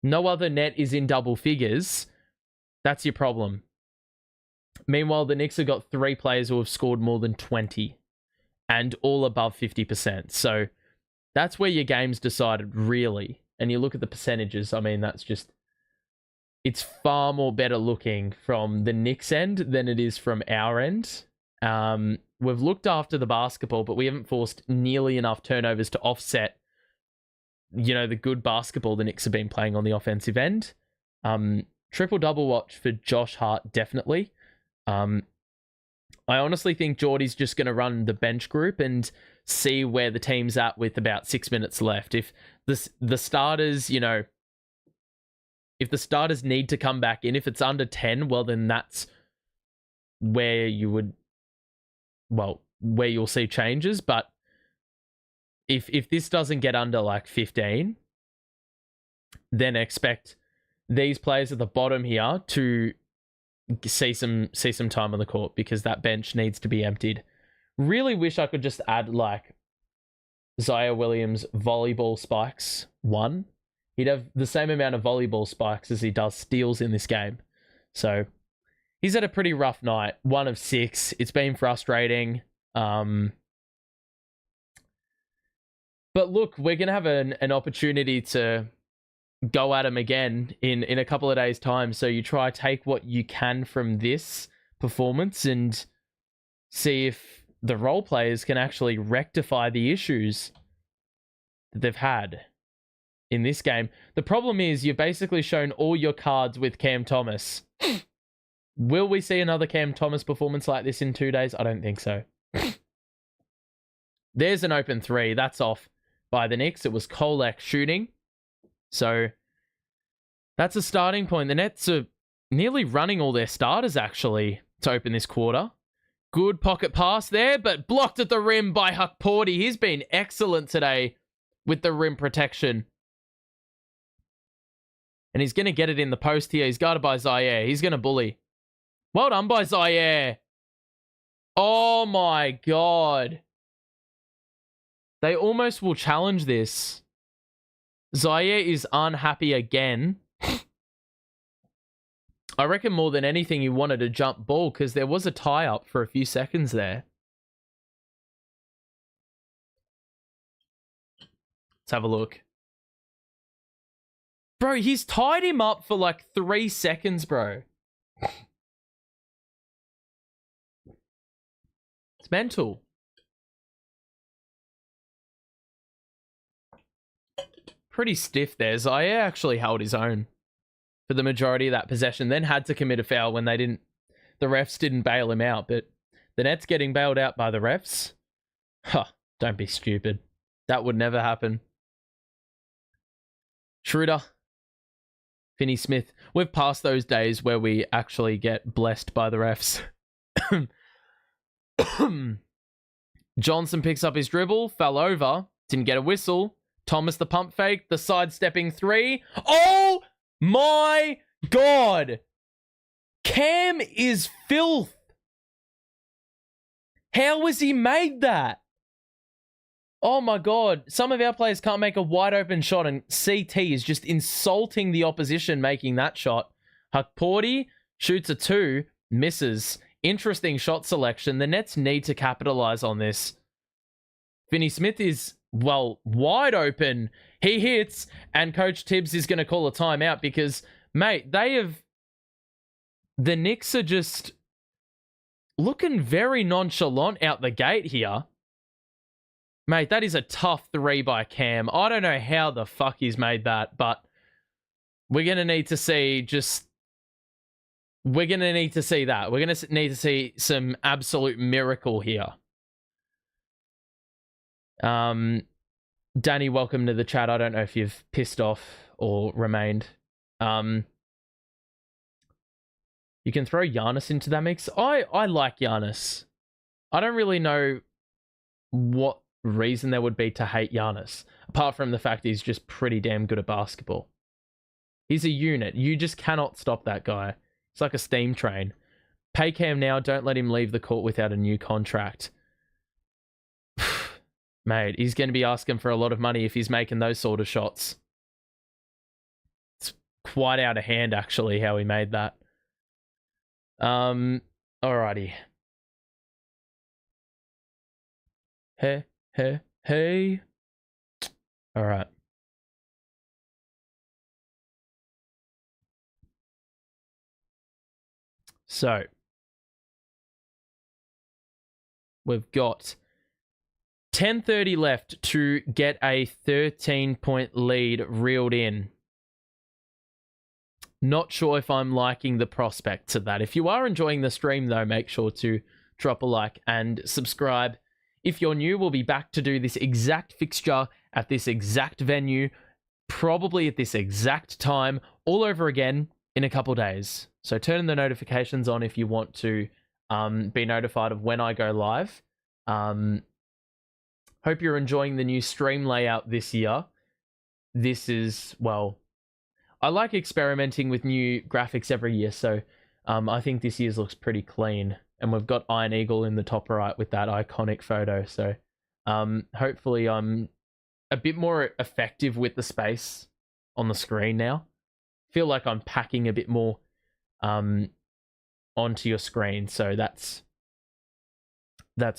No other net is in double figures. That's your problem. Meanwhile, the Knicks have got 3 players who have scored more than 20 and all above 50%. So that's where your game's decided, really. And you look at the percentages, I mean, that's just... It's far more better looking from the Knicks end than it is from our end. We've looked after the basketball, but we haven't forced nearly enough turnovers to offset, the good basketball the Knicks have been playing on the offensive end. Triple-double watch for Josh Hart, definitely. I honestly think Geordie's just going to run the bench group and see where the team's at with about 6 minutes left. If the starters, if the starters need to come back in, if it's under 10, well, then that's where where you'll see changes. But if this doesn't get under like 15, then expect these players at the bottom here to see some time on the court, because that bench needs to be emptied. Really wish I could just add like Zaire Williams volleyball spikes 1. He'd have the same amount of volleyball spikes as he does steals in this game. So he's had a pretty rough night. 1 of 6. It's been frustrating. But look, we're going to have an opportunity to go at him again in a couple of days' time. So you try to take what you can from this performance and see if the role players can actually rectify the issues that they've had in this game. The problem is you've basically shown all your cards with Cam Thomas. Will we see another Cam Thomas performance like this in 2 days? I don't think so. There's an open 3. That's off by the Knicks. It was Kolek shooting. So that's a starting point. The Nets are nearly running all their starters, actually, to open this quarter. Good pocket pass there, but blocked at the rim by Hukporti. He's been excellent today with the rim protection. And he's going to get it in the post here. He's guarded by Zaire. He's going to bully. Well done by Zaire. Oh my God. They almost will challenge this. Zaire is unhappy again. I reckon more than anything he wanted a jump ball, because there was a tie-up for a few seconds there. Let's have a look. Bro, he's tied him up for like 3 seconds, bro. It's mental. Pretty stiff there. Zaire actually held his own for the majority of that possession, then had to commit a foul when the refs didn't bail him out. But the Nets getting bailed out by the refs? Huh, don't be stupid. That would never happen. Schroeder, Finney Smith. We've passed those days where we actually get blessed by the refs. Johnson picks up his dribble, fell over, didn't get a whistle. Thomas the pump fake, the sidestepping three. Oh my God! Cam is filth. How has he made that? Oh my God. Some of our players can't make a wide open shot, and CT is just insulting the opposition making that shot. Hukporti shoots a 2, misses. Interesting shot selection. The Nets need to capitalize on this. Finney Smith is, well, wide open. He hits, and Coach Tibbs is going to call a timeout because, mate, the Knicks are just looking very nonchalant out the gate here. Mate, that is a tough 3 by Cam. I don't know how the fuck he's made that, but we're going to need to see that. We're going to need to see some absolute miracle here. Danny, welcome to the chat. I don't know if you've pissed off or remained. You can throw Giannis into that mix. I like Giannis. I don't really know what reason there would be to hate Giannis, apart from the fact he's just pretty damn good at basketball. He's a unit. You just cannot stop that guy. It's like a steam train. Pay Cam now. Don't let him leave the court without a new contract. Mate, he's going to be asking for a lot of money if he's making those sort of shots. It's quite out of hand, actually, how he made that. Alrighty. Hey. All right. So, we've got 10:30 left to get a 13-point lead reeled in. Not sure if I'm liking the prospects of that. If you are enjoying the stream, though, make sure to drop a like and subscribe. If you're new, we'll be back to do this exact fixture at this exact venue, probably at this exact time, all over again in a couple days. So turn the notifications on if you want to be notified of when I go live. Hope you're enjoying the new stream layout this year. This is, well, I like experimenting with new graphics every year, so I think this year's looks pretty clean. And we've got Iron Eagle in the top right with that iconic photo. So hopefully I'm a bit more effective with the space on the screen now. Feel like I'm packing a bit more onto your screen. So that's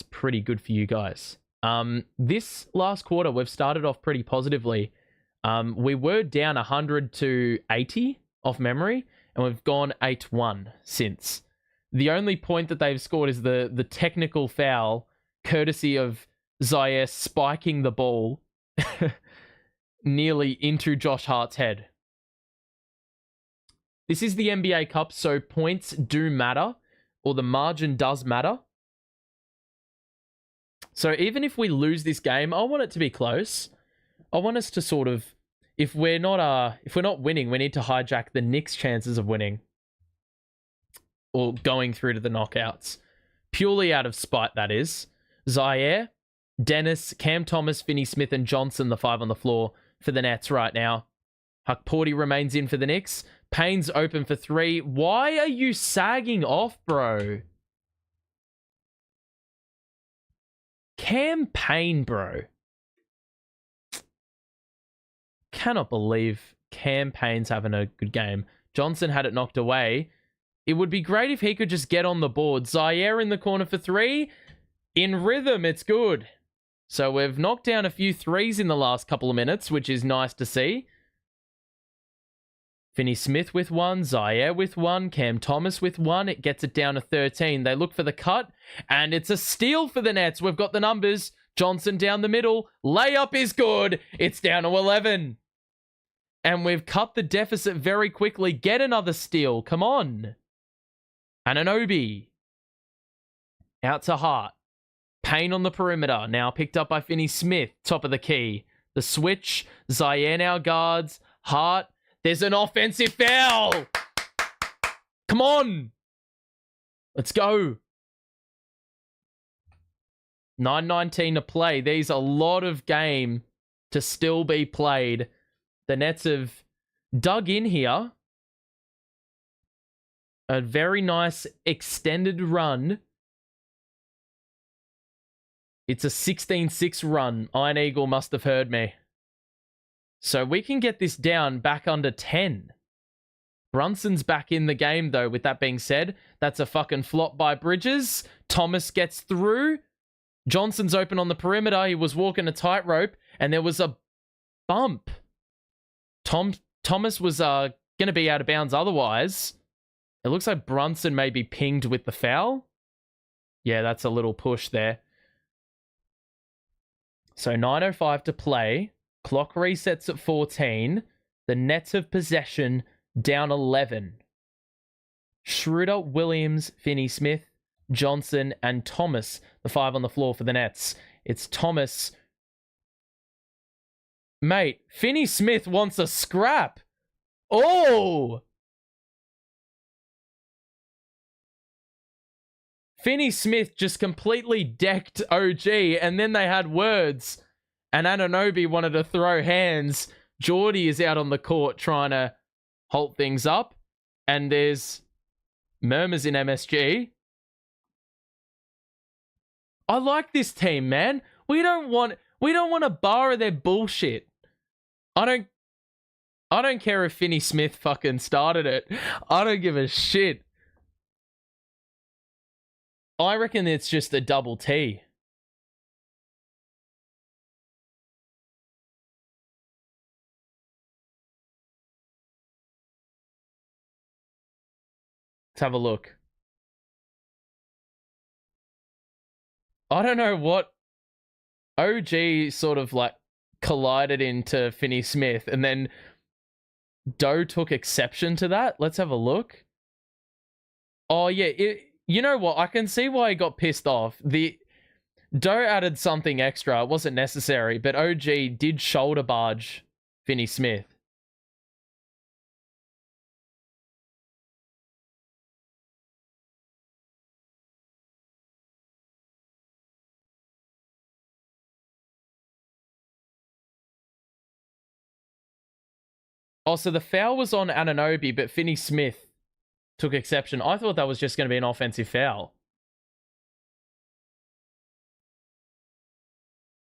pretty good for you guys. This last quarter, we've started off pretty positively. We were down 100 to 80 off memory, and we've gone 8-1 since. The only point that they've scored is the technical foul, courtesy of Zaire spiking the ball nearly into Josh Hart's head. This is the NBA Cup, so points do matter, or the margin does matter. So even if we lose this game, I want it to be close. I want us to sort of, if we're not winning, we need to hijack the Knicks' chances of winning or going through to the knockouts. Purely out of spite, that is. Zaire, Dennis, Cam Thomas, Finney Smith, and Johnson, the 5 on the floor for the Nets right now. Hukporti remains in for the Knicks. Payne's open for 3. Why are you sagging off, bro? Cam Payne, bro. Cannot believe Cam Payne's having a good game. Johnson had it knocked away. It would be great if he could just get on the board. Zaire in the corner for 3. In rhythm, it's good. So we've knocked down a few threes in the last couple of minutes, which is nice to see. Finney-Smith with one, Zaire with one, Cam Thomas with one. It gets it down to 13. They look for the cut, and it's a steal for the Nets. We've got the numbers. Johnson down the middle. Layup is good. It's down to 11. And we've cut the deficit very quickly. Get another steal. Come on. Anunoby. Out to Hart. Payne on the perimeter. Now picked up by Finney-Smith. Top of the key. The switch. Zaire now guards. Hart. There's an offensive foul. Come on. Let's go. 9:19 to play. There's a lot of game to still be played. The Nets have dug in here. A very nice extended run. It's a 16-6 run. Iron Eagle must have heard me. So we can get this down back under 10. Brunson's back in the game, though. With that being said, that's a fucking flop by Bridges. Thomas gets through. Johnson's open on the perimeter. He was walking a tightrope, and there was a bump. Thomas was going to be out of bounds otherwise. It looks like Brunson may be pinged with the foul. Yeah, that's a little push there. So 9:05 to play. Clock resets at 14. The Nets have possession down 11. Schroeder, Williams, Finney-Smith, Johnson, and Thomas, the 5 on the floor for the Nets. It's Thomas. Mate, Finney-Smith wants a scrap. Oh! Finney-Smith just completely decked OG, and then they had words. And Anunoby wanted to throw hands. Geordie is out on the court trying to halt things up. And there's murmurs in MSG. I like this team, man. We don't want to borrow their bullshit. I don't care if Finney-Smith fucking started it. I don't give a shit. I reckon it's just a double T. Let's have a look. I don't know what OG sort of like collided into Finney-Smith, and then Doe took exception to that. Let's have a look. Oh yeah, you know what? I can see why he got pissed off. The Doe added something extra. It wasn't necessary, but OG did shoulder barge Finney-Smith. Oh, so the foul was on Anunoby, but Finney-Smith took exception. I thought that was just going to be an offensive foul.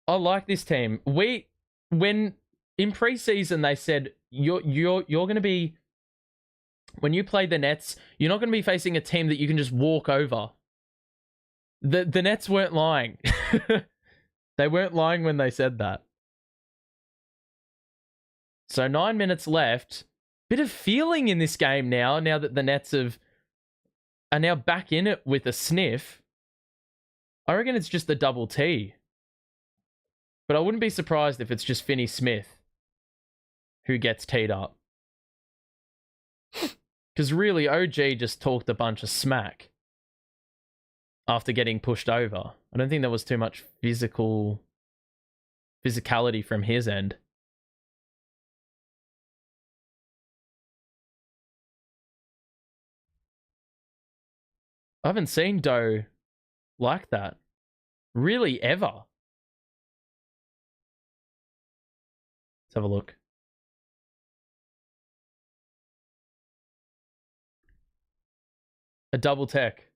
I like this team. When in preseason they said you're going to be, when you play the Nets, you're not going to be facing a team that you can just walk over. The Nets weren't lying. They weren't lying when they said that. So 9 minutes left. Bit of feeling in this game now that the Nets are now back in it with a sniff. I reckon it's just a double T. But I wouldn't be surprised if it's just Finney-Smith who gets teed up. Because really, OG just talked a bunch of smack after getting pushed over. I don't think there was too much physicality from his end. I haven't seen Doe like that. Really, ever. Let's have a look. A double tech.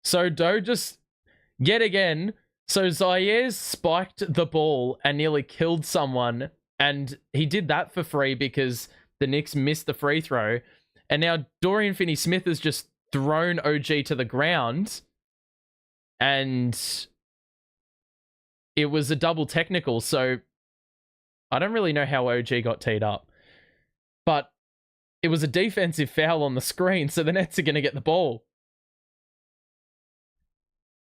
So Doe just, yet again, so Zaire spiked the ball and nearly killed someone, and he did that for free because the Knicks missed the free throw. And now Dorian Finney-Smith has just thrown OG to the ground, and it was a double technical, so I don't really know how OG got teed up. But it was a defensive foul on the screen, so the Nets are going to get the ball.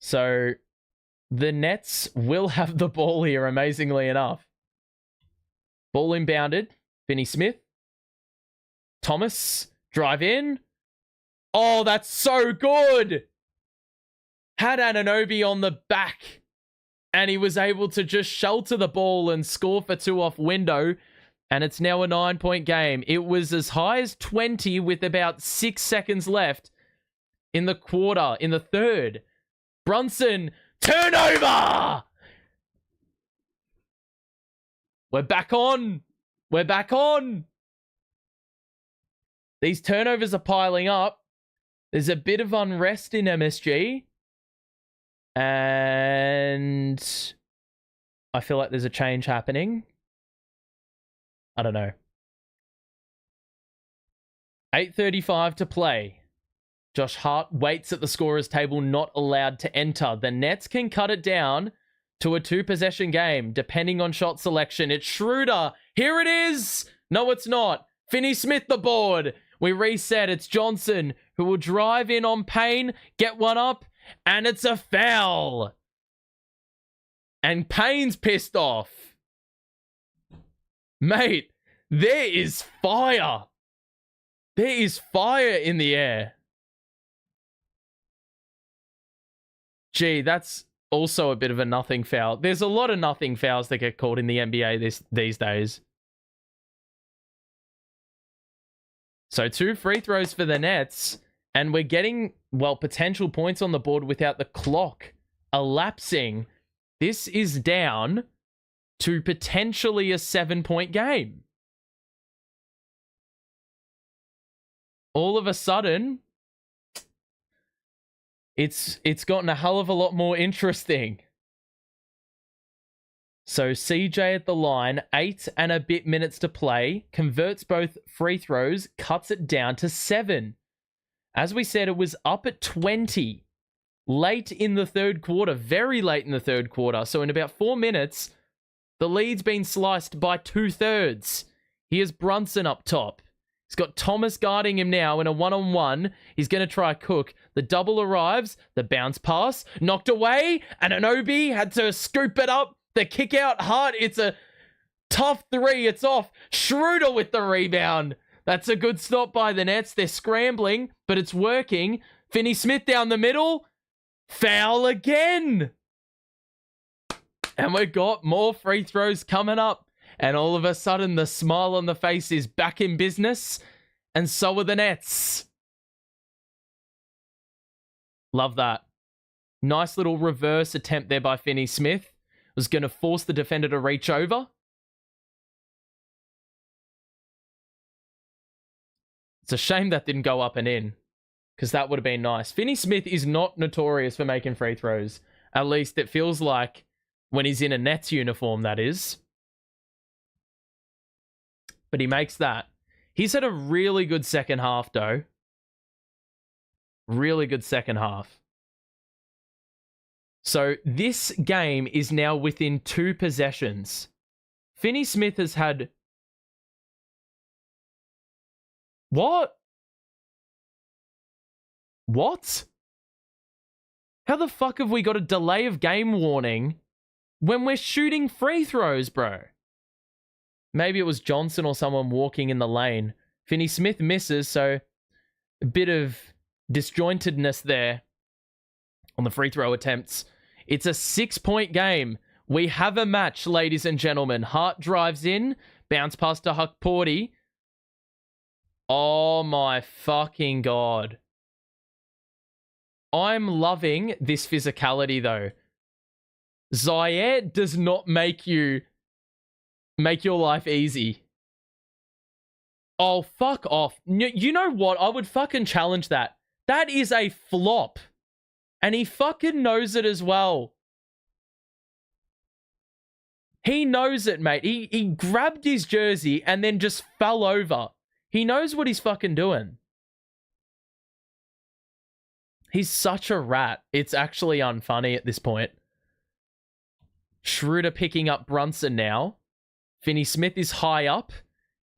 So the Nets will have the ball here, amazingly enough. Ball inbounded. Finney Smith. Thomas. Drive in. Oh, that's so good. Had Anunoby on the back. And he was able to just shelter the ball and score for 2 off window. And it's now a 9-point game. It was as high as 20 with about 6 seconds left in the quarter, in the third. Brunson, turnover! We're back on. We're back on. These turnovers are piling up. There's a bit of unrest in MSG. And I feel like there's a change happening. I don't know. 8:35 to play. Josh Hart waits at the scorer's table, not allowed to enter. The Nets can cut it down to a 2-possession game, depending on shot selection. It's Schroeder. Here it is. No, it's not. Finney Smith the board. We reset. It's Johnson who will drive in on Payne, get one up, and it's a foul. And Payne's pissed off. Mate, there is fire. There is fire in the air. Gee, that's also a bit of a nothing foul. There's a lot of nothing fouls that get called in the NBA these days. So 2 free throws for the Nets, and we're getting, well, potential points on the board without the clock elapsing. This is down to potentially a 7-point game. All of a sudden, it's gotten a hell of a lot more interesting. So CJ at the line, 8 and a bit minutes to play, converts both free throws, cuts it down to 7. As we said, it was up at 20 late in the third quarter, very late in the third quarter. So in about 4 minutes, the lead's been sliced by 2/3. Here's Brunson up top. He's got Thomas guarding him now in a one-on-one. He's going to try Cook. The double arrives. The bounce pass knocked away. And Anunoby had to scoop it up. The kick out hard. It's a tough 3. It's off. Schroeder with the rebound. That's a good stop by the Nets. They're scrambling, but it's working. Finney Smith down the middle. Foul again. And we've got more free throws coming up. And all of a sudden, the smile on the face is back in business. And so are the Nets. Love that. Nice little reverse attempt there by Finney Smith. Was going to force the defender to reach over. It's a shame that didn't go up and in, because that would have been nice. Finney Smith is not notorious for making free throws. At least it feels like when he's in a Nets uniform, that is. But he makes that. He's had a really good second half, though. Really good second half. So this game is now within 2 possessions. Finney Smith has had... What? What? How the fuck have we got a delay of game warning when we're shooting free throws, bro? Maybe it was Johnson or someone walking in the lane. Finney Smith misses, so a bit of disjointedness there on the free throw attempts. It's a 6-point game. We have a match, ladies and gentlemen. Hart drives in, bounce pass to Huckporty. Oh my fucking God. I'm loving this physicality, though. Zaire does not make your life easy. Oh, fuck off. You know what? I would fucking challenge that. That is a flop. And he fucking knows it as well. He knows it, mate. He grabbed his jersey and then just fell over. He knows what he's fucking doing. He's such a rat. It's actually unfunny at this point. Schroeder picking up Brunson now. Finney-Smith is high up.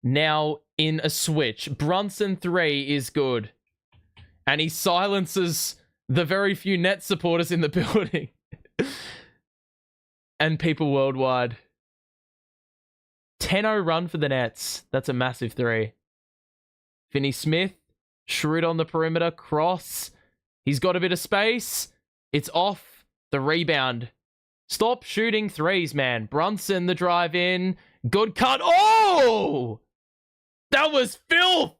Now in a switch. Brunson 3 is good. And he silences the very few Nets supporters in the building. And people worldwide. 10-0 run for the Nets. That's a massive 3. Finney-Smith. Schroeder on the perimeter. Cross. He's got a bit of space. It's off. The rebound. Stop shooting threes, man. Brunson, the drive in. Good cut. Oh! That was filth!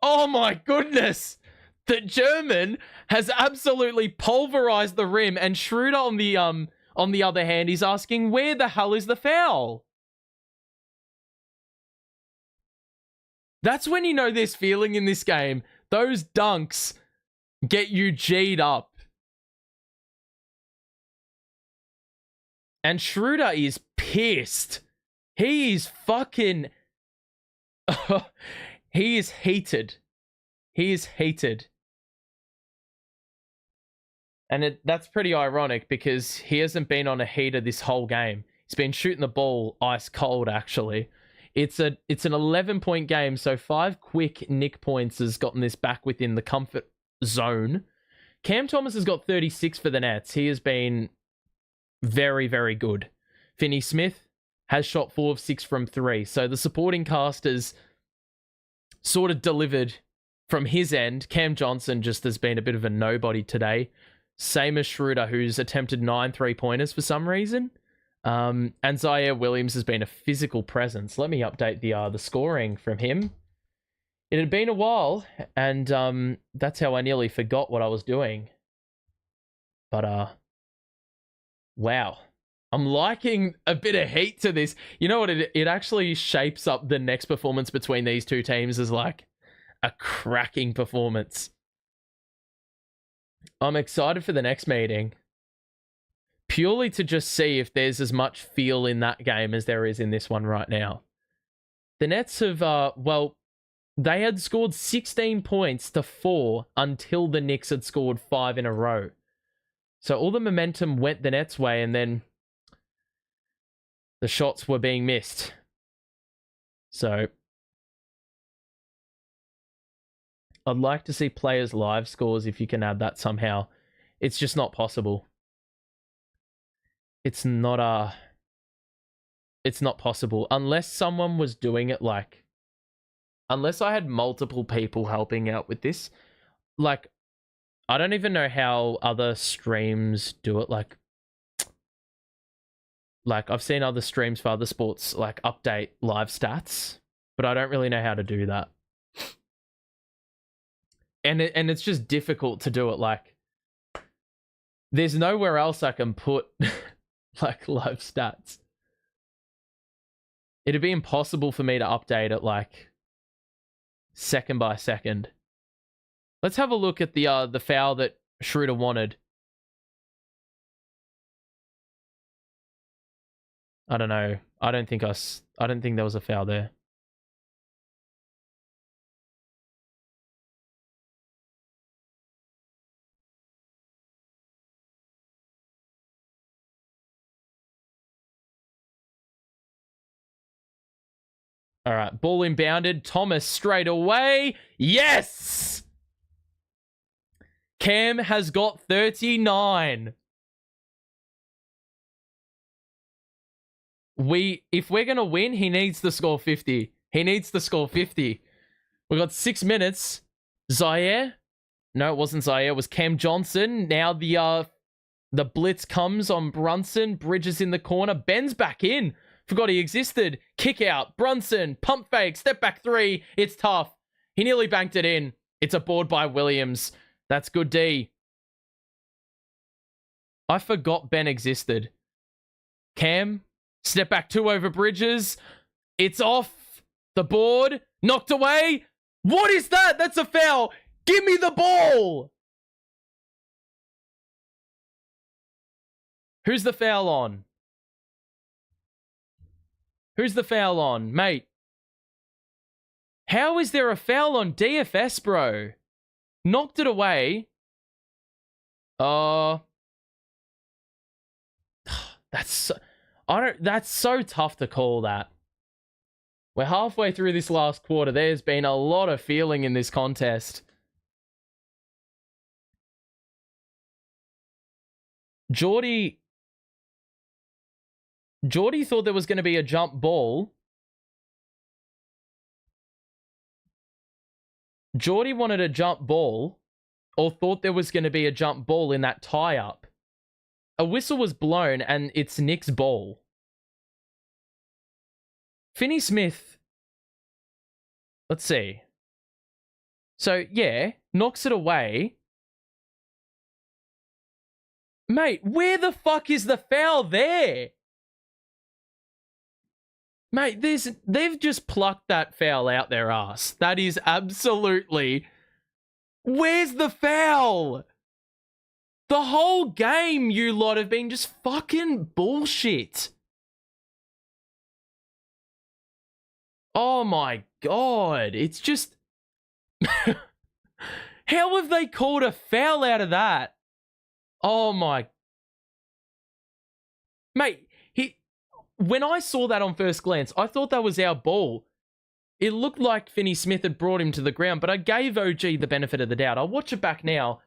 Oh my goodness! The German has absolutely pulverized the rim, and Schroeder on the other hand, he's asking, where the hell is the foul? That's when you know there's feeling in this game. Those dunks get you G'd up. And Schroeder is pissed. He is fucking... he is heated. He is heated. And that's pretty ironic because he hasn't been on a heater this whole game. He's been shooting the ball ice cold, actually. It's an 11-point game, so 5 quick Nick points has gotten this back within the comfort zone. Cam Thomas has got 36 for the Nets. He has been very, very good. Finney-Smith has shot 4 of 6 from 3. So the supporting cast has sort of delivered from his end. Cam Johnson just has been a bit of a nobody today. Same as Schroeder, who's attempted 9 3-pointers for some reason. And Zaire Williams has been a physical presence. Let me update the scoring from him. It had been a while, and that's how I nearly forgot what I was doing. But, wow. I'm liking a bit of heat to this. You know what? It actually shapes up the next performance between these two teams as like a cracking performance. I'm excited for the next meeting. Purely to just see if there's as much feel in that game as there is in this one right now. The Nets have, they had scored 16 points to 4 until the Knicks had scored 5 in a row. So all the momentum went the Nets' way, and then the shots were being missed. So I'd like to see players' live scores if you can add that somehow. It's just not possible. It's not possible unless someone was doing it like, unless I had multiple people helping out with this. Like, I don't even know how other streams do it. Like I've seen other streams for other sports like update live stats, but I don't really know how to do that. And it's just difficult to do it. Like, there's nowhere else I can put like live stats. It'd be impossible for me to update it like second by second. Let's have a look at the foul that Schroeder wanted. I don't know. I don't think there was a foul there. All right, ball inbounded. Thomas straight away. Yes! Cam has got 39. If we're going to win, he needs to score 50. He needs to score 50. We got 6 minutes. Zaire? No, it wasn't Zaire. It was Cam Johnson. Now the blitz comes on Brunson. Bridges in the corner. Ben's back in. Forgot he existed. Kick out. Brunson. Pump fake. Step back 3. It's tough. He nearly banked it in. It's a board by Williams. That's good D. I forgot Ben existed. Cam. Step back 2 over Bridges. It's off the board. Knocked away. What is that? That's a foul. Give me the ball. Who's the foul on? Who's the foul on, mate? How is there a foul on DFS, bro? Knocked it away. That's so tough to call that. We're halfway through this last quarter. There's been a lot of feeling in this contest. Geordie thought there was going to be a jump ball. Geordie wanted a jump ball, or thought there was going to be a jump ball in that tie-up. A whistle was blown, and it's Nick's ball. Finney Smith, let's see. So, yeah, knocks it away. Mate, where the fuck is the foul there? Mate, they've just plucked that foul out their ass. That is absolutely... Where's the foul? The whole game, you lot have been just fucking bullshit. Oh my God. It's just... How have they called a foul out of that? Oh my... Mate, when I saw that on first glance, I thought that was our ball. It looked like Finney Smith had brought him to the ground, but I gave OG the benefit of the doubt. I'll watch it back now.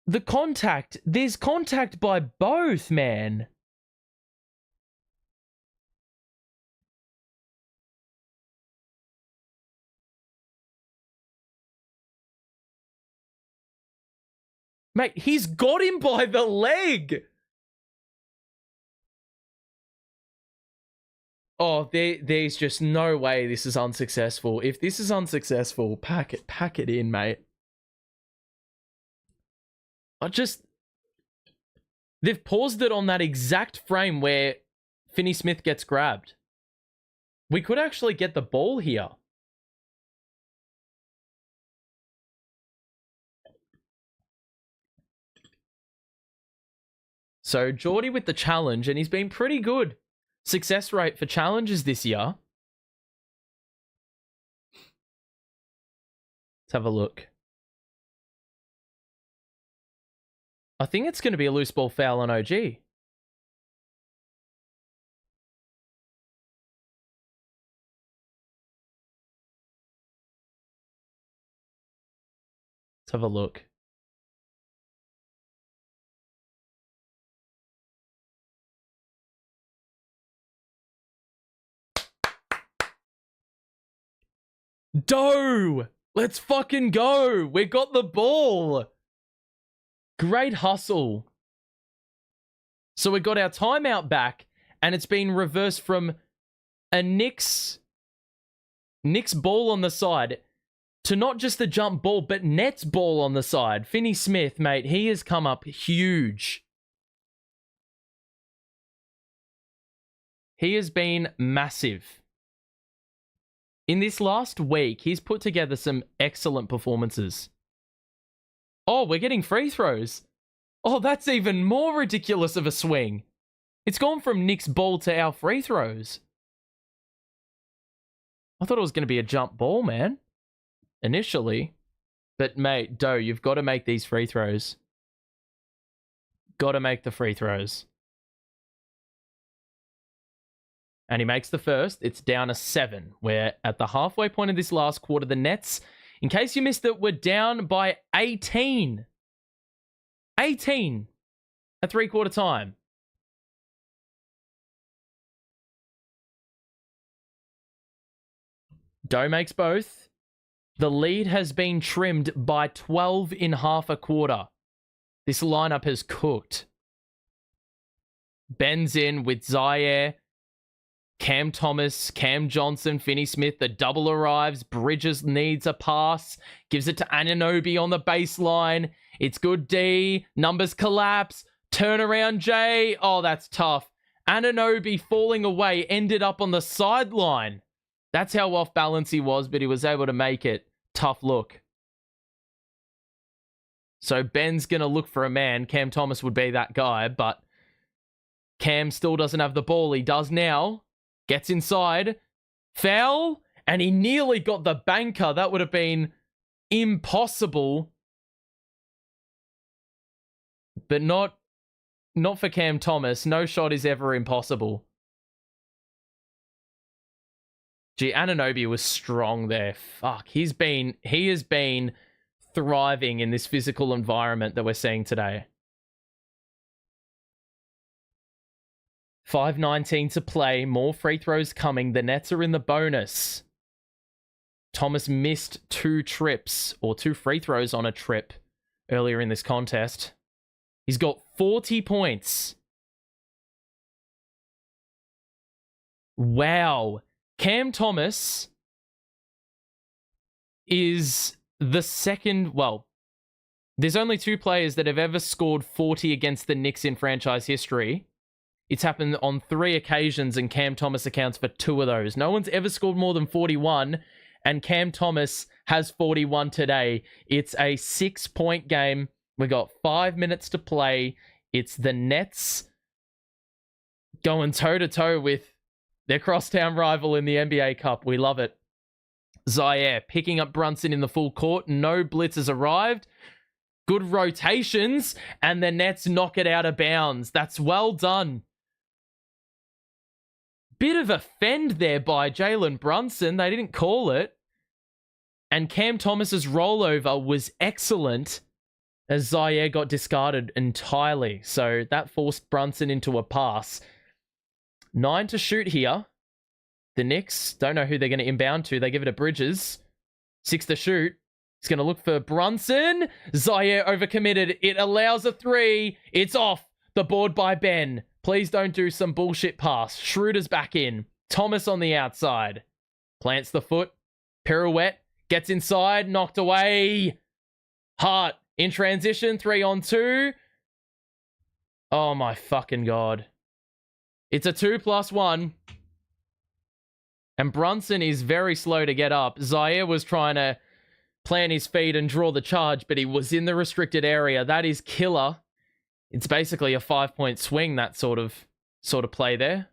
The contact, there's contact by both, man. Mate, he's got him by the leg. Oh, there's just no way this is unsuccessful. If this is unsuccessful, pack it in, mate. They've paused it on that exact frame where Finney Smith gets grabbed. We could actually get the ball here. So Geordie with the challenge, and he's been pretty good. Success rate for challenges this year. Let's have a look. I think it's going to be a loose ball foul on OG. Let's have a look. Doe! Let's fucking go! We got the ball! Great hustle. So we got our timeout back, and it's been reversed from a Knicks ball on the side to not just the jump ball, but Nets ball on the side. Finney Smith, mate, he has come up huge. He has been massive. In this last week, he's put together some excellent performances. Oh, we're getting free throws. Oh, that's even more ridiculous of a swing. It's gone from Nick's ball to our free throws. I thought it was going to be a jump ball, man. Initially. But, mate, Doe, you've got to make these free throws. Got to make the free throws. And he makes the first. It's down to 7. We're at the halfway point of this last quarter. The Nets, in case you missed it, we're down by 18. 18 at three-quarter time. Doe makes both. The lead has been trimmed by 12 in half a quarter. This lineup has cooked. Ben's in with Zaire, Cam Thomas, Cam Johnson, Finney Smith. The double arrives. Bridges needs a pass. Gives it to Anunoby on the baseline. It's good D. Numbers collapse. Turnaround J. Oh, that's tough. Anunoby falling away ended up on the sideline. That's how off balance he was, but he was able to make it. Tough look. So Ben's going to look for a man. Cam Thomas would be that guy, but Cam still doesn't have the ball. He does now. Gets inside. Foul. And he nearly got the banker. That would have been impossible. But not Not for Cam Thomas. No shot is ever impossible. Gee, Anunoby was strong there. Fuck, he has been thriving in this physical environment that we're seeing today. 5:19 to play. More free throws coming. The Nets are in the bonus. Thomas missed 2 trips, or 2 free throws on a trip earlier in this contest. He's got 40 points. Wow. Cam Thomas is the second... Well, there's only 2 players that have ever scored 40 against the Knicks in franchise history. It's happened on 3 occasions, and Cam Thomas accounts for 2 of those. No one's ever scored more than 41, and Cam Thomas has 41 today. It's a 6-point game. We got 5 minutes to play. It's the Nets going toe-to-toe with their crosstown rival in the NBA Cup. We love it. Zaire picking up Brunson in the full court. No blitz has arrived. Good rotations, and the Nets knock it out of bounds. That's well done. Bit of a fend there by Jalen Brunson. They didn't call it. And Cam Thomas's rollover was excellent as Zaire got discarded entirely. So that forced Brunson into a pass. 9 to shoot here. The Knicks don't know who they're going to inbound to. They give it to Bridges. 6 to shoot. He's going to look for Brunson. Zaire overcommitted. It allows a 3. It's off the board by Ben. Please don't do some bullshit pass. Schroeder's back in. Thomas on the outside. Plants the foot. Pirouette. Gets inside. Knocked away. Hart in transition. 3-on-2. Oh my fucking God. It's a 2+1. And Brunson is very slow to get up. Zaire was trying to plant his feet and draw the charge, but he was in the restricted area. That is killer. It's basically a 5-point swing, that sort of play there.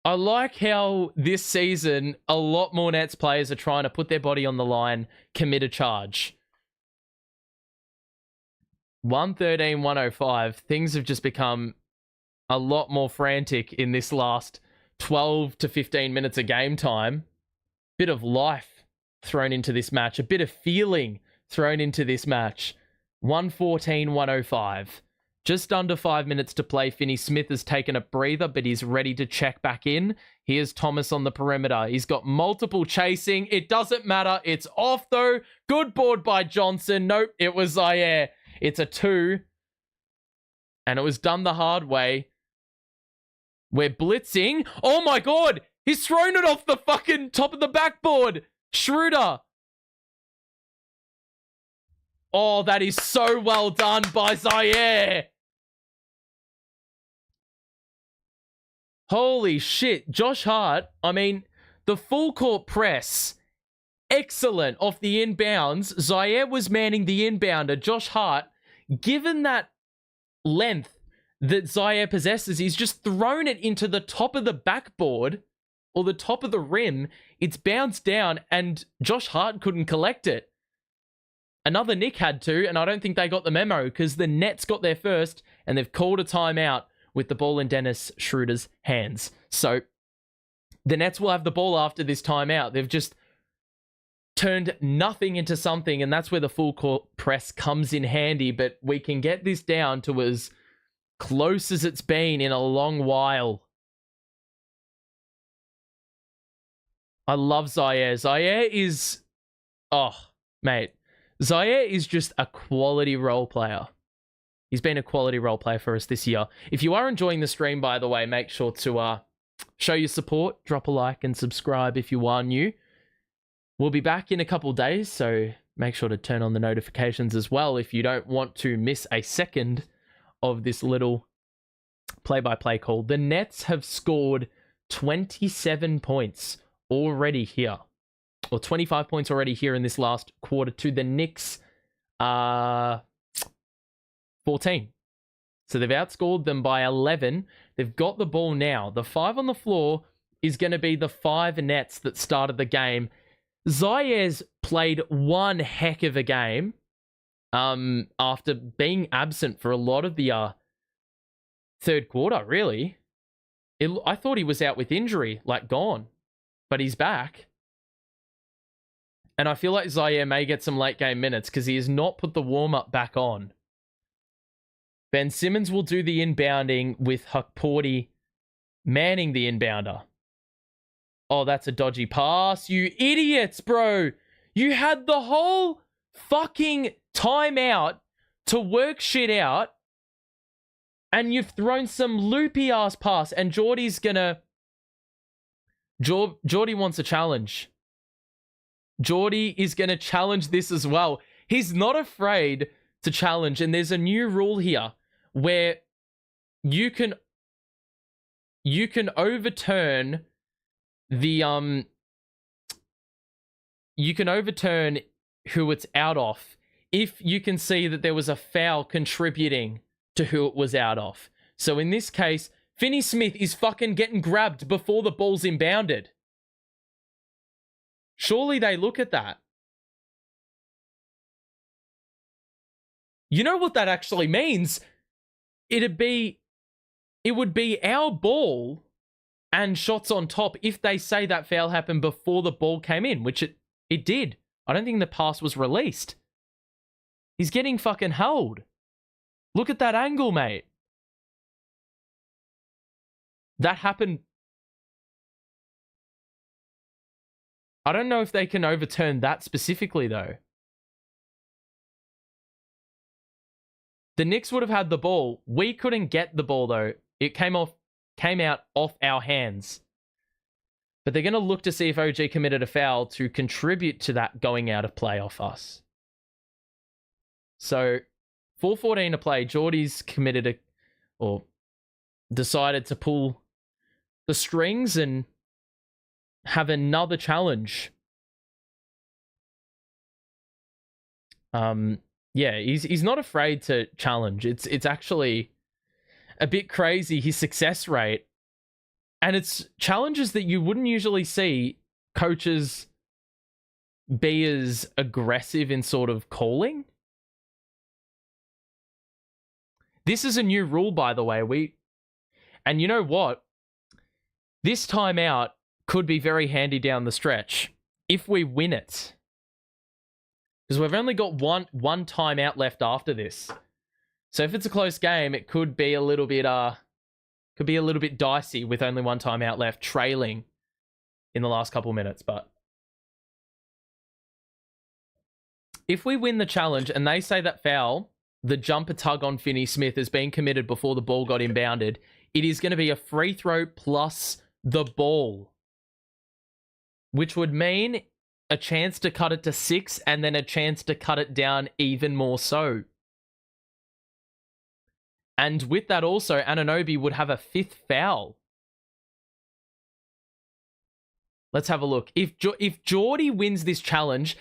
I like how this season a lot more Nets players are trying to put their body on the line, commit a charge. 113-105. Things have just become a lot more frantic in this last 12 to 15 minutes of game time. Bit of life thrown into this match. A bit of feeling thrown into this match. 114-105. Just under 5 minutes to play. Finney-Smith has taken a breather, but he's ready to check back in. Here's Thomas on the perimeter. He's got multiple chasing. It doesn't matter. It's off, though. Good board by Johnson. Nope, it was Zaire. It's a 2. And it was done the hard way. We're blitzing. Oh, my God. He's thrown it off the fucking top of the backboard. Schroeder. Oh, that is so well done by Zaire. Holy shit. Josh Hart, I mean, the full court press, excellent off the inbounds. Zaire was manning the inbounder. Josh Hart, given that length that Zaire possesses, he's just thrown it into the top of the backboard or the top of the rim. It's bounced down and Josh Hart couldn't collect it. Another Nick had to, and I don't think they got the memo because the Nets got there first and they've called a timeout with the ball in Dennis Schroeder's hands. So the Nets will have the ball after this timeout. They've just turned nothing into something, and that's where the full court press comes in handy, but we can get this down to as close as it's been in a long while. I love Zaire. Zaire is... Oh, mate. Zaire is just a quality role player. He's been a quality role player for us this year. If you are enjoying the stream, by the way, make sure to show your support. Drop a like and subscribe if you are new. We'll be back in a couple days, so make sure to turn on the notifications as well if you don't want to miss a second of this little play-by-play call. The Nets have scored 27 points already here. Or 25 points already here in this last quarter to the Knicks 14. So they've outscored them by 11. They've got the ball now. The 5 on the floor is going to be the 5 Nets that started the game. Zaire's played one heck of a game. after being absent for a lot of the third quarter, really. I thought he was out with injury, like gone, but he's back. And I feel like Zaire may get some late game minutes because he has not put the warm-up back on. Ben Simmons will do the inbounding with Hukporti manning the inbounder. Oh, that's a dodgy pass. You idiots, bro. You had the whole fucking timeout to work shit out, and you've thrown some loopy-ass pass, and Geordie wants a challenge. Geordie is going to challenge this as well. He's not afraid to challenge, and there's a new rule here where you can overturn the you can overturn who it's out of if you can see that there was a foul contributing to who it was out of. So in this case, Finney Smith is fucking getting grabbed before the ball's inbounded. Surely they look at that. You know what that actually means? It would be our ball and shots on top if they say that foul happened before the ball came in, which it did. I don't think the pass was released. He's getting fucking held. Look at that angle, mate. That happened. I don't know if they can overturn that specifically, though. The Knicks would have had the ball. We couldn't get the ball, though. It came out off our hands. But they're going to look to see if OG committed a foul to contribute to that going out of play off us. So, 4:14 to play, Geordie's committed or decided to pull the strings and have another challenge. Yeah, he's not afraid to challenge. It's actually a bit crazy, his success rate. And it's challenges that you wouldn't usually see coaches be as aggressive in sort of calling. This is a new rule, by the way. And you know what? This timeout could be very handy down the stretch if we win it. Because we've only got one timeout left after this. So if it's a close game, it could be a little bit dicey with only one timeout left, trailing in the last couple minutes. But if we win the challenge and they say that foul, the jumper tug on Finney Smith has been committed before the ball got inbounded, it is going to be a free throw plus the ball, which would mean a chance to cut it to 6 and then a chance to cut it down even more so. And with that also, Anunoby would have a 5th foul. Let's have a look. If Geordie wins this challenge,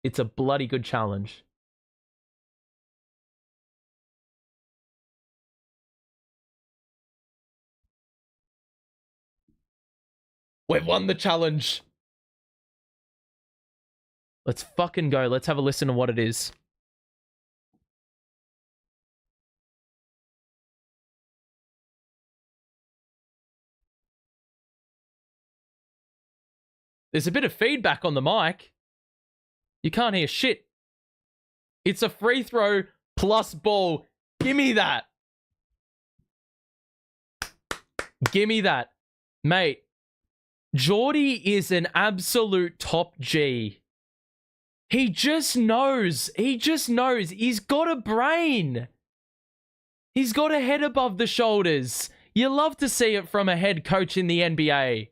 it's a bloody good challenge. We've won the challenge. Let's fucking go. Let's have a listen to what it is. There's a bit of feedback on the mic. You can't hear shit. It's a free throw plus ball. Give me that. Give me that. Mate, Geordie is an absolute top G. He just knows. He's got a brain. He's got a head above the shoulders. You love to see it from a head coach in the NBA.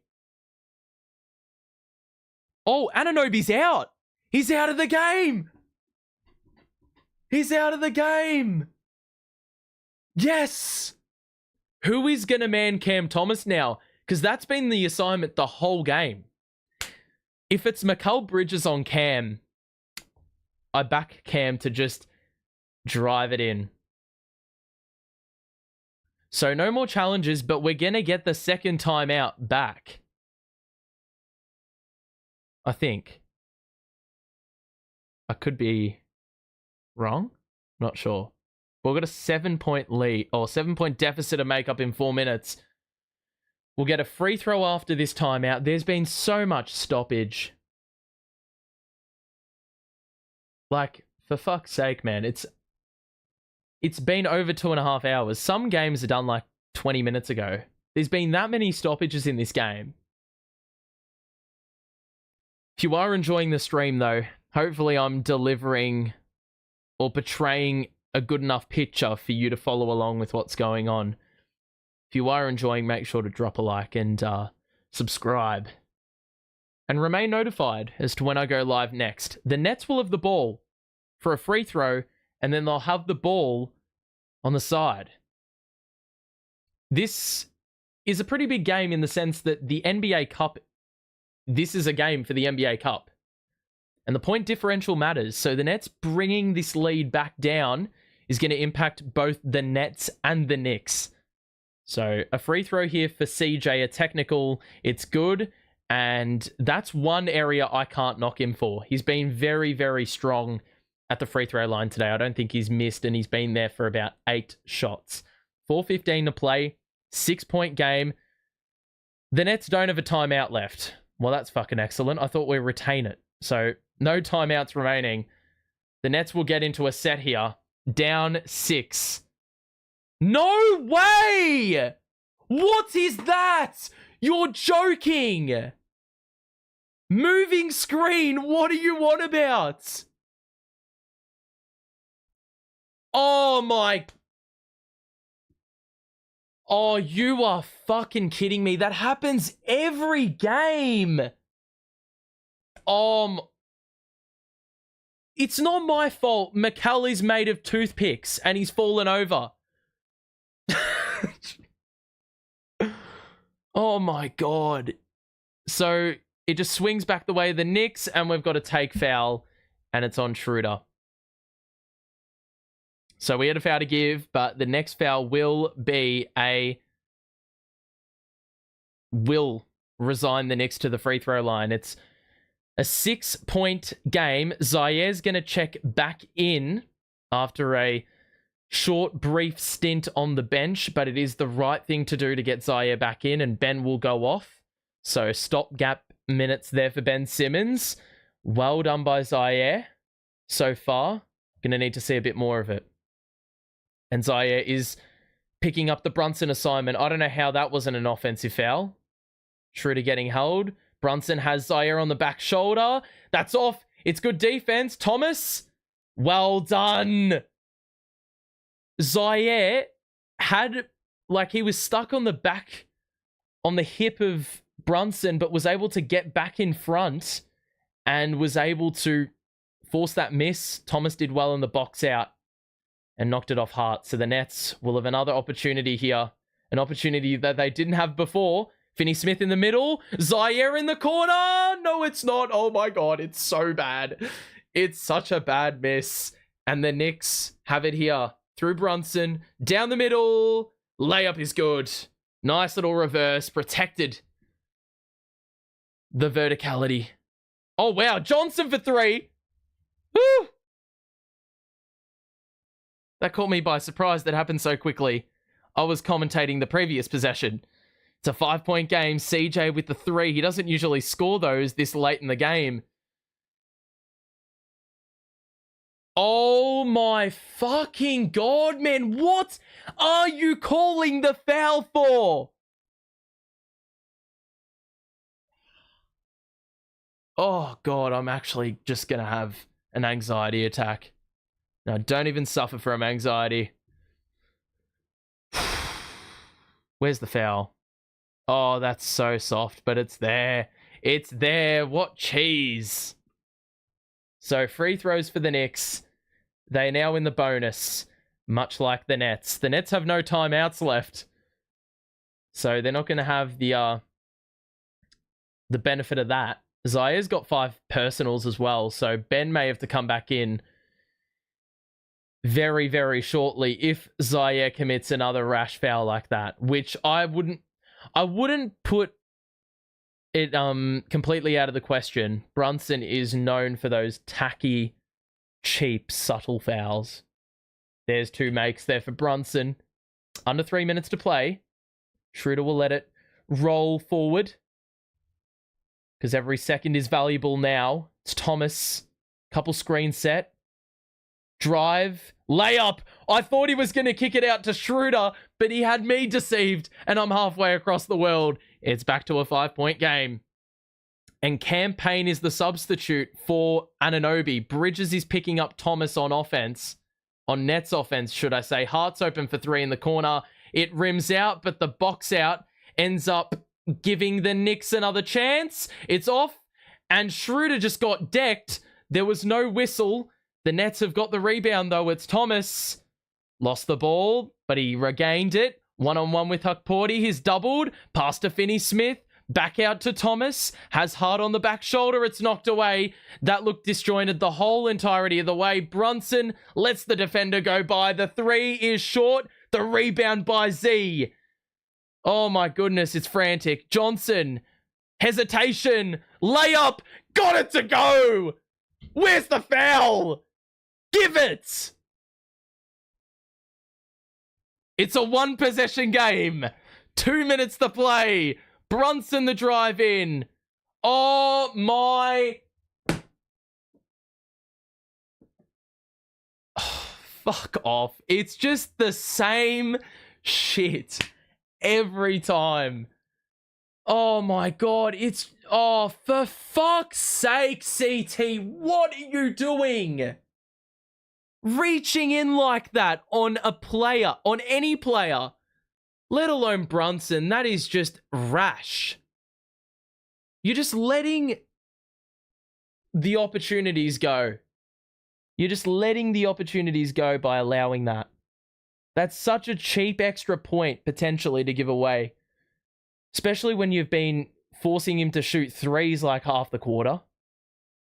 Oh, Anunoby's out. He's out of the game. He's out of the game. Yes. Who is going to man Cam Thomas now? Because that's been the assignment the whole game. If it's Mikal Bridges on Cam, I back Cam to just drive it in. So no more challenges, but we're going to get the second timeout back. I think. I could be wrong. Not sure. But we've got a 7-point lead, or 7-point deficit to make up in 4 minutes. We'll get a free throw after this timeout. There's been so much stoppage. Like, for fuck's sake, man. It's been over 2.5 hours. Some games are done like 20 minutes ago. There's been that many stoppages in this game. If you are enjoying the stream, though, hopefully I'm delivering or portraying a good enough picture for you to follow along with what's going on. If you are enjoying, make sure to drop a like and subscribe. And remain notified as to when I go live next. The Nets will have the ball for a free throw, and then they'll have the ball on the side. This is a pretty big game in the sense that the NBA Cup, this is a game for the NBA Cup. And the point differential matters. So the Nets bringing this lead back down is going to impact both the Nets and the Knicks. So a free throw here for CJ, a technical, it's good. And that's one area I can't knock him for. He's been very, very strong at the free throw line today. I don't think he's missed, and he's been there for about 8 shots. 4:15 to play, 6-point game. The Nets don't have a timeout left. Well, that's fucking excellent. I thought we'd retain it. So no timeouts remaining. The Nets will get into a set here. Down 6. No way! What is that? You're joking! Moving screen, what do you want about? Oh my... Oh, you are fucking kidding me. That happens every game. It's not my fault. McCall is made of toothpicks and he's fallen over. Oh my God. So it just swings back the way of the Knicks, and we've got a take foul, and it's on Schroeder. So we had a foul to give, but the next foul will resign the Knicks to the free throw line. It's a 6-point game. Zaire's going to check back in after a short, brief stint on the bench, but it is the right thing to do to get Zaire back in, and Ben will go off. So stopgap minutes there for Ben Simmons. Well done by Zaire so far. Going to need to see a bit more of it. And Zaire is picking up the Brunson assignment. I don't know how that wasn't an offensive foul. Schroeder getting held. Brunson has Zaire on the back shoulder. That's off. It's good defense. Thomas. Well done. Zaire had, like, he was stuck on the back, on the hip of Brunson, but was able to get back in front and was able to force that miss. Thomas did well in the box out and knocked it off Hart. So the Nets will have another opportunity here. An opportunity that they didn't have before. Finney-Smith in the middle. Zaire in the corner. No, it's not. Oh my God, it's so bad. It's such a bad miss. And the Knicks have it here. Through Brunson. Down the middle. Layup is good. Nice little reverse. Protected the verticality. Oh, wow. Johnson for 3. Woo! That caught me by surprise. That happened so quickly. I was commentating the previous possession. It's a 5-point game. CJ with the 3. He doesn't usually score those this late in the game. Oh my fucking God, man. What are you calling the foul for? Oh God, I'm actually just going to have an anxiety attack. No, don't even suffer from anxiety. Where's the foul? Oh, that's so soft, but it's there. It's there. What cheese. So free throws for the Knicks. They're now in the bonus, much like the Nets. The Nets have no timeouts left. So they're not going to have the benefit of that. Zaire's got 5 personals as well, so Ben may have to come back in very, very shortly if Zaire commits another rash foul like that, which I wouldn't put it completely out of the question. Brunson is known for those tacky, cheap, subtle fouls. There's 2 makes there for Brunson. Under 3 minutes to play. Schroeder will let it roll forward, because every second is valuable now. It's Thomas. Couple screen set. Drive. Layup. I thought he was going to kick it out to Schroeder, but he had me deceived, and I'm halfway across the world. It's back to a 5-point game. And Cam Payne is the substitute for Anunoby. Bridges is picking up Thomas on offense. On Nets offense, should I say. Hart's open for 3 in the corner. It rims out, but the box out ends up giving the Knicks another chance. It's off, and Schroeder just got decked. There was no whistle. The Nets have got the rebound, though. It's Thomas. Lost the ball, but he regained it. 1-on-1 with Hukporti. He's doubled. Pass to Finney-Smith. Back out to Thomas. Has Hart on the back shoulder. It's knocked away. That looked disjointed the whole entirety of the way. Brunson lets the defender go by. The 3 is short. The rebound by Z. Oh my goodness, it's frantic. Johnson. Hesitation. Layup. Got it to go. Where's the foul? Give it. It's a 1-possession game. 2 minutes to play. Brunson the drive in. Oh my. Oh, fuck off. It's just the same shit every time. Oh my God. It's, oh, for fuck's sake, CT, what are you doing? Reaching in like that on a player, on any player, let alone Brunson, that is just rash. You're just letting the opportunities go. You're just letting the opportunities go by allowing that. That's such a cheap extra point, potentially, to give away. Especially when you've been forcing him to shoot 3s like half the quarter.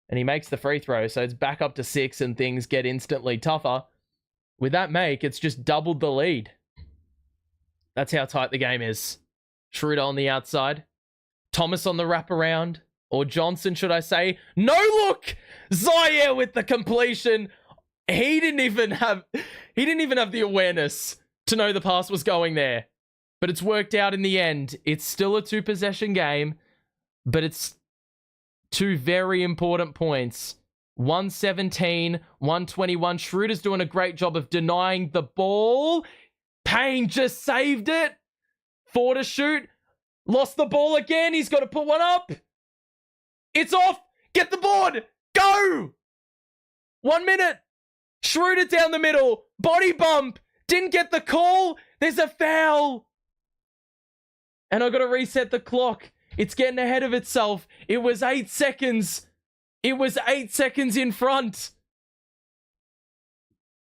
And he makes the free throw, so it's back up to 6 and things get instantly tougher. With that make, it's just doubled the lead. That's how tight the game is. Schroeder on the outside. Thomas on the wraparound. Or Johnson, should I say. No look! Zaire with the completion. He didn't even have the awareness to know the pass was going there. But it's worked out in the end. It's still a 2-possession game, but it's 2 very important points. 117, 121. Schroeder's doing a great job of denying the ball. Payne just saved it. 4 to shoot. Lost the ball again. He's got to put one up. It's off. Get the board. Go. 1 minute. Schroeder down the middle. Body bump. Didn't get the call. There's a foul. And I've got to reset the clock. It's getting ahead of itself. It was 8 seconds. It was 8 seconds in front.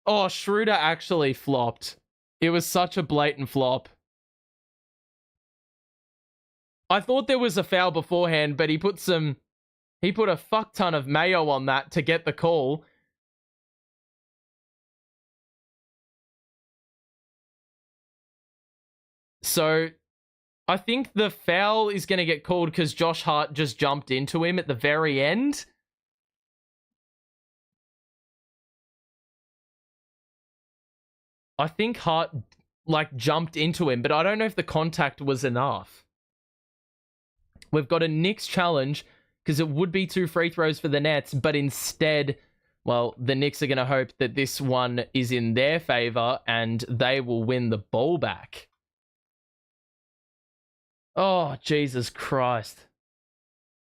Oh, Schroeder actually flopped. It was such a blatant flop. I thought there was a foul beforehand, but he put a fuck ton of mayo on that to get the call. So I think the foul is going to get called because Josh Hart just jumped into him at the very end. I think Hart, jumped into him, but I don't know if the contact was enough. We've got a Knicks challenge because it would be 2 free throws for the Nets, but instead, well, the Knicks are going to hope that this one is in their favor and they will win the ball back. Oh, Jesus Christ.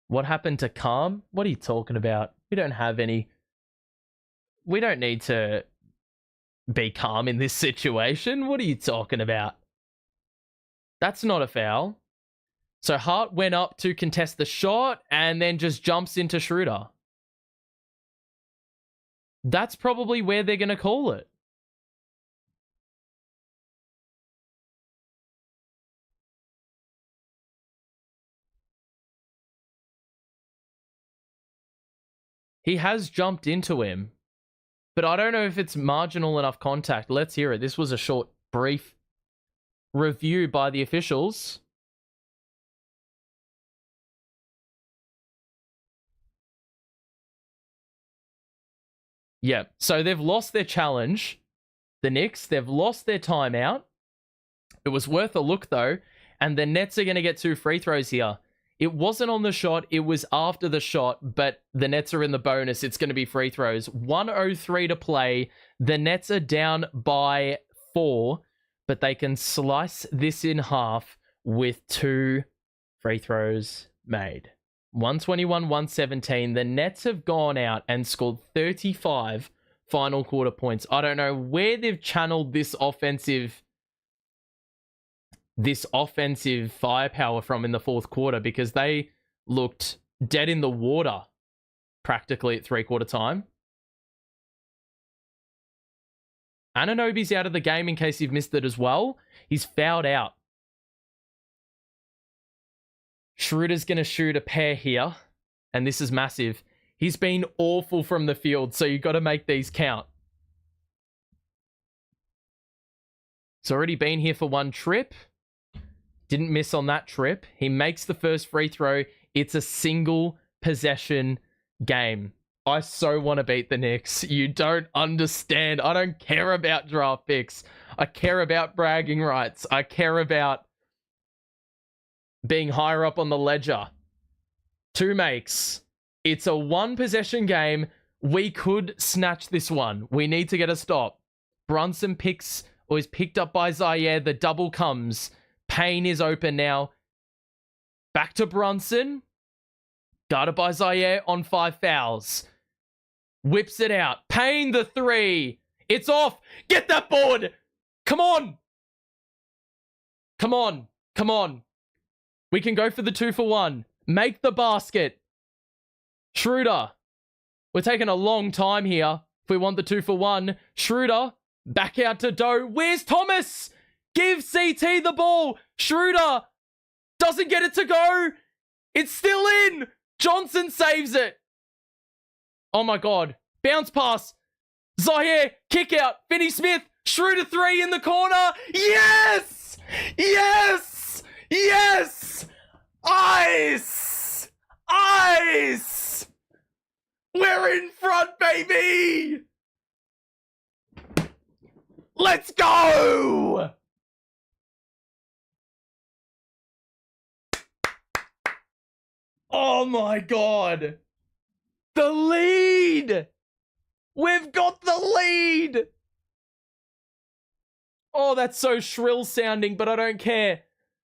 What happened to Calm? What are you talking about? We don't have any. We don't need to be calm in this situation. What are you talking about? That's not a foul. So Hart went up to contest the shot and then just jumps into Schroeder. That's probably where they're going to call it. He has jumped into him, but I don't know if it's marginal enough contact. Let's hear it. This was a short, brief review by the officials. Yeah. So they've lost their challenge. The Knicks, they've lost their timeout. It was worth a look, though. And the Nets are going to get 2 free throws here. It wasn't on the shot. It was after the shot, but the Nets are in the bonus. It's going to be free throws. 1:03 to play. The Nets are down by 4, but they can slice this in half with 2 free throws made. 121-117. The Nets have gone out and scored 35 final quarter points. I don't know where they've channeled this offensive firepower from in the fourth quarter, because they looked dead in the water practically at 3-quarter time. Anunoby's out of the game in case you've missed it as well. He's fouled out. Schroeder's going to shoot a pair here, and this is massive. He's been awful from the field, so you've got to make these count. He's already been here for 1 trip. Didn't miss on that trip. He makes the first free throw. It's a single possession game. I so want to beat the Knicks. You don't understand. I don't care about draft picks. I care about bragging rights. I care about being higher up on the ledger. 2 makes. It's a 1 possession game. We could snatch this one. We need to get a stop. Brunson is picked up by Zaire. The double comes. Payne is open now. Back to Brunson. Guarded by Zaire on 5 fouls. Whips it out. Payne the 3. It's off. Get that board. Come on. Come on. Come on. We can go for the 2 for 1. Make the basket. Schroeder. We're taking a long time here if we want the 2 for 1. Schroeder. Back out to Doe. Where's Thomas? Give CT the ball. Schroeder doesn't get it to go. It's still in. Johnson saves it. Oh my God. Bounce pass. Zaire. Kick out. Finney-Smith. Schroeder 3 in the corner. Yes. Yes. Yes. Ice. Ice. We're in front, baby. Let's go. Oh my God. The lead. We've got the lead. Oh, that's so shrill sounding, but I don't care.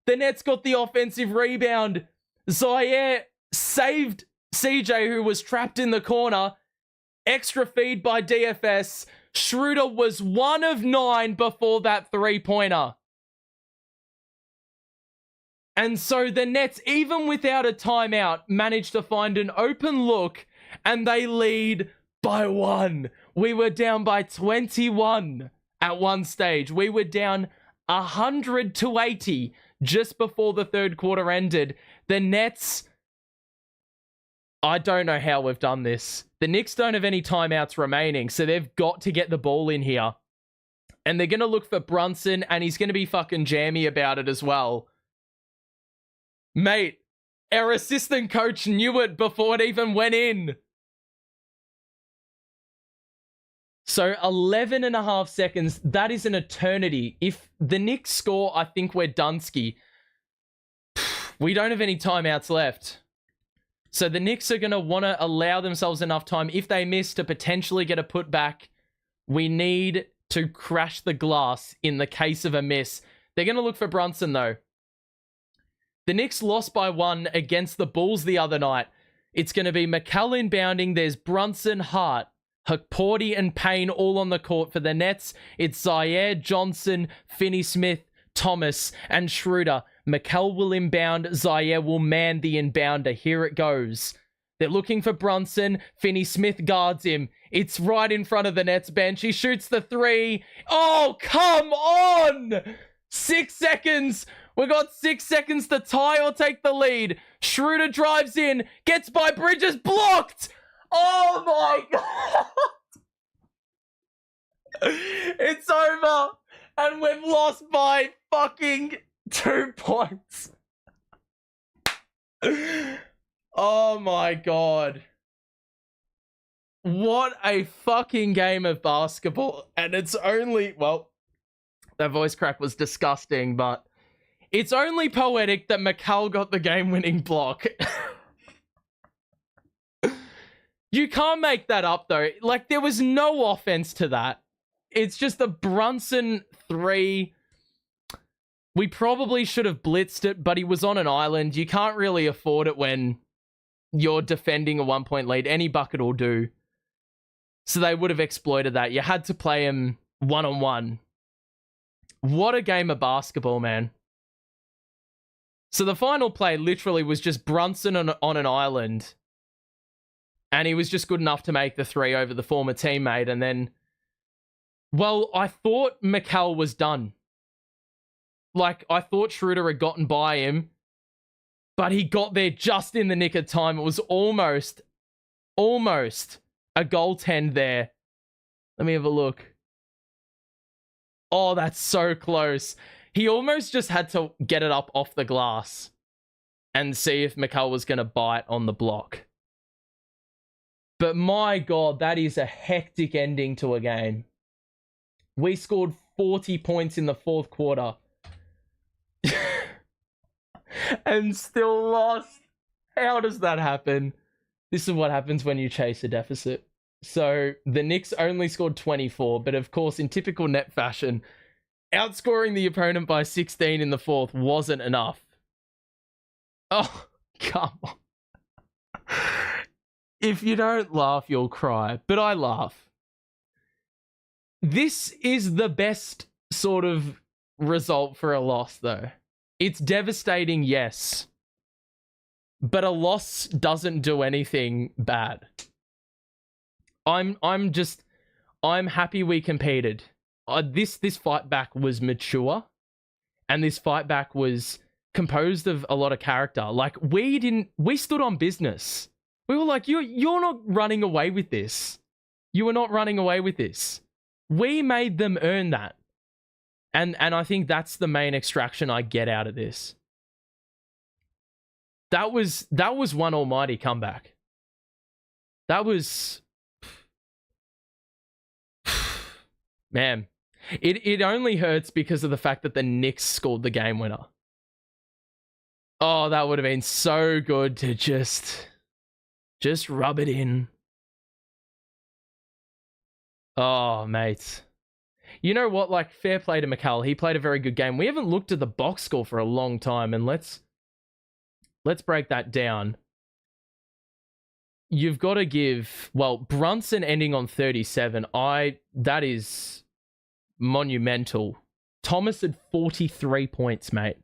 The Nets got the offensive rebound. Zaire saved CJ, who was trapped in the corner. Extra feed by DFS. Schroeder was 1 of 9 before that 3-pointer. And so the Nets, even without a timeout, managed to find an open look, and they lead by 1. We were down by 21 at one stage. We were down 100-80 just before the 3rd quarter ended. The Nets, I don't know how we've done this. The Knicks don't have any timeouts remaining, so they've got to get the ball in here. And they're going to look for Brunson, and he's going to be fucking jammy about it as well. Mate, our assistant coach knew it before it even went in. So 11 and a half seconds, that is an eternity. If the Knicks score, I think we're Dunsky. We don't have any timeouts left. So the Knicks are going to want to allow themselves enough time, if they miss, to potentially get a putback. We need to crash the glass in the case of a miss. They're going to look for Brunson, though. The Knicks lost by 1 against the Bulls the other night. It's going to be McCall inbounding. There's Brunson, Hart, Hukporti, and Payne all on the court for the Nets. It's Zaire, Johnson, Finney-Smith, Thomas, and Schroeder. McCall will inbound. Zaire will man the inbounder. Here it goes. They're looking for Brunson. Finney-Smith guards him. It's right in front of the Nets bench. He shoots the 3. Oh, come on! 6 seconds. We got 6 seconds to tie or take the lead. Schroeder drives in, gets by Bridges, blocked. Oh my God. It's over. And we've lost by fucking 2 points. Oh my God. What a fucking game of basketball. And it's only, well, that voice crack was disgusting, but it's only poetic that Mikal got the game-winning block. You can't make that up, though. Like, there was no offense to that. It's just a Brunson 3. We probably should have blitzed it, but he was on an island. You can't really afford it when you're defending a 1-point lead. Any bucket will do. So they would have exploited that. You had to play him one-on-one. What a game of basketball, man. So the final play literally was just Brunson on an island. And he was just good enough to make the 3 over the former teammate. And then, well, I thought Mikal was done. Like, I thought Schroeder had gotten by him. But he got there just in the nick of time. It was almost a goaltend there. Let me have a look. Oh, that's so close. He almost just had to get it up off the glass and see if Mikal was going to bite on the block. But my God, that is a hectic ending to a game. We scored 40 points in the fourth quarter. And still lost. How does that happen? This is what happens when you chase a deficit. So the Knicks only scored 24, but of course, in typical net fashion, outscoring the opponent by 16 in the fourth wasn't enough. Oh, come on. If you don't laugh, you'll cry, but I laugh. This is the best sort of result for a loss, though. It's devastating, yes, but a loss doesn't do anything bad. I'm happy we competed. This fight back was mature, and this fight back was composed of a lot of character. Like, we stood on business. We were like, you're not running away with this. You were not running away with this. We made them earn that. And I think that's the main extraction I get out of this. That was one almighty comeback. That was... Man, it only hurts because of the fact that the Knicks scored the game winner. Oh, that would have been so good to just rub it in. Oh, mate. You know what? Like, fair play to Mikal. He played a very good game. We haven't looked at the box score for a long time, and let's break that down. You've got to give, well, Brunson ending on 37. That is monumental. Thomas had 43 points, mate.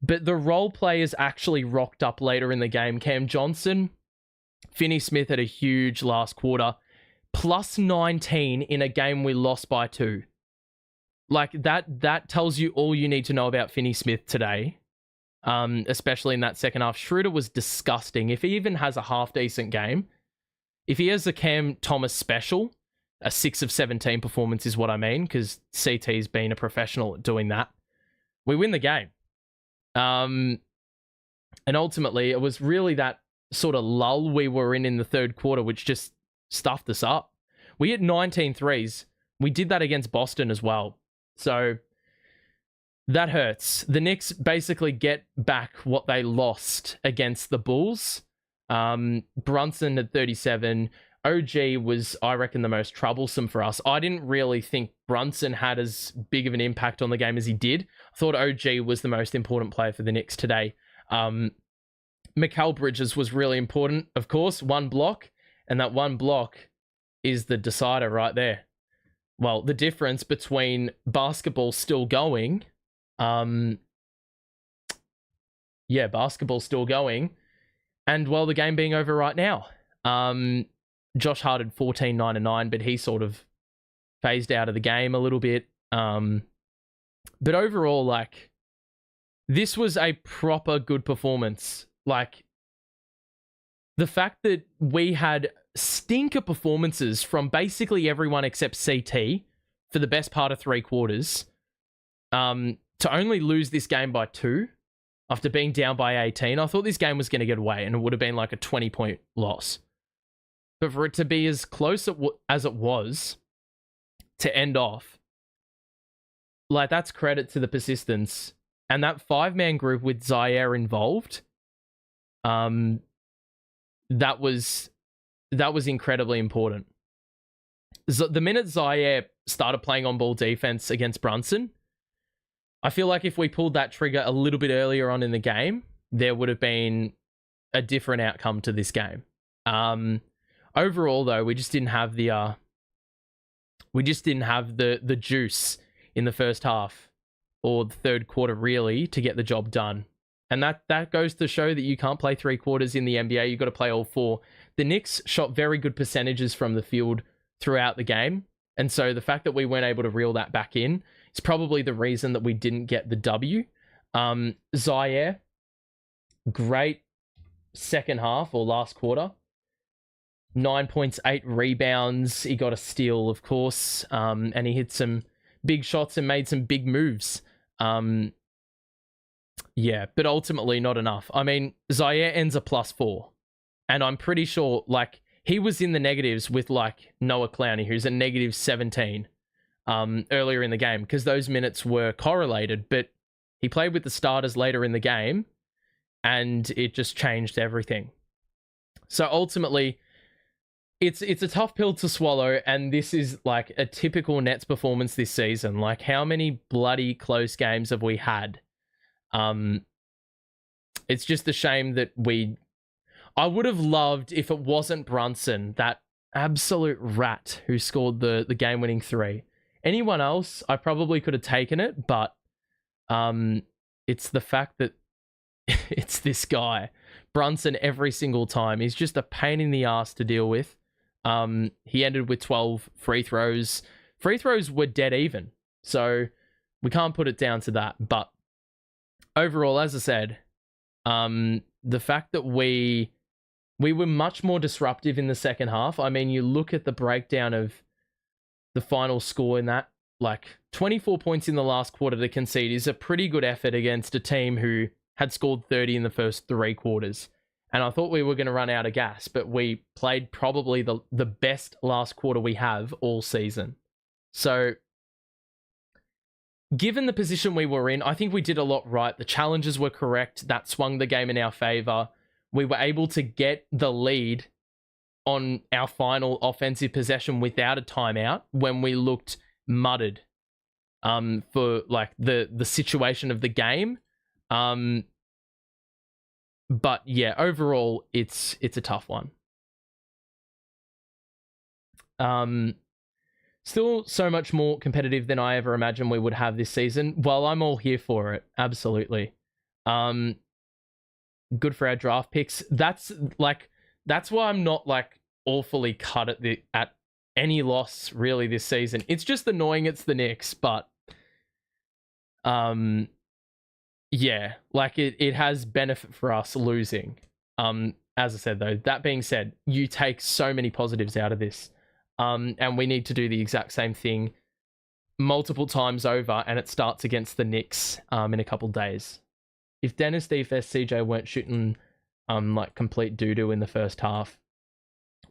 But the role players actually rocked up later in the game. Cam Johnson, Finney Smith had a huge last quarter. Plus 19 in a game we lost by 2. Like, that tells you all you need to know about Finney Smith today. Especially in that second half. Schroeder was disgusting. If he even has a half-decent game, if he has a Cam Thomas special, a 6 of 17 performance is what I mean, because CT's been a professional at doing that, we win the game. And ultimately, it was really that sort of lull we were in the third quarter, which just stuffed us up. We hit 19 threes. We did that against Boston as well. So that hurts. The Knicks basically get back what they lost against the Bulls. Brunson at 37. OG was, I reckon, the most troublesome for us. I didn't really think Brunson had as big of an impact on the game as he did. I thought OG was the most important player for the Knicks today. Mikal Bridges was really important, of course, one block, and that one block is the decider right there. Well, the difference between basketball still going, basketball still going, and, well, the game being over right now. Josh Hart had 14, 9, and 9, but he sort of phased out of the game a little bit. But overall, like, this was a proper good performance. Like, the fact that we had stinker performances from basically everyone except CT for the best part of 3 quarters, to only lose this game by 2 after being down by 18, I thought this game was going to get away and it would have been like a 20-point loss. But for it to be as close as it was to end off, like, that's credit to the persistence. And that 5-man group with Zaire involved, that was incredibly important. The minute Zaire started playing on-ball defense against Brunson, I feel like if we pulled that trigger a little bit earlier on in the game, there would have been a different outcome to this game. Overall, though, we just didn't have the juice in the first half or the third quarter, really, to get the job done. And that goes to show that you can't play 3 quarters in the NBA. You've got to play all 4. The Knicks shot very good percentages from the field throughout the game. And so the fact that we weren't able to reel that back in is probably the reason that we didn't get the W. Zaire, great second half or last quarter. 9 points, 8 rebounds. He got a steal, of course. And he hit some big shots and made some big moves. Yeah, but ultimately not enough. I mean, Zaire ends a +4. And I'm pretty sure, like, he was in the negatives with, like, Noah Clowney, who's a -17 earlier in the game, because those minutes were correlated, but he played with the starters later in the game, and it just changed everything. So ultimately, it's a tough pill to swallow, and this is, like, a typical Nets performance this season. Like, how many bloody close games have we had? It's just a shame that I would have loved if it wasn't Brunson, that absolute rat who scored the game-winning 3. Anyone else, I probably could have taken it, but it's the fact that it's this guy, Brunson, every single time. He's just a pain in the ass to deal with. He ended with 12 free throws. Free throws were dead even, so we can't put it down to that. But overall, as I said, the fact that we were much more disruptive in the second half. I mean, you look at the breakdown of the final score in that, like 24 points in the last quarter to concede is a pretty good effort against a team who had scored 30 in the first 3 quarters. And I thought we were going to run out of gas, but we played probably the best last quarter we have all season. So, given the position we were in, I think we did a lot right. The challenges were correct. That swung the game in our favor. We were able to get the lead on our final offensive possession without a timeout when we looked mudded for, like, the situation of the game. But yeah, overall, it's a tough one. Still so much more competitive than I ever imagined we would have this season. Well, I'm all here for it. Absolutely. Good for our draft picks. That's why I'm not, like, awfully cut at any loss really this season. It's just annoying it's the Knicks, but yeah, like, it has benefit for us losing. As I said, though, that being said, you take so many positives out of this. And we need to do the exact same thing multiple times over, and it starts against the Knicks in a couple days. If Dennis, DFS, CJ weren't shooting like complete doo-doo in the first half,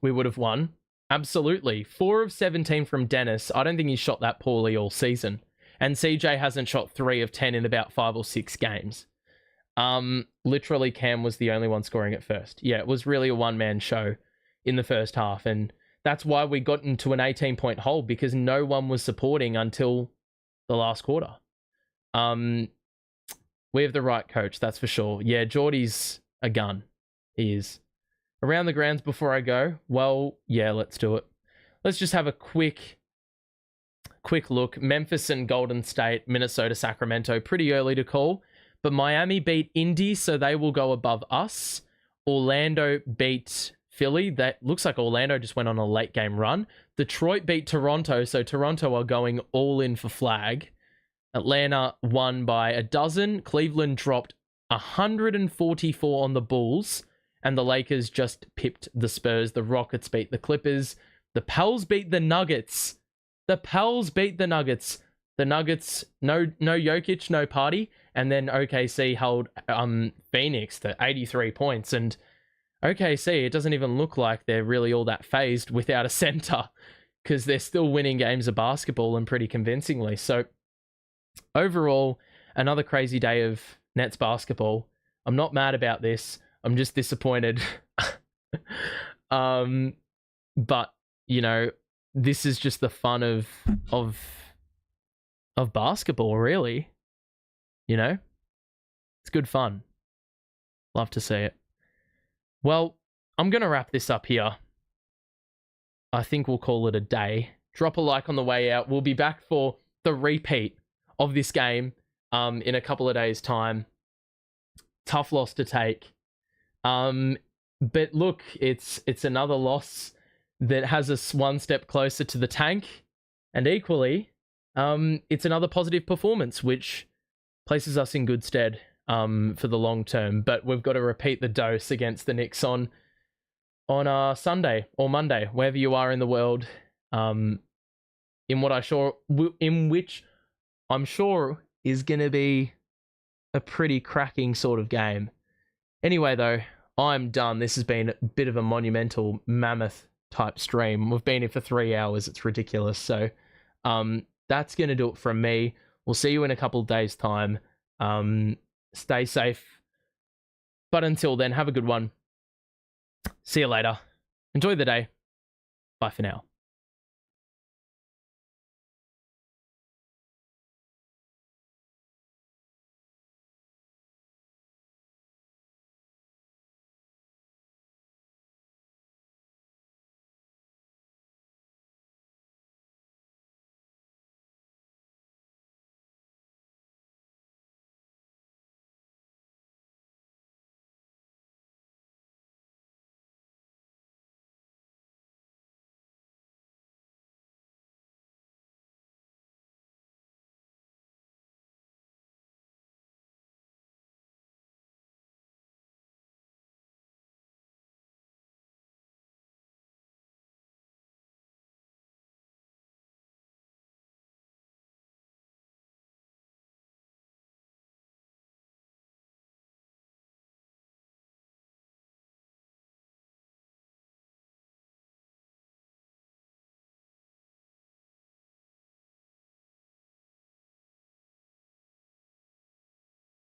we would have won. Absolutely. 4 of 17 from Dennis. I don't think he's shot that poorly all season. And CJ hasn't shot 3 of 10 in about 5 or 6 games. Literally, Cam was the only one scoring at first. Yeah, it was really a one-man show in the first half. And that's why we got into an 18-point hole, because no one was supporting until the last quarter. We have the right coach, that's for sure. Yeah, Geordie's a gun. He is. Around the grounds before I go? Well, yeah, let's do it. Let's just have a quick look. Memphis and Golden State, Minnesota, Sacramento, pretty early to call. But Miami beat Indy, so they will go above us. Orlando beat Philly. That looks like Orlando just went on a late game run. Detroit beat Toronto, so Toronto are going all in for flag. Atlanta won by 12. Cleveland dropped 144 on the Bulls, and the Lakers just pipped the Spurs. The Rockets beat the Clippers. The Pels beat the Nuggets. The Nuggets, no Jokic, no party. And then OKC held Phoenix to 83 points. And OKC, it doesn't even look like they're really all that phased without a center, because they're still winning games of basketball and pretty convincingly. So overall, another crazy day of Nets basketball. I'm not mad about this. I'm just disappointed. But you know, this is just the fun of basketball, really. You know, it's good fun. Love to see it. Well, I'm gonna wrap this up here. I think we'll call it a day. Drop a like on the way out. We'll be back for the repeat of this game in a couple of days' time. Tough loss to take. But look, it's another loss that has us one step closer to the tank. And equally, it's another positive performance, which places us in good stead for the long term. But we've got to repeat the dose against the Knicks on Sunday or Monday, wherever you are in the world, in which I'm sure is going to be a pretty cracking sort of game. Anyway, though, I'm done. This has been a bit of a monumental mammoth type stream. We've been here for 3 hours. It's ridiculous. So that's going to do it from me. We'll see you in a couple of days' time. Stay safe. But until then, have a good one. See you later. Enjoy the day. Bye for now.